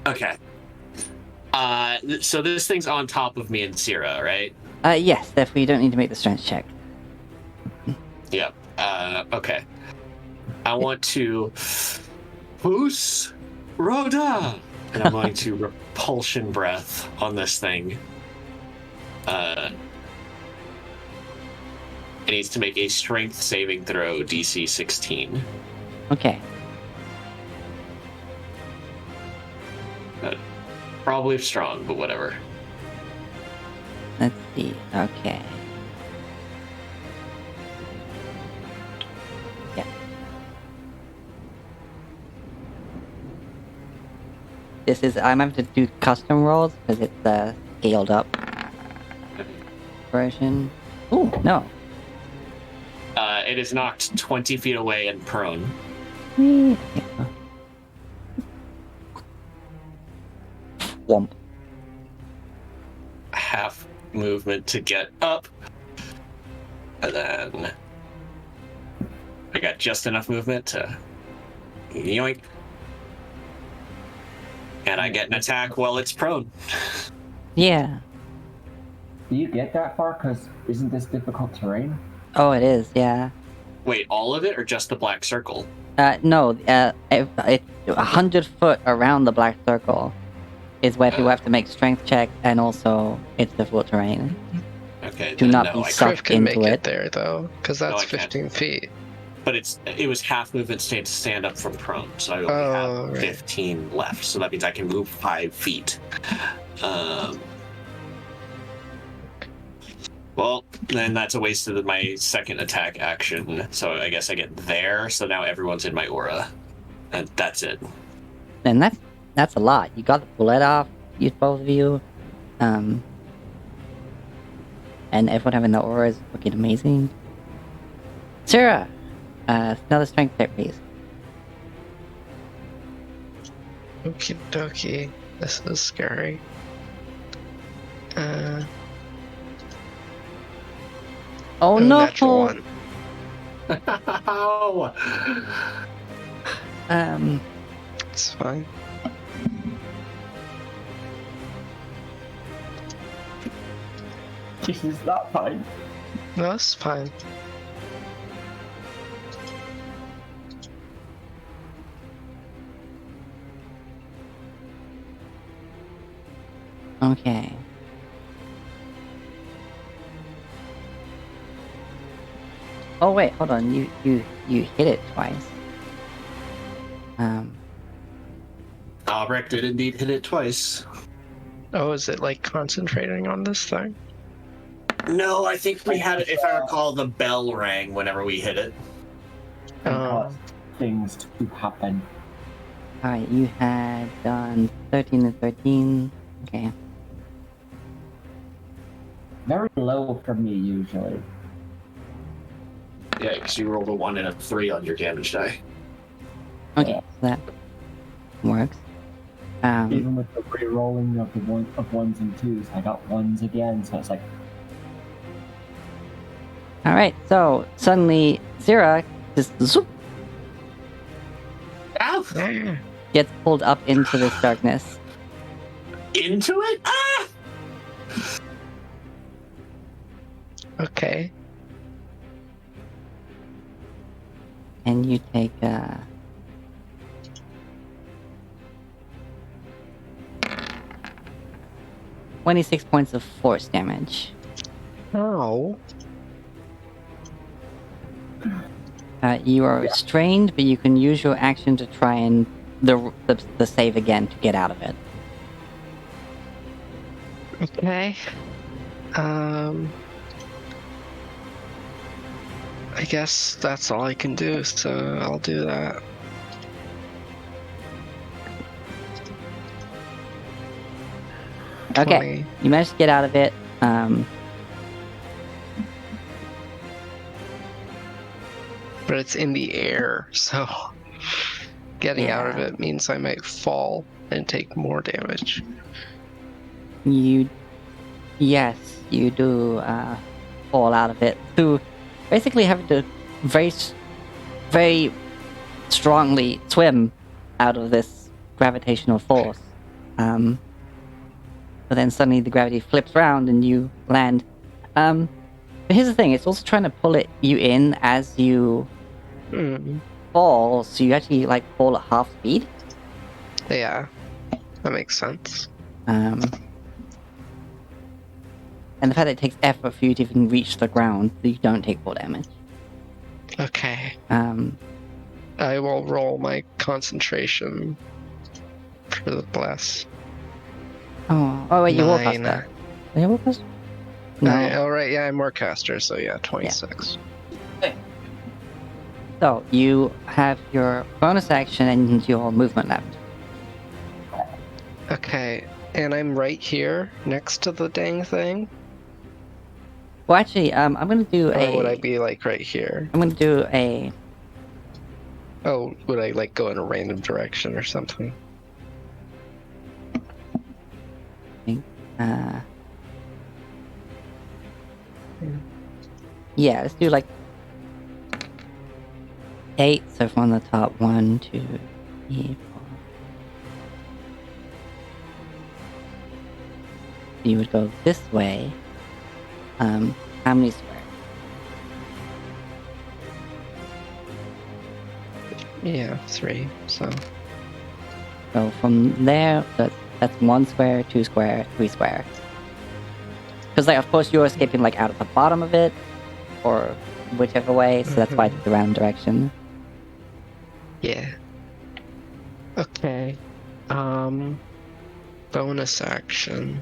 Okay. So this thing's on top of me and Sierra, right? Yes, therefore you don't need to make the strength check. Yep. Okay. I want to Who's Rhoda? And I'm going to repulsion breath on this thing. It needs to make a strength saving throw, DC 16. Okay. Probably strong, but whatever. Let's see. Okay. Yeah. This is... I'm having to do custom rolls because it's the scaled up version. Ooh, no. It is knocked 20 feet away and prone. Yeah. Womp. Half movement to get up. And then I got just enough movement to yoink. And I get an attack while it's prone. Yeah. Do you get that far? Because isn't this difficult terrain? Oh, it is, yeah. Wait, all of it or just the black circle? No, it's 100 foot around the black circle is where people have to make strength check, and also it's difficult terrain. Okay. Do then not no, be I Kriv sucked can into make it. it there though, because No, that's I can't. 15 feet. But it was half movement to stand up from prone, so I only Oh, have right. 15 left. So that means I can move 5 feet. Well, then that's a waste of my second attack action. So I guess I get there. So now everyone's in my aura, and that's it. And that's a lot. You got the bullet off, both of you. And everyone having the aura is looking amazing. Sarah, another strength check, please. Okie dokie. This is scary. Oh no! Natural one. Ow! It's fine. This is not fine. No, it's fine. Okay. Oh wait, hold on. You hit it twice. Albrecht did indeed hit it twice. Oh, is it like concentrating on this thing? No, I think we had, if I recall, the bell rang whenever we hit it. And cause things to happen. Alright, you had done 13 and 13. Okay. Very low for me usually. Yeah, because you rolled a 1 and a 3 on your damage die. Okay, so that works. Even with the re-rolling of the ones and twos, I got ones again, so it's like Alright, so suddenly Zira just zoop, Ow! Yeah. gets pulled up into this darkness. Into it? Ah! Okay. And you take 26 points of force damage. Oh. You are restrained, but you can use your action to try and the save again to get out of it. Okay. I guess that's all I can do, so I'll do that. Okay, 20. you managed to get out of it. But it's in the air, so getting out of Yeah. it means I might fall and take more damage. Yes, you do fall out of it through basically having to very strongly swim out of this gravitational force. But then suddenly the gravity flips around and you land. But here's the thing, it's also trying to pull you in as you fall, so you actually like fall at half speed. Yeah, that makes sense. And the fact that it takes effort for you to even reach the ground, so you don't take full damage. Okay. I will roll my concentration for the bless. Oh wait, you walk past 9. that. Did you walk past? No. Oh, right, yeah, I'm more caster, so yeah, 26. So, you have your bonus action and your movement left. Okay, and I'm right here, next to the dang thing? Well, actually, I'm gonna do Or would I be, like, right here? I'm gonna do a... Oh, would I, like, go in a random direction or something? Yeah, let's do, like... 8, so from the top, 1, 2, 3, 4. You would go this way. How many squares? Yeah, 3, so... So from there, that's 1 square, 2 square, 3 square. Because, like, of course you're escaping, like, out of the bottom of it, or whichever way, so that's why I took the random direction. Yeah. Okay. Bonus action.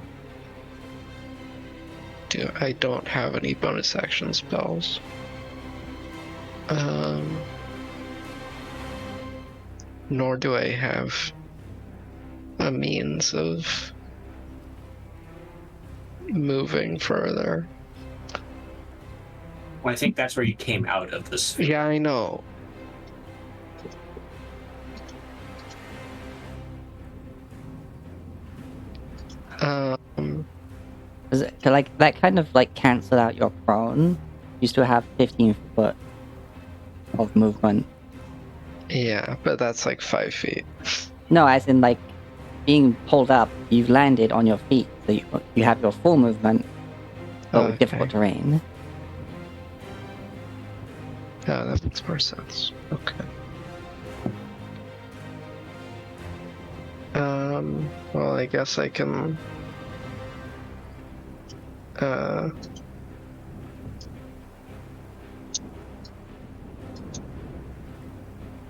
I don't have any bonus action spells. Nor do I have a means of moving further. Well, I think that's where you came out of the sphere. Yeah, I know. To like that kind of like cancel out your prone. You still have 15 foot of movement. Yeah, but that's like 5 feet. No, as in like being pulled up, you've landed on your feet, so you have your full movement, but with Okay. difficult terrain. Yeah, that makes more sense. Okay. Well, I guess I can.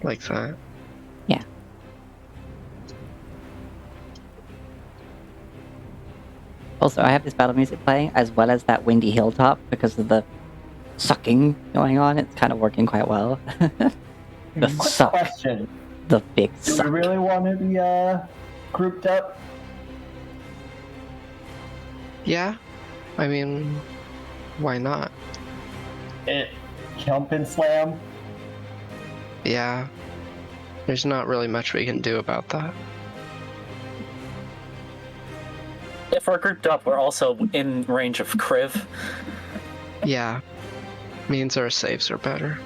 Like that. Yeah. Also, I have this battle music playing as well as that windy hilltop because of the sucking going on. It's kind of working quite well. The Quick suck. question. The big Do suck. we really want to be grouped up? Yeah. I mean, why not? Jump and slam? Yeah. There's not really much we can do about that. If we're grouped up, we're also in range of Kriv. Yeah. Means our saves are better.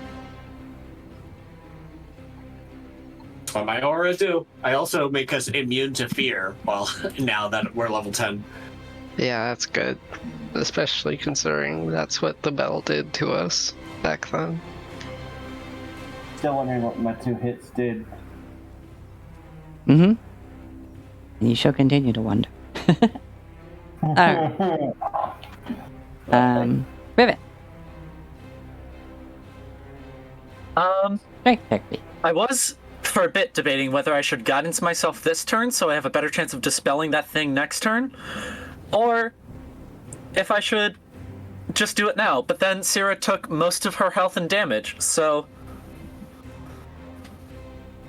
What my aura do. I also make us immune to fear. Well, now that we're level 10. Yeah, that's good. Especially considering that's what the bell did to us back then. Still wondering what my 2 hits did. Mm-hmm. And you shall continue to wonder. Alright. Rivet. Strength check, please. I was for a bit debating whether I should guidance myself this turn so I have a better chance of dispelling that thing next turn, or if I should just do it now. But then Syrah took most of her health and damage, so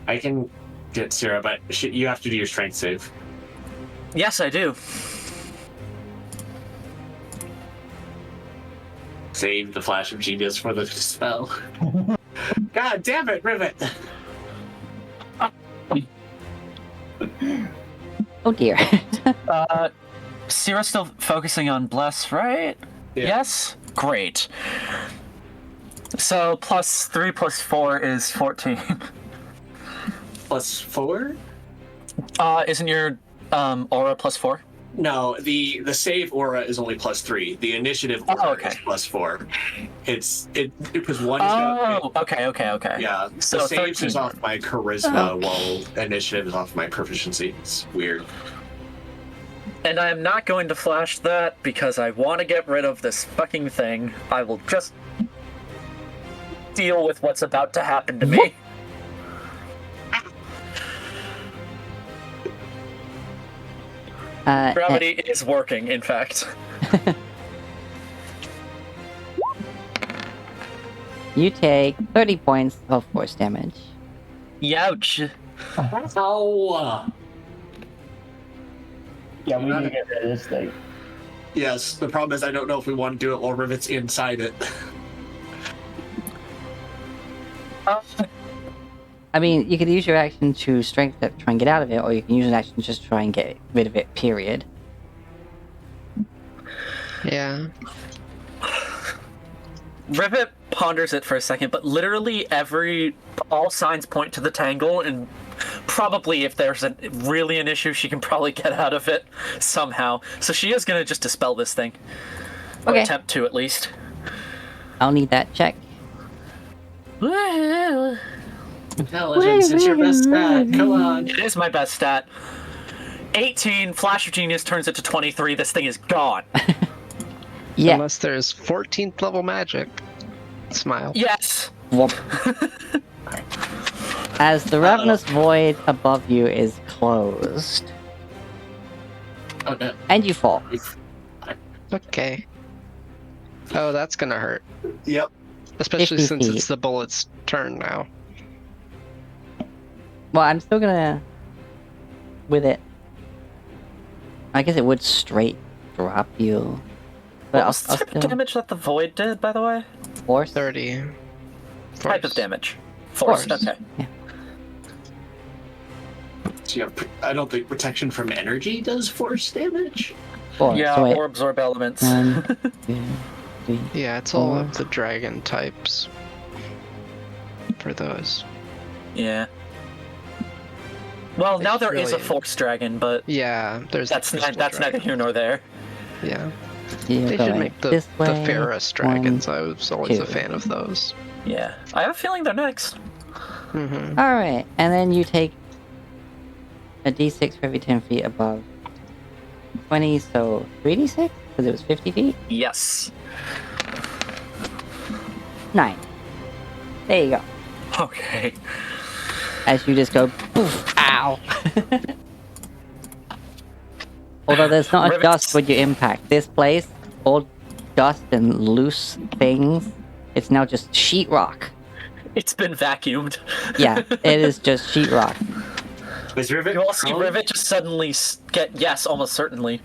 I can get Syrah, but you have to do your strength save. yes, I do. Save the flash of genius for the spell. God damn it, Rivet! Oh dear. Syrah's still focusing on Bless, right? Yeah. Yes? Great. So +3 + 4 is 14. +4? Isn't your aura +4? No, the save aura is only +3. The initiative aura okay. is +4. It's because one. Oh, okay. Yeah, So the saves 13. is off my charisma, while initiative is off my proficiency. It's weird. And I'm not going to flash that because I want to get rid of this fucking thing. I will just deal with what's about to happen to me. Gravity is working, in fact. You take 30 points of force damage. Youch. Ow! Yeah, we need to get rid of this thing. Yes, the problem is I don't know if we want to do it while Rivet's inside it. I mean, you could use your action to strength to try and get out of it, or you can use an action to just try and get rid of it, period. Yeah. Rivet ponders it for a second, but literally all signs point to the tangle, and probably if there's really an issue, she can probably get out of it somehow. So she is going to just dispel this thing. Or Okay. attempt to, at least. I'll need that check. Intelligence is your best stat. Come on. It is my best stat. 18, Flash of Genius turns it to 23. This thing is gone. Yeah. Unless there's 14th level magic. Smile. Yes. Whoop. As the ravenous void above you is closed, Okay. and you fall. Okay. Oh, that's gonna hurt. Yep. Especially 50 since feet. it's the bullet's turn now. Well, I'm still gonna... With it... I guess it would straight drop you. But What was the type of damage that the void did, by the way? Force? 30. Type of Force. damage. Force. Force. Okay. So you have, I don't think protection from energy does force damage. Force. Yeah, so wait. or absorb elements. 1, 2, 3. Yeah, it's all Four. of the dragon types for those. Yeah. Well, now It's there is a really- force dragon, but Yeah, there's that's the crystal neither dragon. here nor there. Yeah, You're they should going make the this way. Ferris dragons. I was always a 2. fan of those. Yeah. I have a feeling they're next. Mm-hmm. Alright, and then you take a d6 for every 10 feet above 20, so 3d6? Because it was 50 feet? Yes. 9. There you go. Okay. As you just go, poof, ow! Although there's not a Rivets. dust when you impact. This place, all dust and loose things, it's now just sheetrock. It's been vacuumed. Yeah, it is just sheetrock. Is Rivet You all see prone? Rivet just suddenly get... Yes, almost certainly.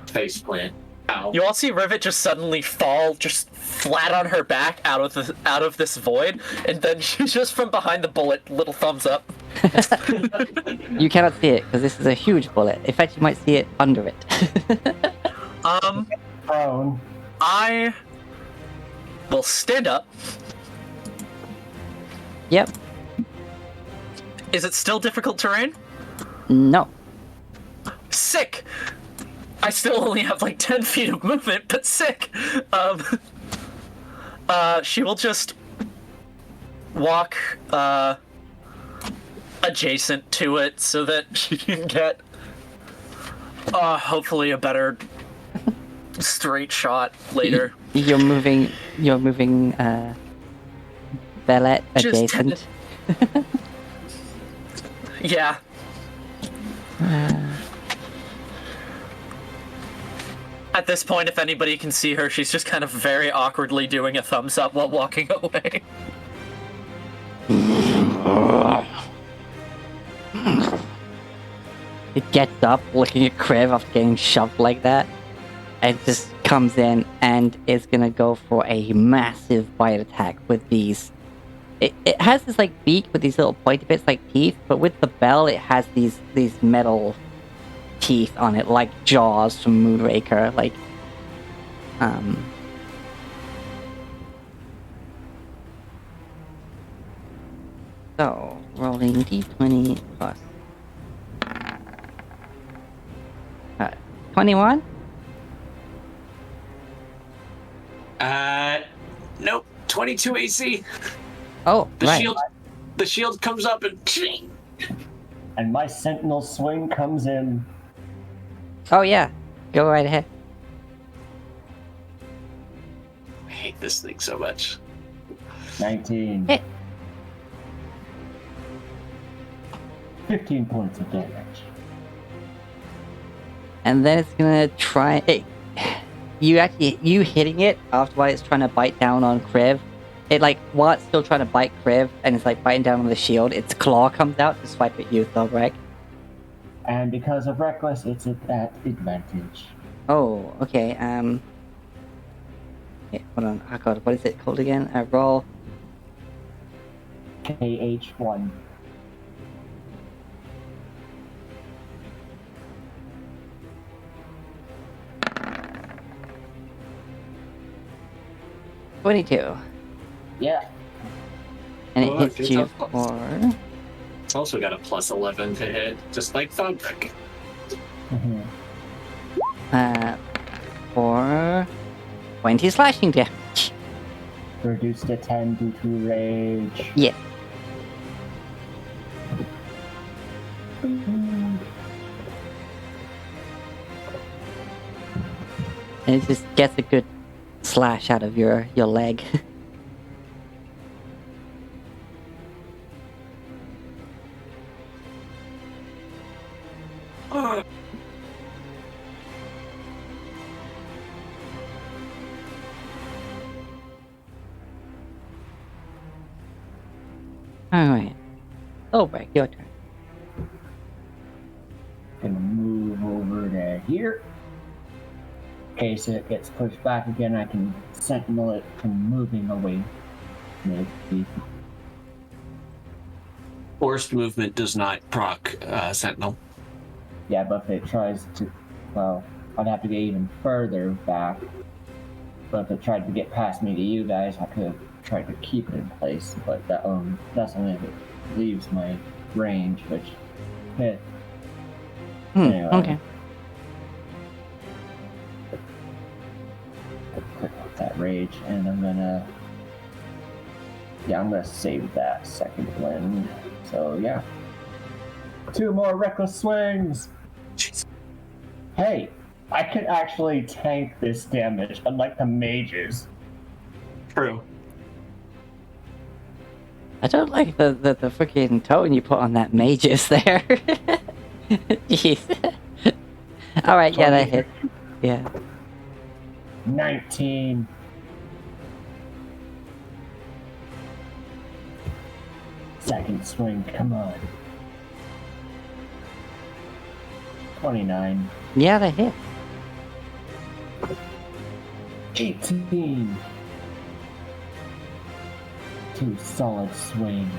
Face plant. Ow. You all see Rivet just suddenly fall just flat on her back out of this void, and then she's just from behind the bullet, little thumbs up. You cannot see it, because this is a huge bullet. In fact, you might see it under it. Prone. I will stand up. Yep. Is it still difficult terrain? No. Sick! I still only have like 10 feet of movement, but sick! She will just walk, adjacent to it so that she can get, hopefully a better straight shot later. You're moving, Bellet Just- adjacent. Yeah. At this point, if anybody can see her, she's just kind of very awkwardly doing a thumbs up while walking away. It gets up, looking at Kriv after getting shoved like that, and just comes in and is gonna go for a massive bite attack with these. It has this like beak with these little pointy bits like teeth, but with the bell it has these metal teeth on it, like jaws from Moonraker, like So rolling d20 plus 21. Nope. 22 AC. Oh, The right. shield. The shield comes up and. And my sentinel swing comes in. Oh yeah, go right ahead. I hate this thing so much. 19. Hit. 15 points of damage. And then it's gonna try. You hitting it after while it's trying to bite down on Kriv. It like while it's still trying to bite Kriv and it's like biting down on the shield, its claw comes out to swipe at you, Thorbrek. And because of Reckless, it's at advantage. Oh, okay. Okay, hold on. Oh god, what is it called again? Roll. KH1. $22. Yeah. And it Oh, hits it's you a plus. for It's also got a plus 11 to hit, just like Thunbrick. Mhm. for 20 slashing damage. Reduced to 10 due to rage. Yes. And it just gets a good slash out of your leg. Alright. Oh, Break, your turn. Gonna move over to here. case it gets pushed back again, I can sentinel it from moving away. Maybe. Forced movement does not proc Sentinel. Yeah, but if it tries to, well, I'd have to get even further back. But if it tried to get past me to you guys, I could try to keep it in place. But that's only if it leaves my range, which, anyway. Okay. Quick off that rage, and I'm gonna save that second wind. So yeah, 2 more reckless swings. Jeez. Hey, I could actually tank this damage, unlike the mages. True. I don't like the freaking tone you put on that mages there. Jeez. Alright, yeah, that hit. Yeah. 19. Second swing, come on. 29. Yeah, that hit. 18. 2 solid swings.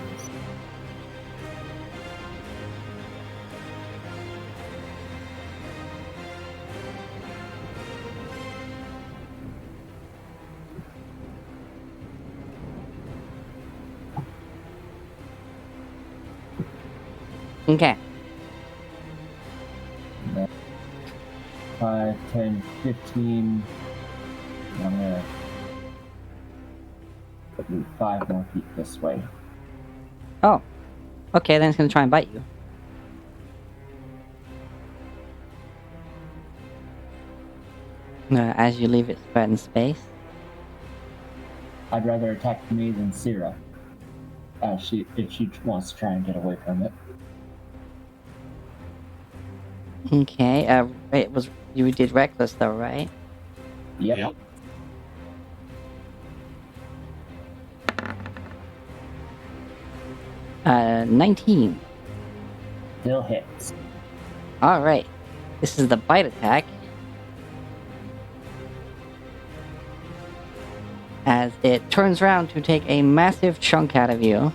Okay. 5, 10, 15. I'm gonna do 5 more feet this way. Oh. Okay, then it's gonna try and bite you. As you leave its threatened space. I'd rather attack me than Syrah. If she wants to try and get away from it. Okay, it was you did reckless though, right? Yep. Yep. Uh, 19. Still hits. Alright. This is the bite attack. As it turns around to take a massive chunk out of you.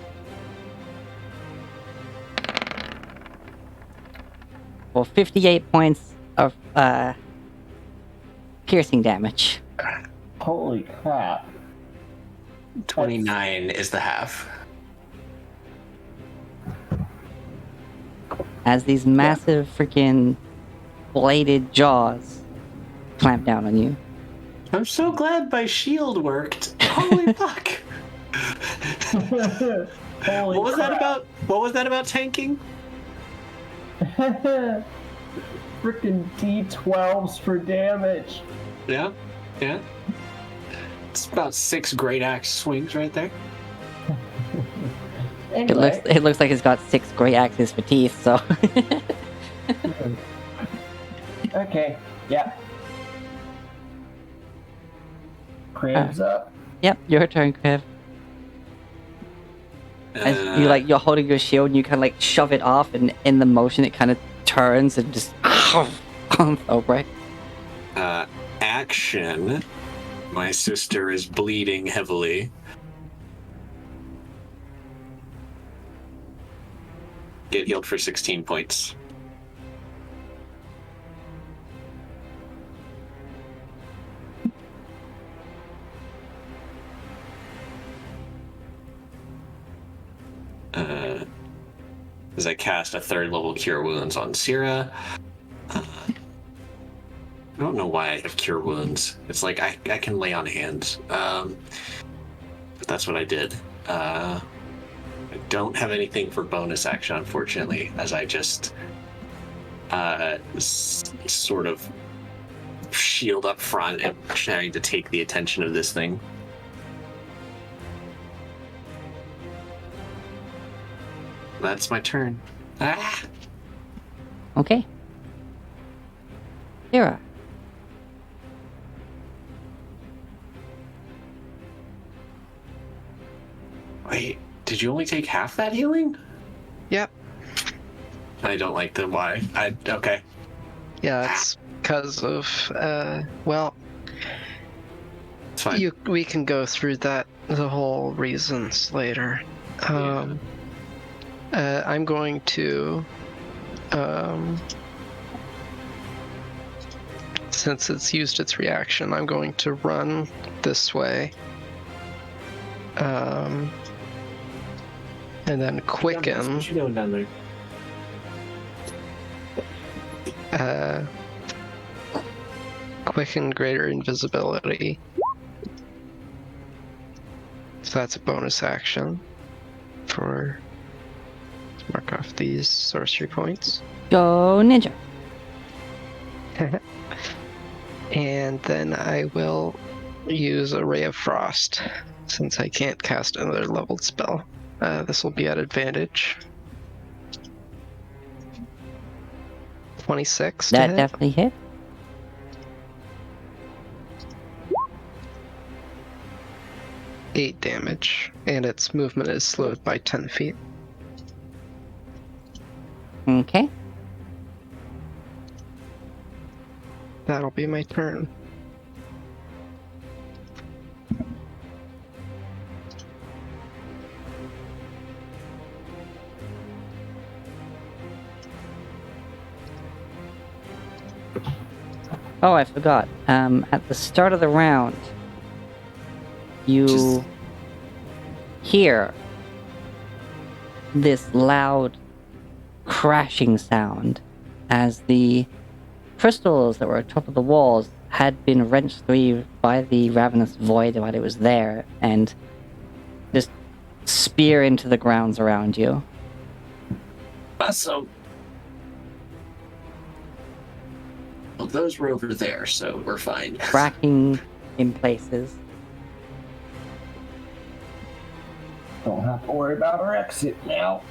For 58 points of piercing damage. Holy crap. 29 is the half. As these massive freaking bladed jaws clamp down on you. I'm so glad my shield worked. Holy fuck. Holy What was that crap. about? What was that about tanking? Freaking D12s for damage. Yeah. Yeah. It's about 6 great axe swings right there. Anyway, It looks like it's got 6 great axes for teeth, so okay, yeah. Cribs up. Yep, your turn, Crib. As you're holding your shield and you kinda like shove it off, and in the motion it kinda turns and just oh right. Action. My sister is bleeding heavily. Get healed for 16 points. As I cast a 3rd level Cure Wounds on Syrah. I don't know why I have Cure Wounds. It's like I can lay on hands. But that's what I did. I don't have anything for bonus action, unfortunately, as I just sort of shield up front and trying to take the attention of this thing. That's my turn. Ah! Okay. Hera. Wait, did you only take half that healing? Yep. I don't like the why. Okay. Yeah, it's because of well, It's fine. we can go through the whole reasons later. I'm going to since it's used its reaction, I'm going to run this way. And then quicken. What you doing down there? Quicken greater invisibility. So that's a bonus action for mark off these sorcery points. Go ninja. And then I will use a Ray of Frost since I can't cast another leveled spell. This will be at advantage. 26 to That hit. definitely hit. Eight damage, and its movement is slowed by 10 feet. Okay. That'll be my turn. Oh, I forgot. At the start of the round, you hear this loud crashing sound as the crystals that were atop of the walls had been wrenched through by the ravenous void while it was there and just spear into the grounds around you. Awesome. Well, those were over there, so we're fine. Cracking in places. Don't have to worry about our exit now.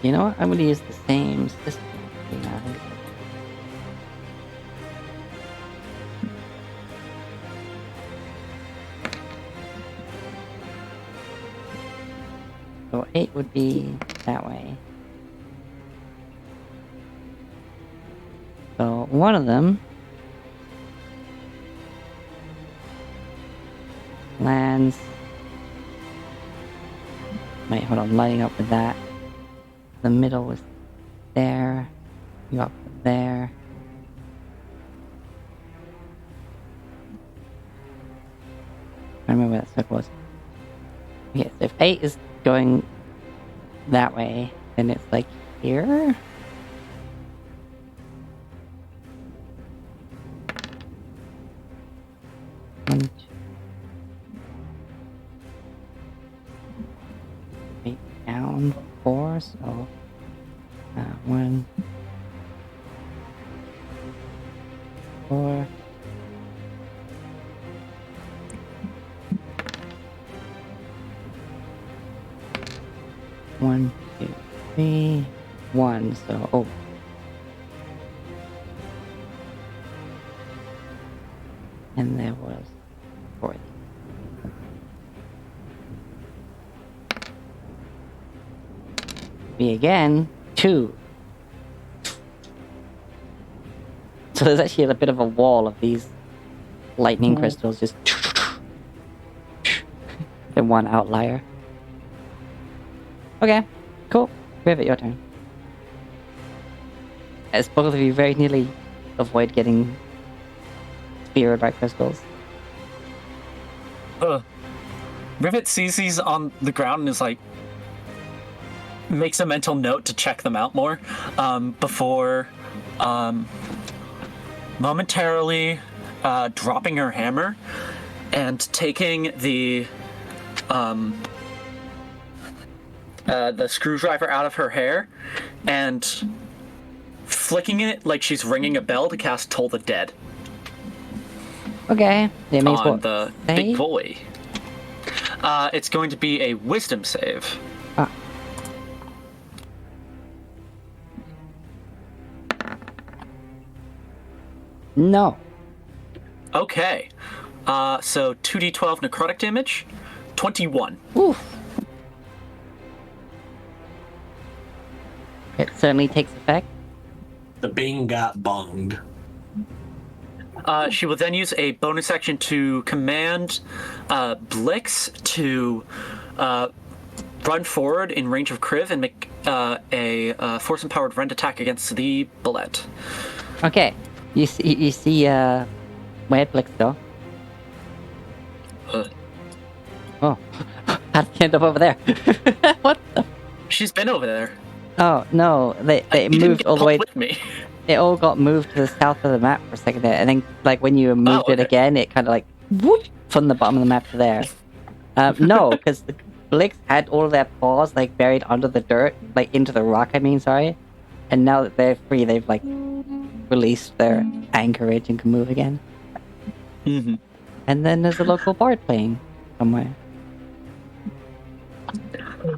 You know what? I'm going to use the same system. Yeah. So 8 would be that way. So one of them lands. Wait, hold on, lighting up with that. The middle was there. You up there. I remember where that circle was. Okay, so if 8 is going that way, then it's like here. One, two. 8 down, 4, so 1, 4. One, 2, 3, 1. So and there was 40. Me again, 2. So there's actually a bit of a wall of these lightning crystals just and one outlier. Okay, cool. Rivet, your turn. As both of you very nearly avoid getting speared by crystals. Rivet sees these on the ground and is like, makes a mental note to check them out more before momentarily dropping her hammer and taking the screwdriver out of her hair and flicking it like she's ringing a bell to cast Toll the Dead Okay. That means on what? the big boy. It's going to be a wisdom save. Ah. No. Okay. So 2d12 necrotic damage. 21. Oof. It certainly takes effect. The Bing got bunged. She will then use a bonus action to command Blix to run forward in range of Kriv and make a force-empowered rend attack against the bullet. Okay. You see, where'd Blix go? Oh. How'd she end up over there? What the? She's been over there. Oh, no. They You didn't moved get all the way. pulled with me. It all got moved to the south of the map for a second there, and then, like, when you moved it okay. again, it kind of, like, whoop, from the bottom of the map to there. No, because the Blix had all of their paws, like, buried under the dirt, like, into the rock, I mean, sorry. And now that they're free, they've, like, released their anchorage and can move again. Mm-hmm. And then there's a local bard playing somewhere.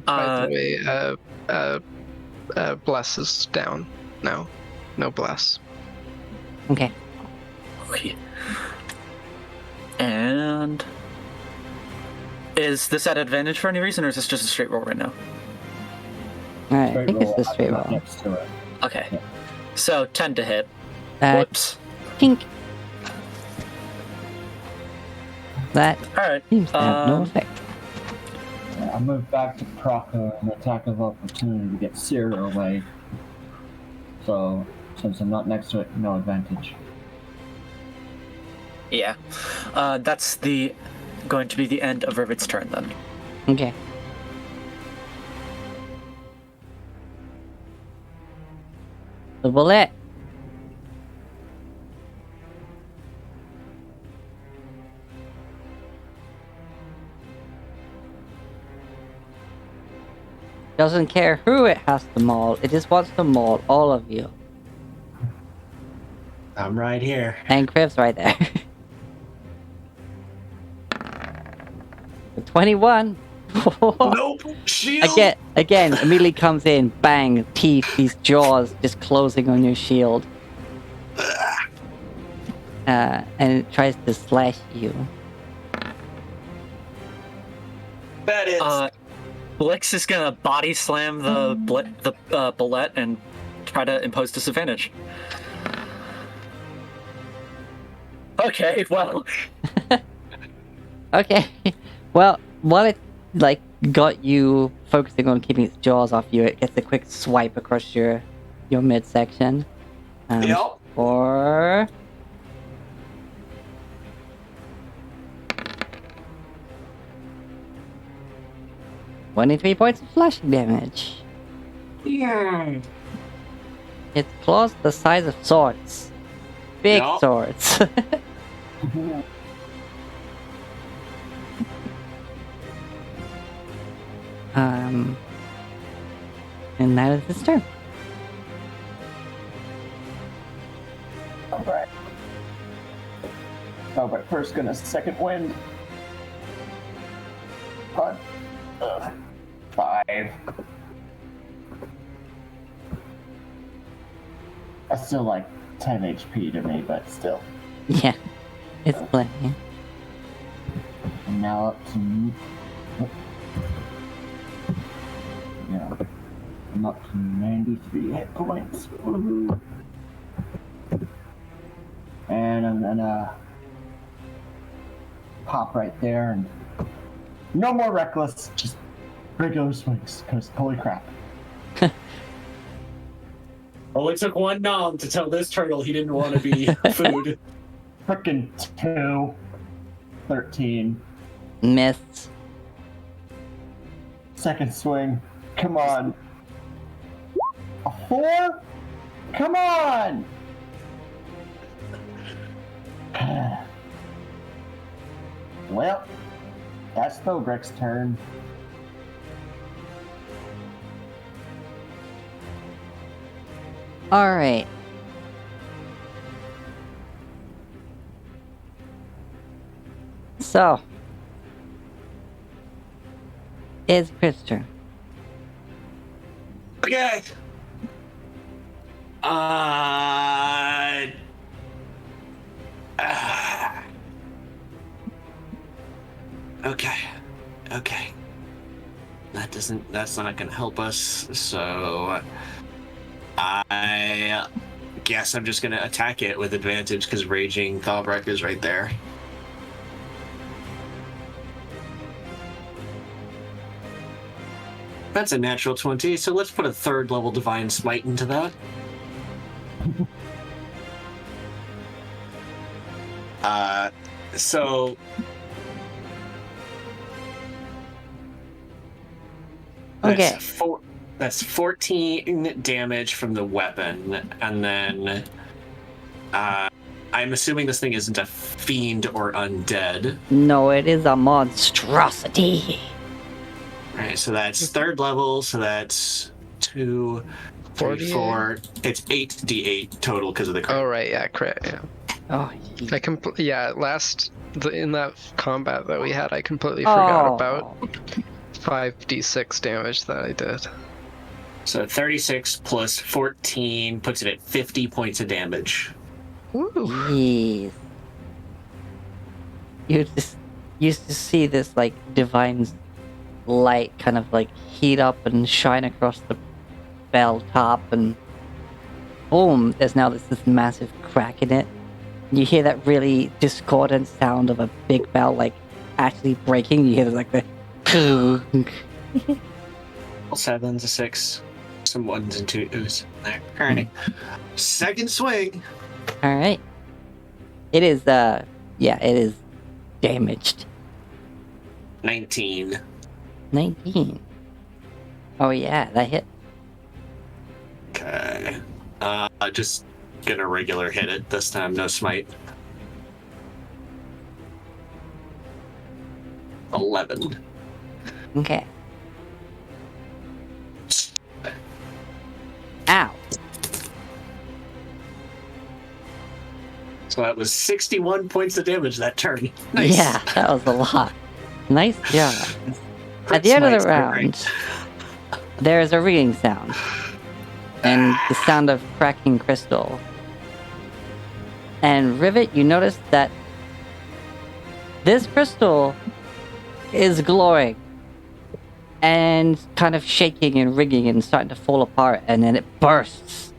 By the way, Bless is down now. No Bless. Okay. Okay. And is this at advantage for any reason, or is this just a straight roll right now? Alright, I Straight think it's roll, the straight I'm up roll. next to it. Okay. Yeah. So 10 to hit. Whoops. Pink. That All right. seems to have no effect. Yeah, I moved back to Proco and attack of opportunity to get Sierra away. So, since I'm not next to it, no advantage. Yeah. That's going to be the end of Rivet's turn then. Okay. The bullet. Doesn't care who it has to maul, it just wants to maul all of you. I'm right here. And Crib's right there. 21. Nope. Shield. Again, immediately comes in, bang, teeth, these jaws just closing on your shield. And it tries to slash you. That is. Blix is gonna body slam the bullet and try to impose disadvantage. Okay, well. Okay. Well, while it, like, got you focusing on keeping its jaws off you, it gets a quick swipe across your midsection. Yep. For... $23 points of slashing damage. Yeah. Its claws the size of swords. Big Yup. swords. And that is his turn. Alright. Oh, but first gonna second wind. Punt. 5. That's still like 10 HP to me, but still. Yeah, it's plenty. And now up to... Yeah. I'm up to 93 hit points. Woohoo. And I'm gonna pop right there and no more reckless, just regular swings, because holy crap. Only took one nom to tell this turtle he didn't want to be food. Frickin' 2. 13. Missed. Second swing. Come on. A 4? Come on! Well, that's Thogrik's turn. Alright. So. It's Chris' turn. Okay. Okay. Okay. That's not gonna help us, so I guess I'm just gonna attack it with advantage because Raging Thawbreak is right there. That's a natural 20, so let's put a 3rd level Divine Smite into that. So Okay. That's 14 damage from the weapon, and then I'm assuming this thing isn't a fiend or undead. No, it is a monstrosity. Alright, so that's 3rd level, so that's 2, 3, 48? 4. It's 8d8 total because of the crit. Oh right, yeah, crit. Yeah. Oh, In that combat that we had, I completely forgot about 5d6 damage that I did. So 36 plus 14 puts it at 50 points of damage. Woo. Jeez. You just used to see this like divine light kind of like heat up and shine across the bell top, and boom, there's now this massive crack in it. You hear that really discordant sound of a big bell like actually breaking. You hear like the 7s, a 6, some 1s and 2s there. Alright. Second swing. All right. It is it is damaged. 19. 19. Oh yeah, that hit. Okay. Just gonna regular hit it this time, no smite. 11. Okay. Ow. So that was 61 points of damage that turn. Nice. Yeah, that was a lot. Nice job. At the end of the round, there is a ringing sound, and the sound of cracking crystal. And Rivet, you notice that this crystal is glowing and kind of shaking and ringing and starting to fall apart, and then it bursts,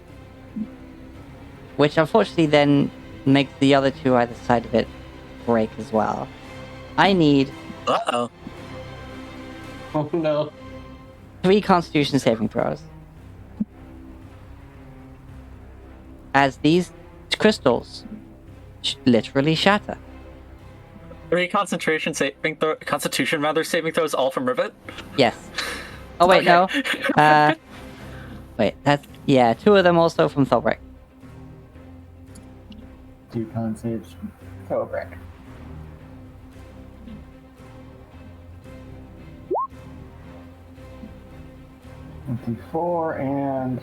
which unfortunately then makes the other two either side of it break as well. I need Uh-oh. Oh no. 3 Constitution saving throws, as these crystals literally shatter. 3 Constitution saving throws, all from Rivet? Yes. Oh wait, Okay. no. Wait, that's 2 of them also from Thorbrick. 2 con saves from Cobra. And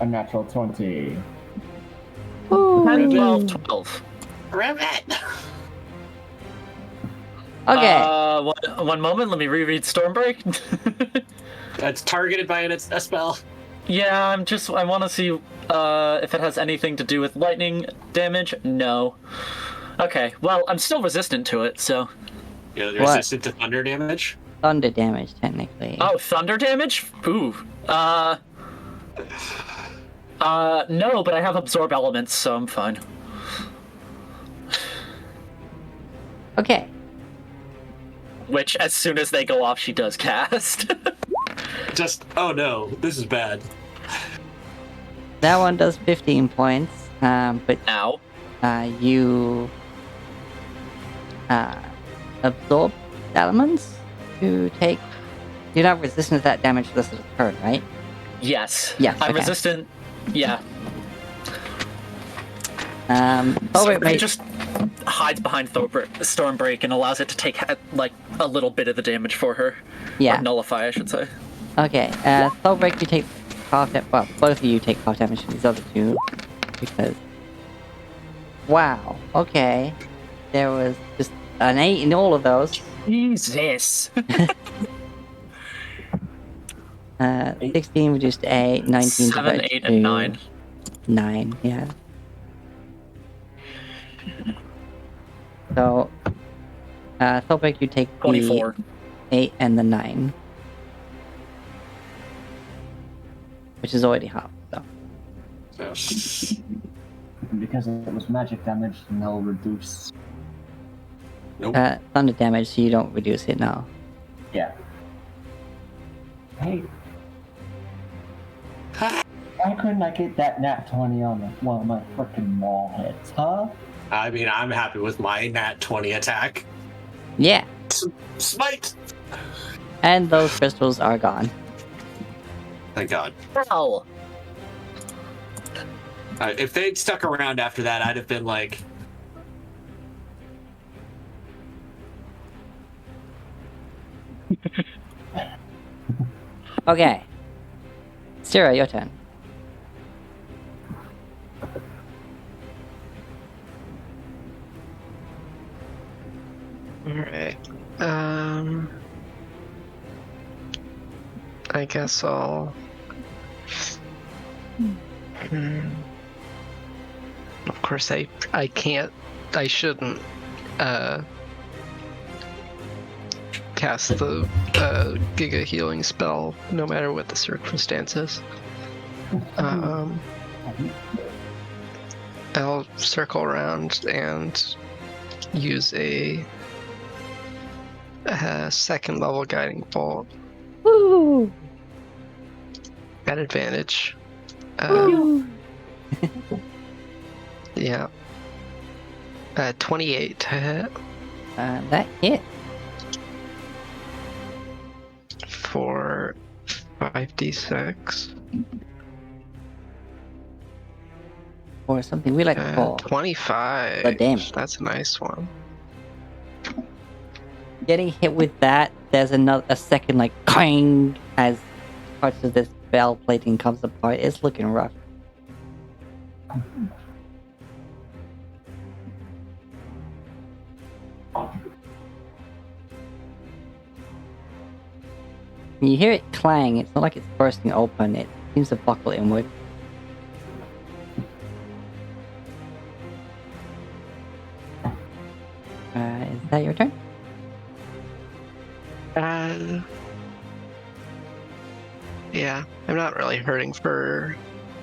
a natural 20. 10, 12, 12. Rivet! Okay. One moment, let me reread Stormbreak. That's targeted by a spell. Yeah, I want to see if it has anything to do with lightning damage. No. Okay, well, I'm still resistant to it, so... You're resistant to thunder damage? Thunder damage, technically. Oh, thunder damage? Ooh. No, but I have absorb elements, so I'm fine. Okay. Which, as soon as they go off, she does cast. Oh no, this is bad. That one does 15 points, but Ow. you absorb elements to take... You're not resistant to that damage for this turn, right? Yes. Yeah, I'm okay. resistant. Yeah. Thorbrick It just hides behind Stormbreak and allows it to take like a little bit of the damage for her. Yeah. Or nullify, I should say. Okay, Thorbrick, you take half damage. Well, both of you take half damage from these other two, because... Wow, okay. There was just an 8 in all of those. Jesus. 16 reduced to 8, 19 7, divided 8, to and 9. 9, yeah. So, Thorbrick, you take 24. 8, and the 9. Which is already half, so. So, Because it was magic damage, then they'll reduce. nope. Thunder damage, so you don't reduce it now. Yeah. Hey. Why couldn't I get that nat 20 on one of my freaking wall hits, huh? I mean, I'm happy with my nat 20 attack. Yeah, Smite! and those crystals are gone. Thank God. Ow! If they'd stuck around after that, I'd have been like, Okay. Sarah, your turn. Alright. I guess I'll. Of course, I can't. I shouldn't cast the Giga Healing spell, no matter what the circumstances. I'll circle around and use a second level guiding bolt Woo! at advantage. Yeah. 28 to hit That hit. for 5d6. Or something we like to call 25. the damage. That's a nice one. Getting hit with that, there's a second like clang as parts of this bell plating comes apart. It's looking rough. When you hear it clang, it's not like it's bursting open, it seems to buckle inward. Is that your turn? Yeah, I'm not really hurting for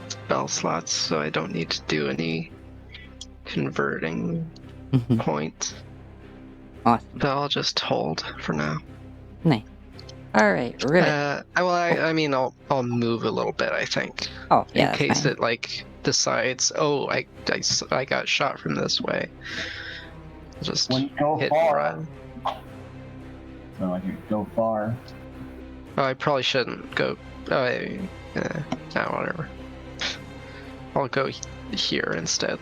spell slots, so I don't need to do any converting points. Awesome. So I'll just hold for now. Nice. Alright, Rivet. I mean, I'll move a little bit, I think, Oh, yeah, in that's case fine. it like decides. Oh, I got shot from this way. I'll just When you go hit and far. run. So like you go far. Oh, I probably shouldn't go. Oh, whatever. I'll go here instead.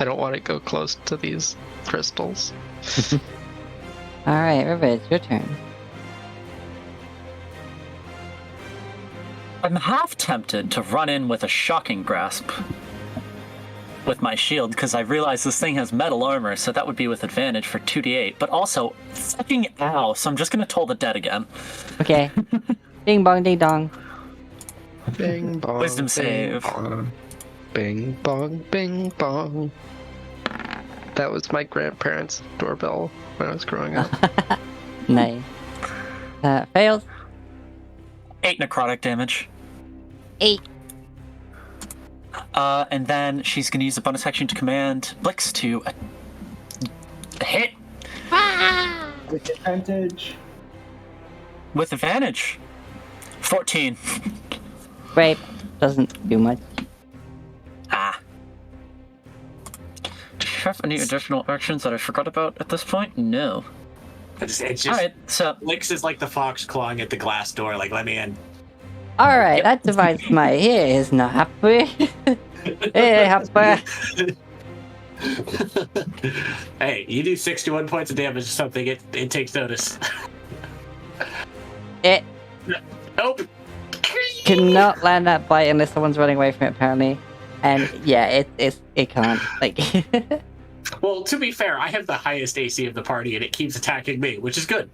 I don't want to go close to these crystals. Alright, Rivet, it's your turn. I'm half tempted to run in with a shocking grasp with my shield, because I realize this thing has metal armor, so that would be with advantage for 2d8, but also fucking ow, so I'm just gonna toll the dead again. Okay. Ding bong ding dong. Bing bong. Wisdom bing, save. Bong. Bing bong, bing bong. That was my grandparents' doorbell when I was growing up. Nice. Failed. 8 necrotic damage. 8. And then she's gonna use a bonus action to command Blix to hit With advantage. with advantage. 14. Grape. Doesn't do much. Ah. Do you have any additional actions that I forgot about at this point? No. it's just Alright, so Lix is like the fox clawing at the glass door, like, let me in. Alright, that divides my here is not happy. Hey, happy. Hey, you do 61 points of damage or something, it takes notice. It Nope. cannot land that bite unless someone's running away from it, apparently. And yeah, it can't. Like, Well, to be fair, I have the highest AC of the party and it keeps attacking me, which is good.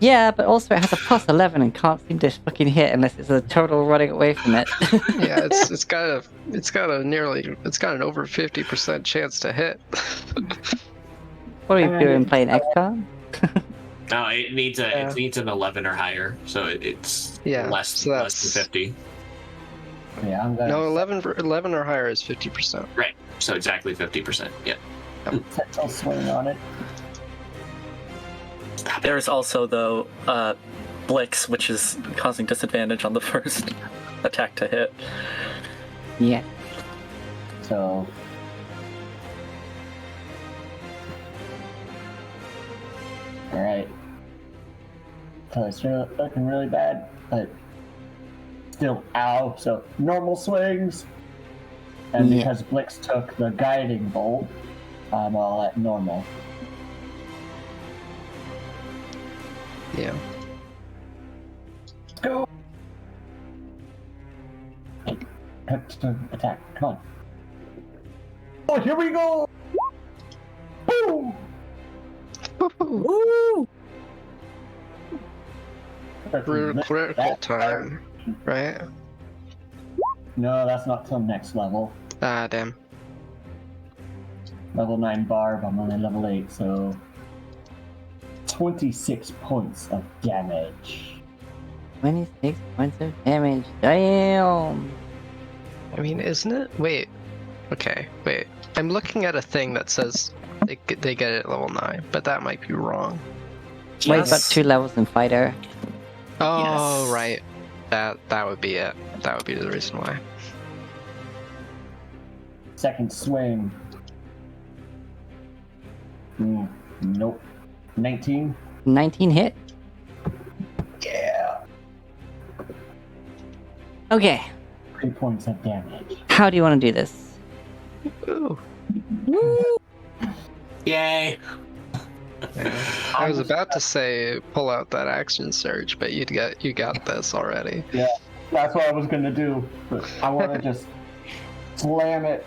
yeah, but also it has a plus 11 and can't seem to fucking hit unless it's a total running away from it. Yeah, it's got an over 50% chance to hit. What are you doing, playing XCOM? No, it needs Yeah. it needs an 11 or higher, so it's Yeah, less so less than that's- 50. Yeah, I'm gonna No, 11 or higher is 50%. Right. So exactly 50%. Yeah. set swing on it. There's also, though, Blix, which is causing disadvantage on the first attack to hit. Yeah. So alright. So it's looking really bad, but still ow, so normal swings. And Yeah. because Blix took the guiding bolt, I'm all at normal. Yeah. Go! Attack, come on. Oh, here we go! Boom! Woo! Critical time, right? No, that's not till next level. Ah, damn. Level 9 Barb, I'm only level 8, so 26 points of damage. 26 points of damage. Damn! I mean, isn't it? Wait. Okay, wait. I'm looking at a thing that says they get it at level 9, but that might be wrong. Well, you've got Yes. 2 levels in fighter. Oh, Yes. right. That would be it. That would be the reason why. Second swing. Nope. 19? 19 hit. Yeah. Okay, 3 points of damage. how do you want to do this? Ooh. Yay! I was about to say pull out that action surge, but you got this already. That's what I was gonna do, but I want to just slam it.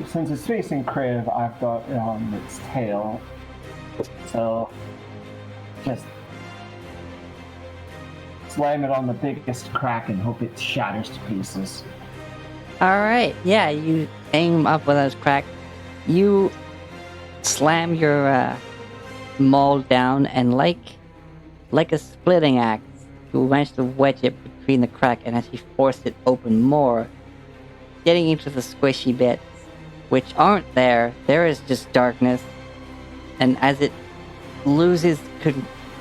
Since it's facing Kriv, I've got it on its tail. So, just slam it on the biggest crack and hope it shatters to pieces. Alright, yeah, you aim up with those crack. You slam your maul down, and like a splitting axe, you manage to wedge it between the crack and actually force it open more, getting into the squishy bits, which aren't there. There is just darkness, and as it loses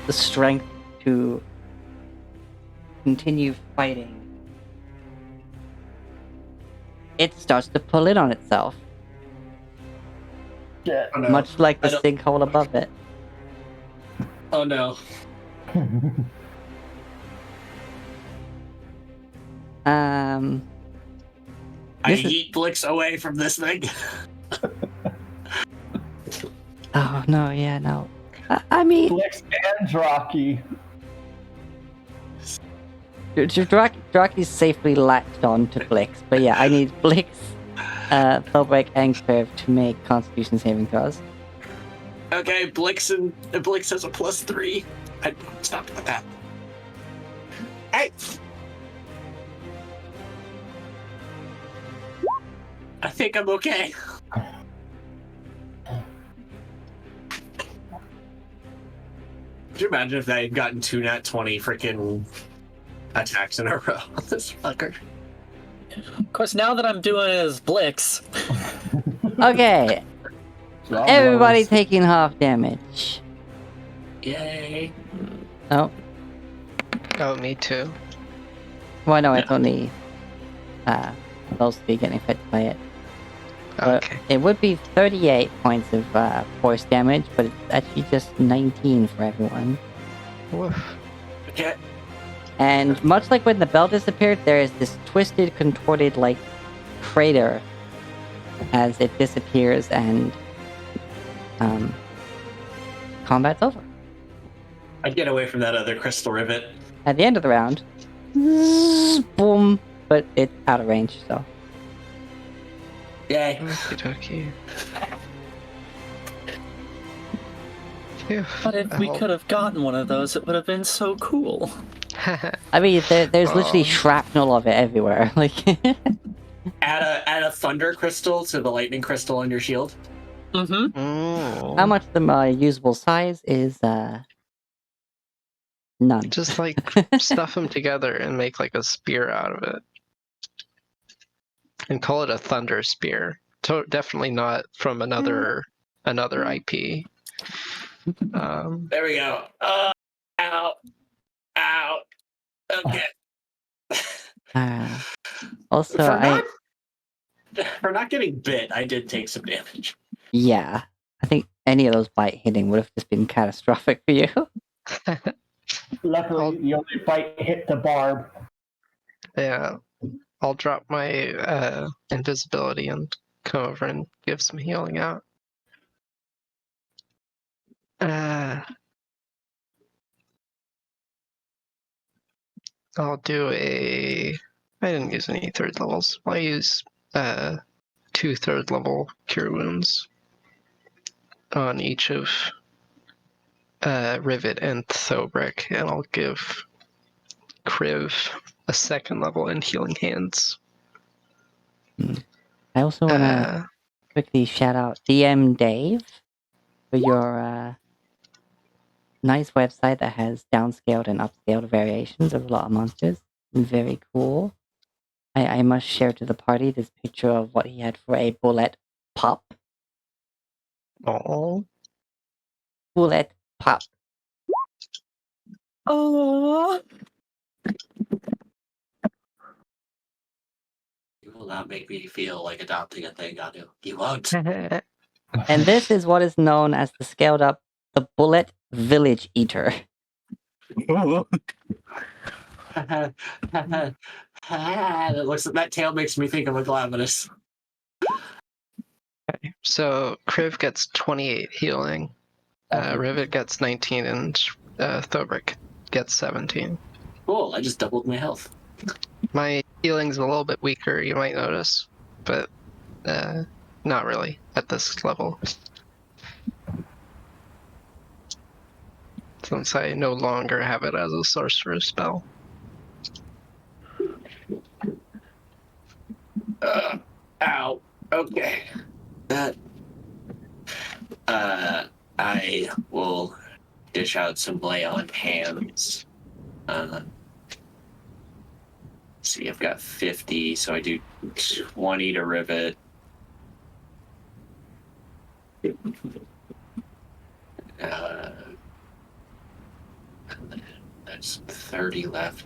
the strength to continue fighting, it starts to pull in on itself, Shit. Oh, no. much like the I don't- sinkhole above it. Oh no. Um, I This is- yeet Blix away from this thing. oh no, yeah, no. I mean, Blix and Drocky. Draki's safely latched on to Blix, but yeah, I need Blix, Philbrick, and Kriv to make Constitution saving throws. Okay, Blix has a +3. Stop with that. Hey! I think I'm okay. Could you imagine if they had gotten 2 nat 20 freaking attacks in a row? This fucker. Of course, now that I'm doing it as Blix, Okay, everybody taking half damage. Yay. Oh, Oh, me too. well, no, it's only those three getting affected by it. But Okay. it would be 38 points of force damage, but it's actually just 19 for everyone. Woof. Okay. And much like when the bell disappeared, there is this twisted, contorted, like, crater as it disappears, and combat's over. I'd get away from that other crystal rivet. At the end of the round, boom, but it's out of range, so. Yay. Okie dokie. Phew. but if we Oh. could have gotten one of those, it would have been so cool. I mean, there's literally Oh. shrapnel of it everywhere. Like, Add a thunder crystal to the lightning crystal on your shield. Mm-hmm. Mm. how much the usable size is None. Just like stuff them together and make like a spear out of it, and call it a thunder spear. Definitely not from another IP. There we go. Ow. Ow. Okay. Also, For not getting bit, I did take some damage. yeah, I think any of those bite hitting would have just been catastrophic for you. Luckily, the only bite hit the barb. Yeah, I'll drop my invisibility and come over and give some healing out. I'll do I didn't use any third levels. I'll use 2 third level cure wounds on each of Rivet and Thobrick, and I'll give Kriv a 2nd level in healing hands. I also want to quickly shout out DM Dave for your nice website that has downscaled and upscaled variations of a lot of monsters. Very cool. I must share to the party this picture of what he had for a bullet pup. Oh, Bullet pup. Oh. You will not make me feel like adopting a thing, Anu. You won't. And this is what is known as the scaled up the bullet village eater. That tail makes me think of a Glavenus. so Kriv gets 28 healing, Rivet gets 19, and Thobrick gets 17. Cool, I just doubled my health. My healing's a little bit weaker, you might notice, but not really at this level. Since I no longer have it as a sorcerer spell. Ow. Okay. That. I will dish out some lay on hands. See, I've got 50, so I do 20 to Rivet. That's 30 left.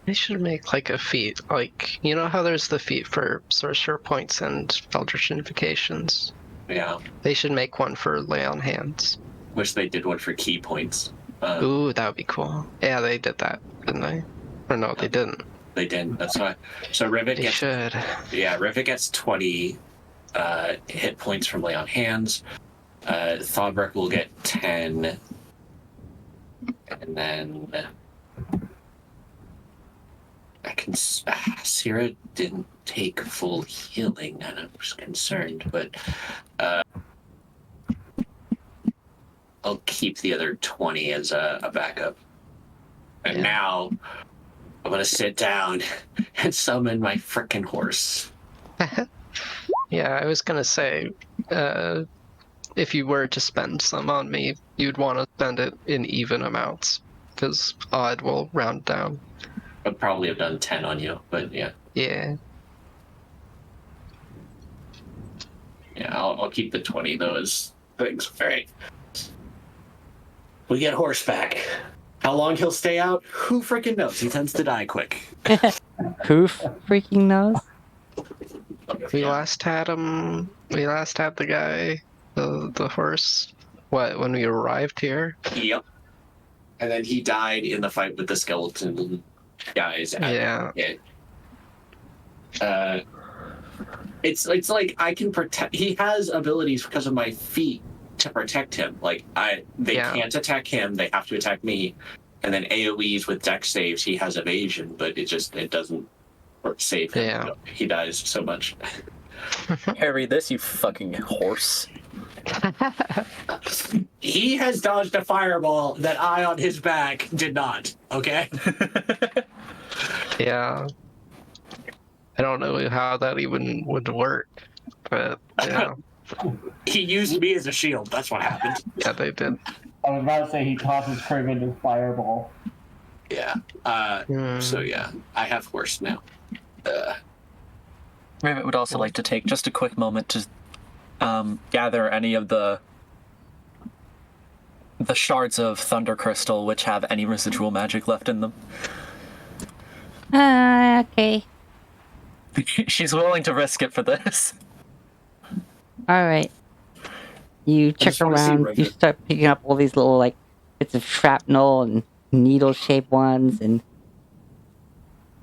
They should make like a feat, like, you know how there's the feat for sorcerer points and eldritch invocations? Yeah. They should make one for lay on hands. Wish they did one for key points. Ooh, that would be cool. Yeah, they did that, didn't they? Or no, they didn't. They didn't. That's why. So Rivet They gets. should. Yeah, Rivet gets 20 hit points from lay on hands. Thobrick will get 10, and then I can. Sierra didn't take full healing, and I was concerned, but I'll keep the other 20 as a backup. And now I'm gonna sit down and summon my frickin' horse. Yeah, I was gonna say, if you were to spend some on me, you'd want to spend it in even amounts, because odd will round down. I'd probably have done 10 on you, but yeah. Yeah. Yeah, I'll keep the 20, those things. All right. We get horseback. How long he'll stay out? Who freaking knows? He tends to die quick. Who freaking knows? We last had the guy, the horse, when we arrived here? Yep. And then he died in the fight with the skeleton guys. Yeah. It's like I can protect. He has abilities because of my feet to protect him. Like they can't attack him. They have to attack me. And then AOE's with dex saves. He has evasion, but it doesn't save him. Yeah. He dies so much. Harry, this, you fucking horse. He has dodged a fireball that I on his back did not. Okay. Yeah. I don't know how that even would work, but yeah. He used me as a shield. That's what happened. Yeah, they did. I was about to say he tosses Krig into fireball. Yeah. So yeah, I have horse now. Rivet would also like to take just a quick moment to gather any of the shards of Thunder Crystal which have any residual magic left in them. Okay. She's willing to risk it for this. Alright. You check just wanna see around, you Rivet. start picking up all these little, like, bits of shrapnel and needle-shaped ones, and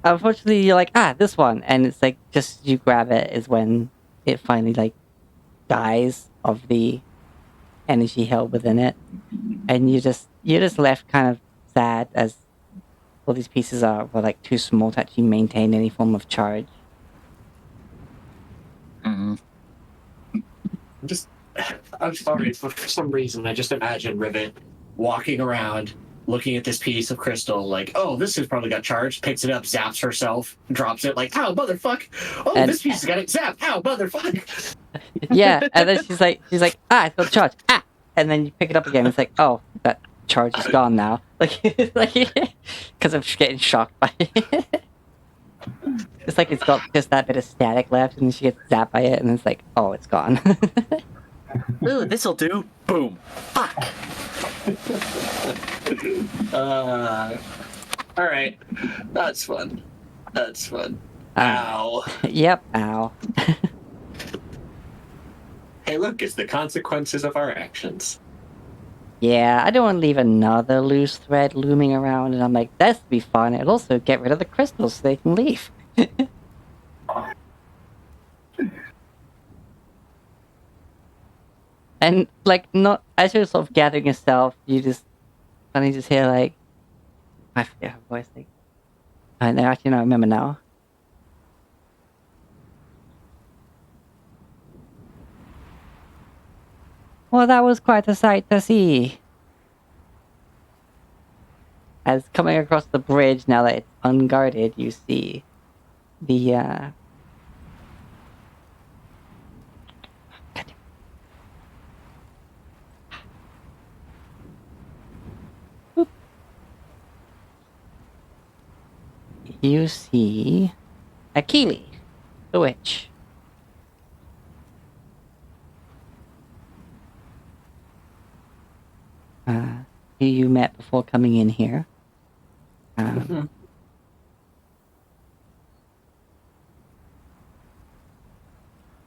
unfortunately you're like, this one, and it's like, just as you grab it is when it finally, like, dies of the energy held within it, and you're just left kind of sad as all these pieces were like too small to actually maintain any form of charge. Mm-hmm. I'm sorry, but for some reason I just imagine Rivet walking around, looking at this piece of crystal, like, oh, this has probably got charged, picks it up, zaps herself, drops it, like, ow, motherfuck! Oh, And- this piece has got it zapped, ow, motherfuck! Yeah, and then she's like, it's got charge, and then you pick it up again. It's like, oh, that charge is gone now, like, because I'm getting shocked by it. It's like it's got just that bit of static left, and then she gets zapped by it, and it's like, oh, it's gone. Ooh, this'll do. Boom. Fuck. Alright. That's fun. That's fun. Ah. Ow. Yep, ow. Hey, look, it's the consequences of our actions. Yeah, I don't want to leave another loose thread looming around, and I'm like, that's be fun. It'll also get rid of the crystals so they can leave. And, like, not as you're sort of gathering yourself, you just suddenly just hear, like, I forget her voice, like, I know, actually, no, I remember now. Well, that was quite a sight to see. As coming across the bridge, now that it's unguarded, you see the, Boop. You see Akili, the witch. Who you met before coming in here.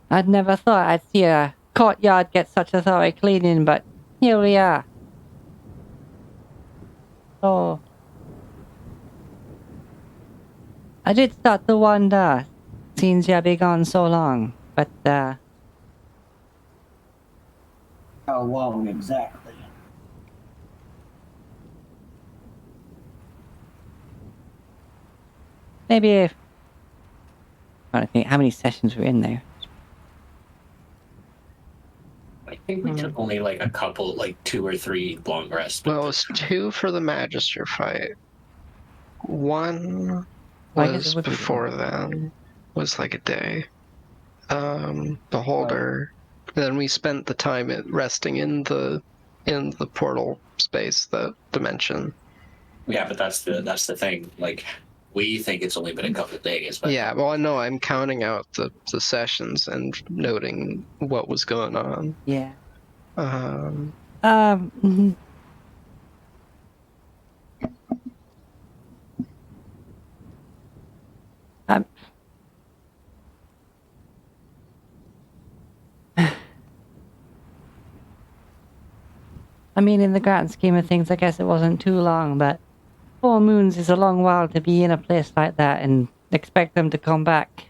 I'd never thought I'd see a courtyard get such a thorough cleaning, but here we are. Oh. I did start to wonder, since you've been gone so long, but, How long exactly? maybe if... I don't think, how many sessions were in there? I think we took only like a couple, like 2 or 3 long rests. Well, it was 2 for the Magister fight. 1 I guess it was would be before then. Was like a day. Beholder. Then we spent the time resting in the portal space, the dimension. Yeah, but that's the thing. Like, we think it's only been a couple of days, but Yeah, well, I know I'm counting out the sessions and noting what was going on. Yeah. Um, I mean, in the grand scheme of things, I guess it wasn't too long, but 4 moons is a long while to be in a place like that and expect them to come back.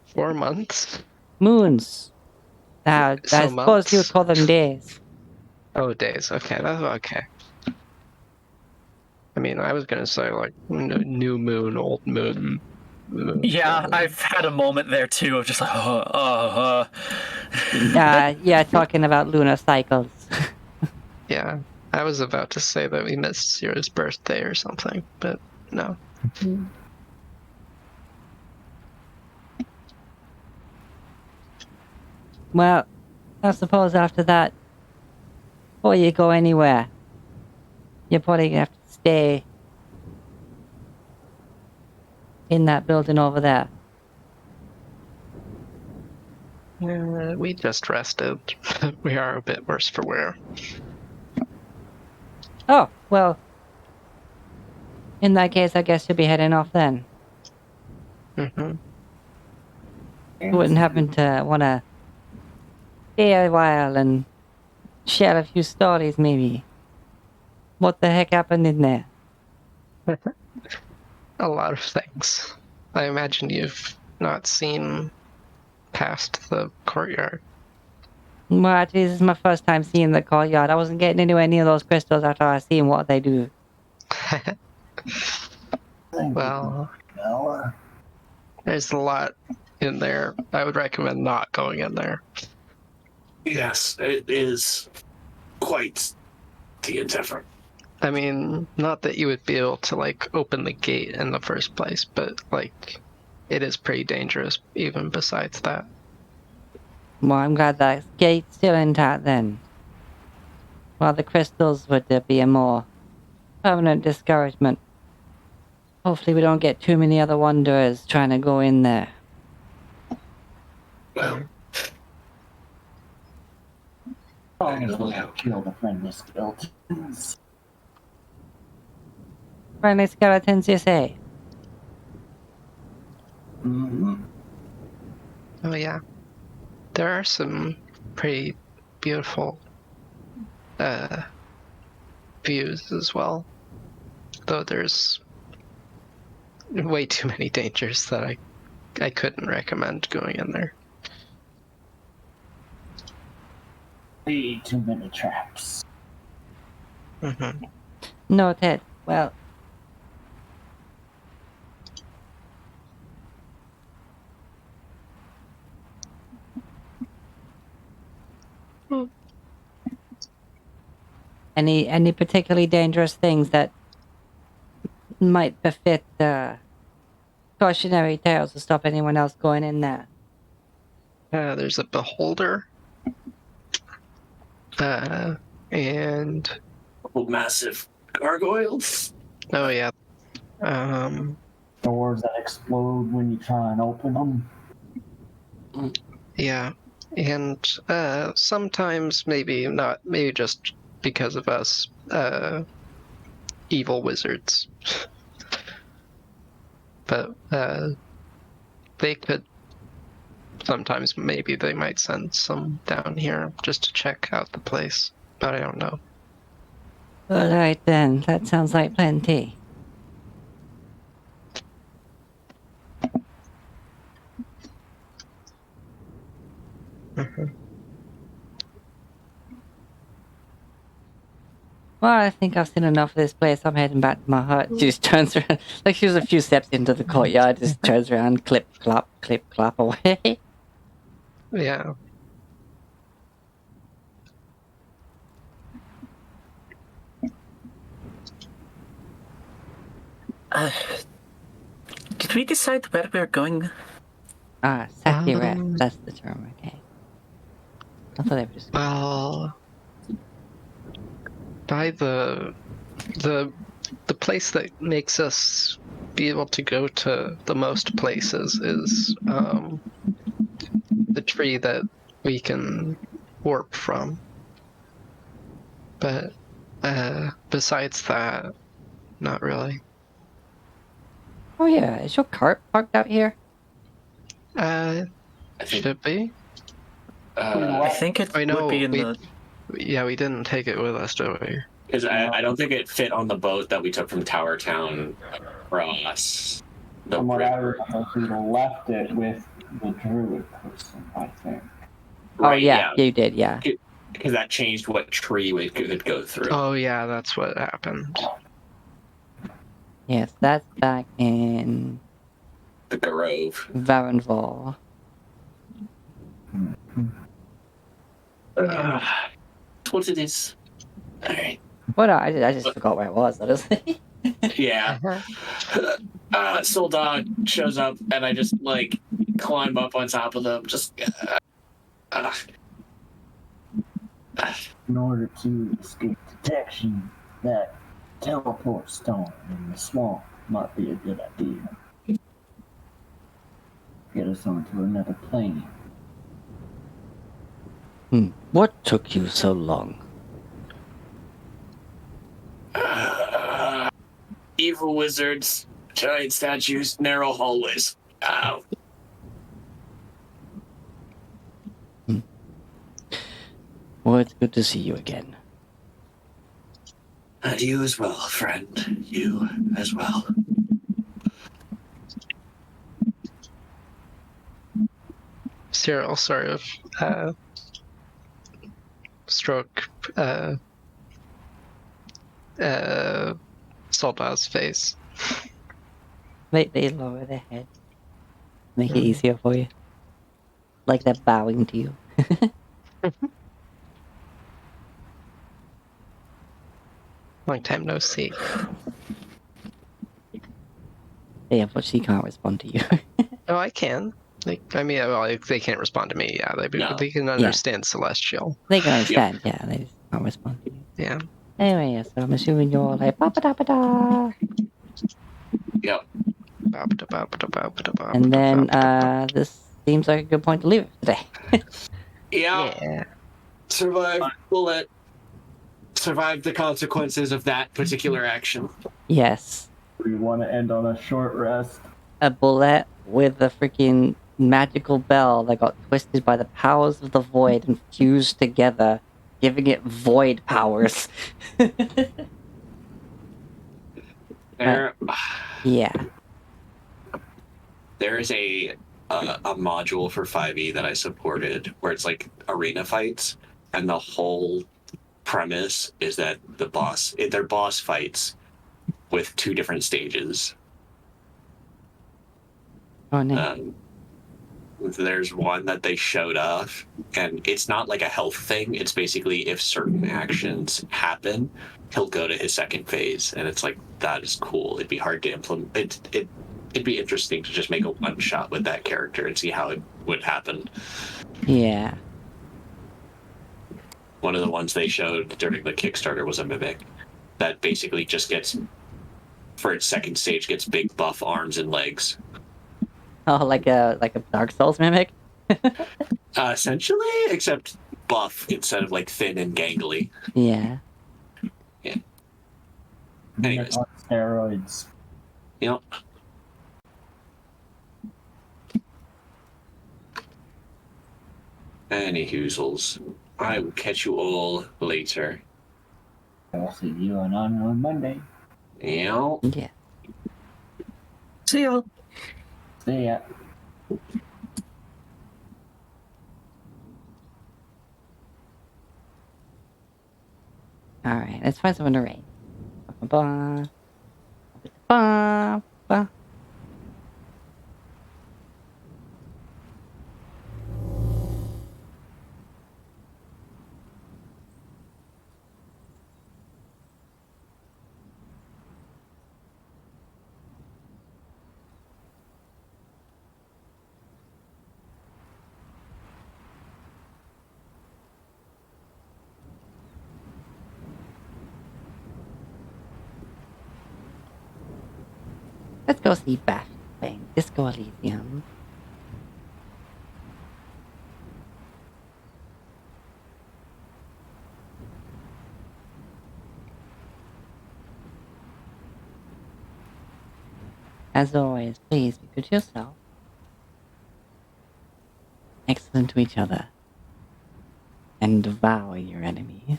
4 months? Moons. Now, So I suppose you would months? call them days. Oh, days. Okay, that's okay. I mean, I was gonna say like new moon, old moon. Yeah, I've had a moment there too of just like, Yeah, talking about lunar cycles. Yeah, I was about to say that we missed Sierra's birthday or something, but no. Well, I suppose after that before you go anywhere, you're probably gonna have to stay in that building over there. We just rested. We are a bit worse for wear. Oh, well, in that case, I guess you'll be heading off then. Mm-hmm. You wouldn't happen to want to stay a while and share a few stories, maybe? What the heck happened in there? A lot of things. I imagine you've not seen past the courtyard. Well, actually, this is my first time seeing the courtyard. I wasn't getting anywhere near those crystals after I seen what they do. Well, No. there's a lot in there. I would recommend not going in there. Yes, it is quite the endeavor. I mean, not that you would be able to, like, open the gate in the first place, but, like, it is pretty dangerous even besides that. Well, I'm glad that gate's still intact then. Well, the crystals would be a more permanent discouragement. Hopefully we don't get too many other wanderers trying to go in there. Well, Probably have killed the friendly skeletons. Friendly skeletons, you say? Mm-hmm. Oh, yeah. There are some pretty beautiful views as well. Though there's way too many dangers that I couldn't recommend going in there. Way too many traps. Mm-hmm. Noted. Well, any particularly dangerous things that might befit cautionary tales to stop anyone else going in there? There's a beholder. And massive gargoyles. oh yeah. Doors that explode when you try and open them. Yeah. And sometimes maybe not, maybe just because of us, evil wizards. But they could sometimes, maybe they might send some down here just to check out the place, but I don't know. All right then, that sounds like plenty. Well, I think I've seen enough of this place. I'm heading back to my hut. She just turns around, like she was a few steps into the courtyard, just turns around, clip, clop away. Yeah. Did we decide where we're going? Sakuret, that's the term, okay. I thought they were just... Well, by the place that makes us be able to go to the most places is the tree that we can warp from. But besides that, not really. Oh yeah, is your cart parked out here? Should be. I think it I know, would be in we- the... Yeah, we didn't take it with us, did we? Because I don't think it fit on the boat that we took from Tower Town across the From what I river. remember, we left it with the druid person, I think. Oh yeah, you did, yeah. Because that changed what tree we could go through. Oh yeah, that's what happened. Yes, that's back in The Grove. Dragonfall. That's what it is. Alright. What? I just forgot where it was, honestly. Yeah. Soldog shows up, and I just, like, climb up on top of them. Just... in order to escape detection, that teleport stone in the swamp might be a good idea. Get us onto another plane. What took you so long? Evil wizards, giant statues, narrow hallways. Ow. Well, it's good to see you again. And you as well, friend. You as well. Cyril sort of stroke Solda's face. They lower their head. Make it easier for you. Like they're bowing to you. Long time no see. Yeah, but she can't respond to you. Oh, I can. Like, I mean, well, they can't respond to me. Yeah, they can understand Celestial. They can understand, yeah. They just can't respond to you. Yeah. Anyway, yeah, so I'm assuming you're all like, ba-ba-da-ba-da. Yep. And then, this seems like a good point to leave it today. Yeah. Survive bullet. Survive the consequences of that particular action. Yes. We want to end on a short rest. A bullet with a freaking magical bell that got twisted by the powers of the void and fused together, giving it void powers. There, Yeah. there is a module for 5e that I supported where it's like arena fights, and the whole premise is that they're boss fights with 2 different stages. Oh, no. There's one that they showed off, and it's not like a health thing. It's basically if certain actions happen, he'll go to his second phase, and it's like, that is cool. It'd be hard to implement. It'd be interesting to just make a one shot with that character and see how it would happen. Yeah. One of the ones they showed during the Kickstarter was a mimic that basically just gets, for its second stage, gets big buff arms and legs. Oh, like a Dark Souls mimic? Essentially, except buff instead of like thin and gangly. Yeah. Anyways. On steroids. Yep. Any hoozles. I will catch you all later. I'll see you on Monday. Yep. Yeah. See ya. See ya. Alright, let's find someone to raid. Ba, ba, ba. Let's go see Bash playing Disco Elysium. As always, please be good to yourself. Excellent to each other. And devour your enemies.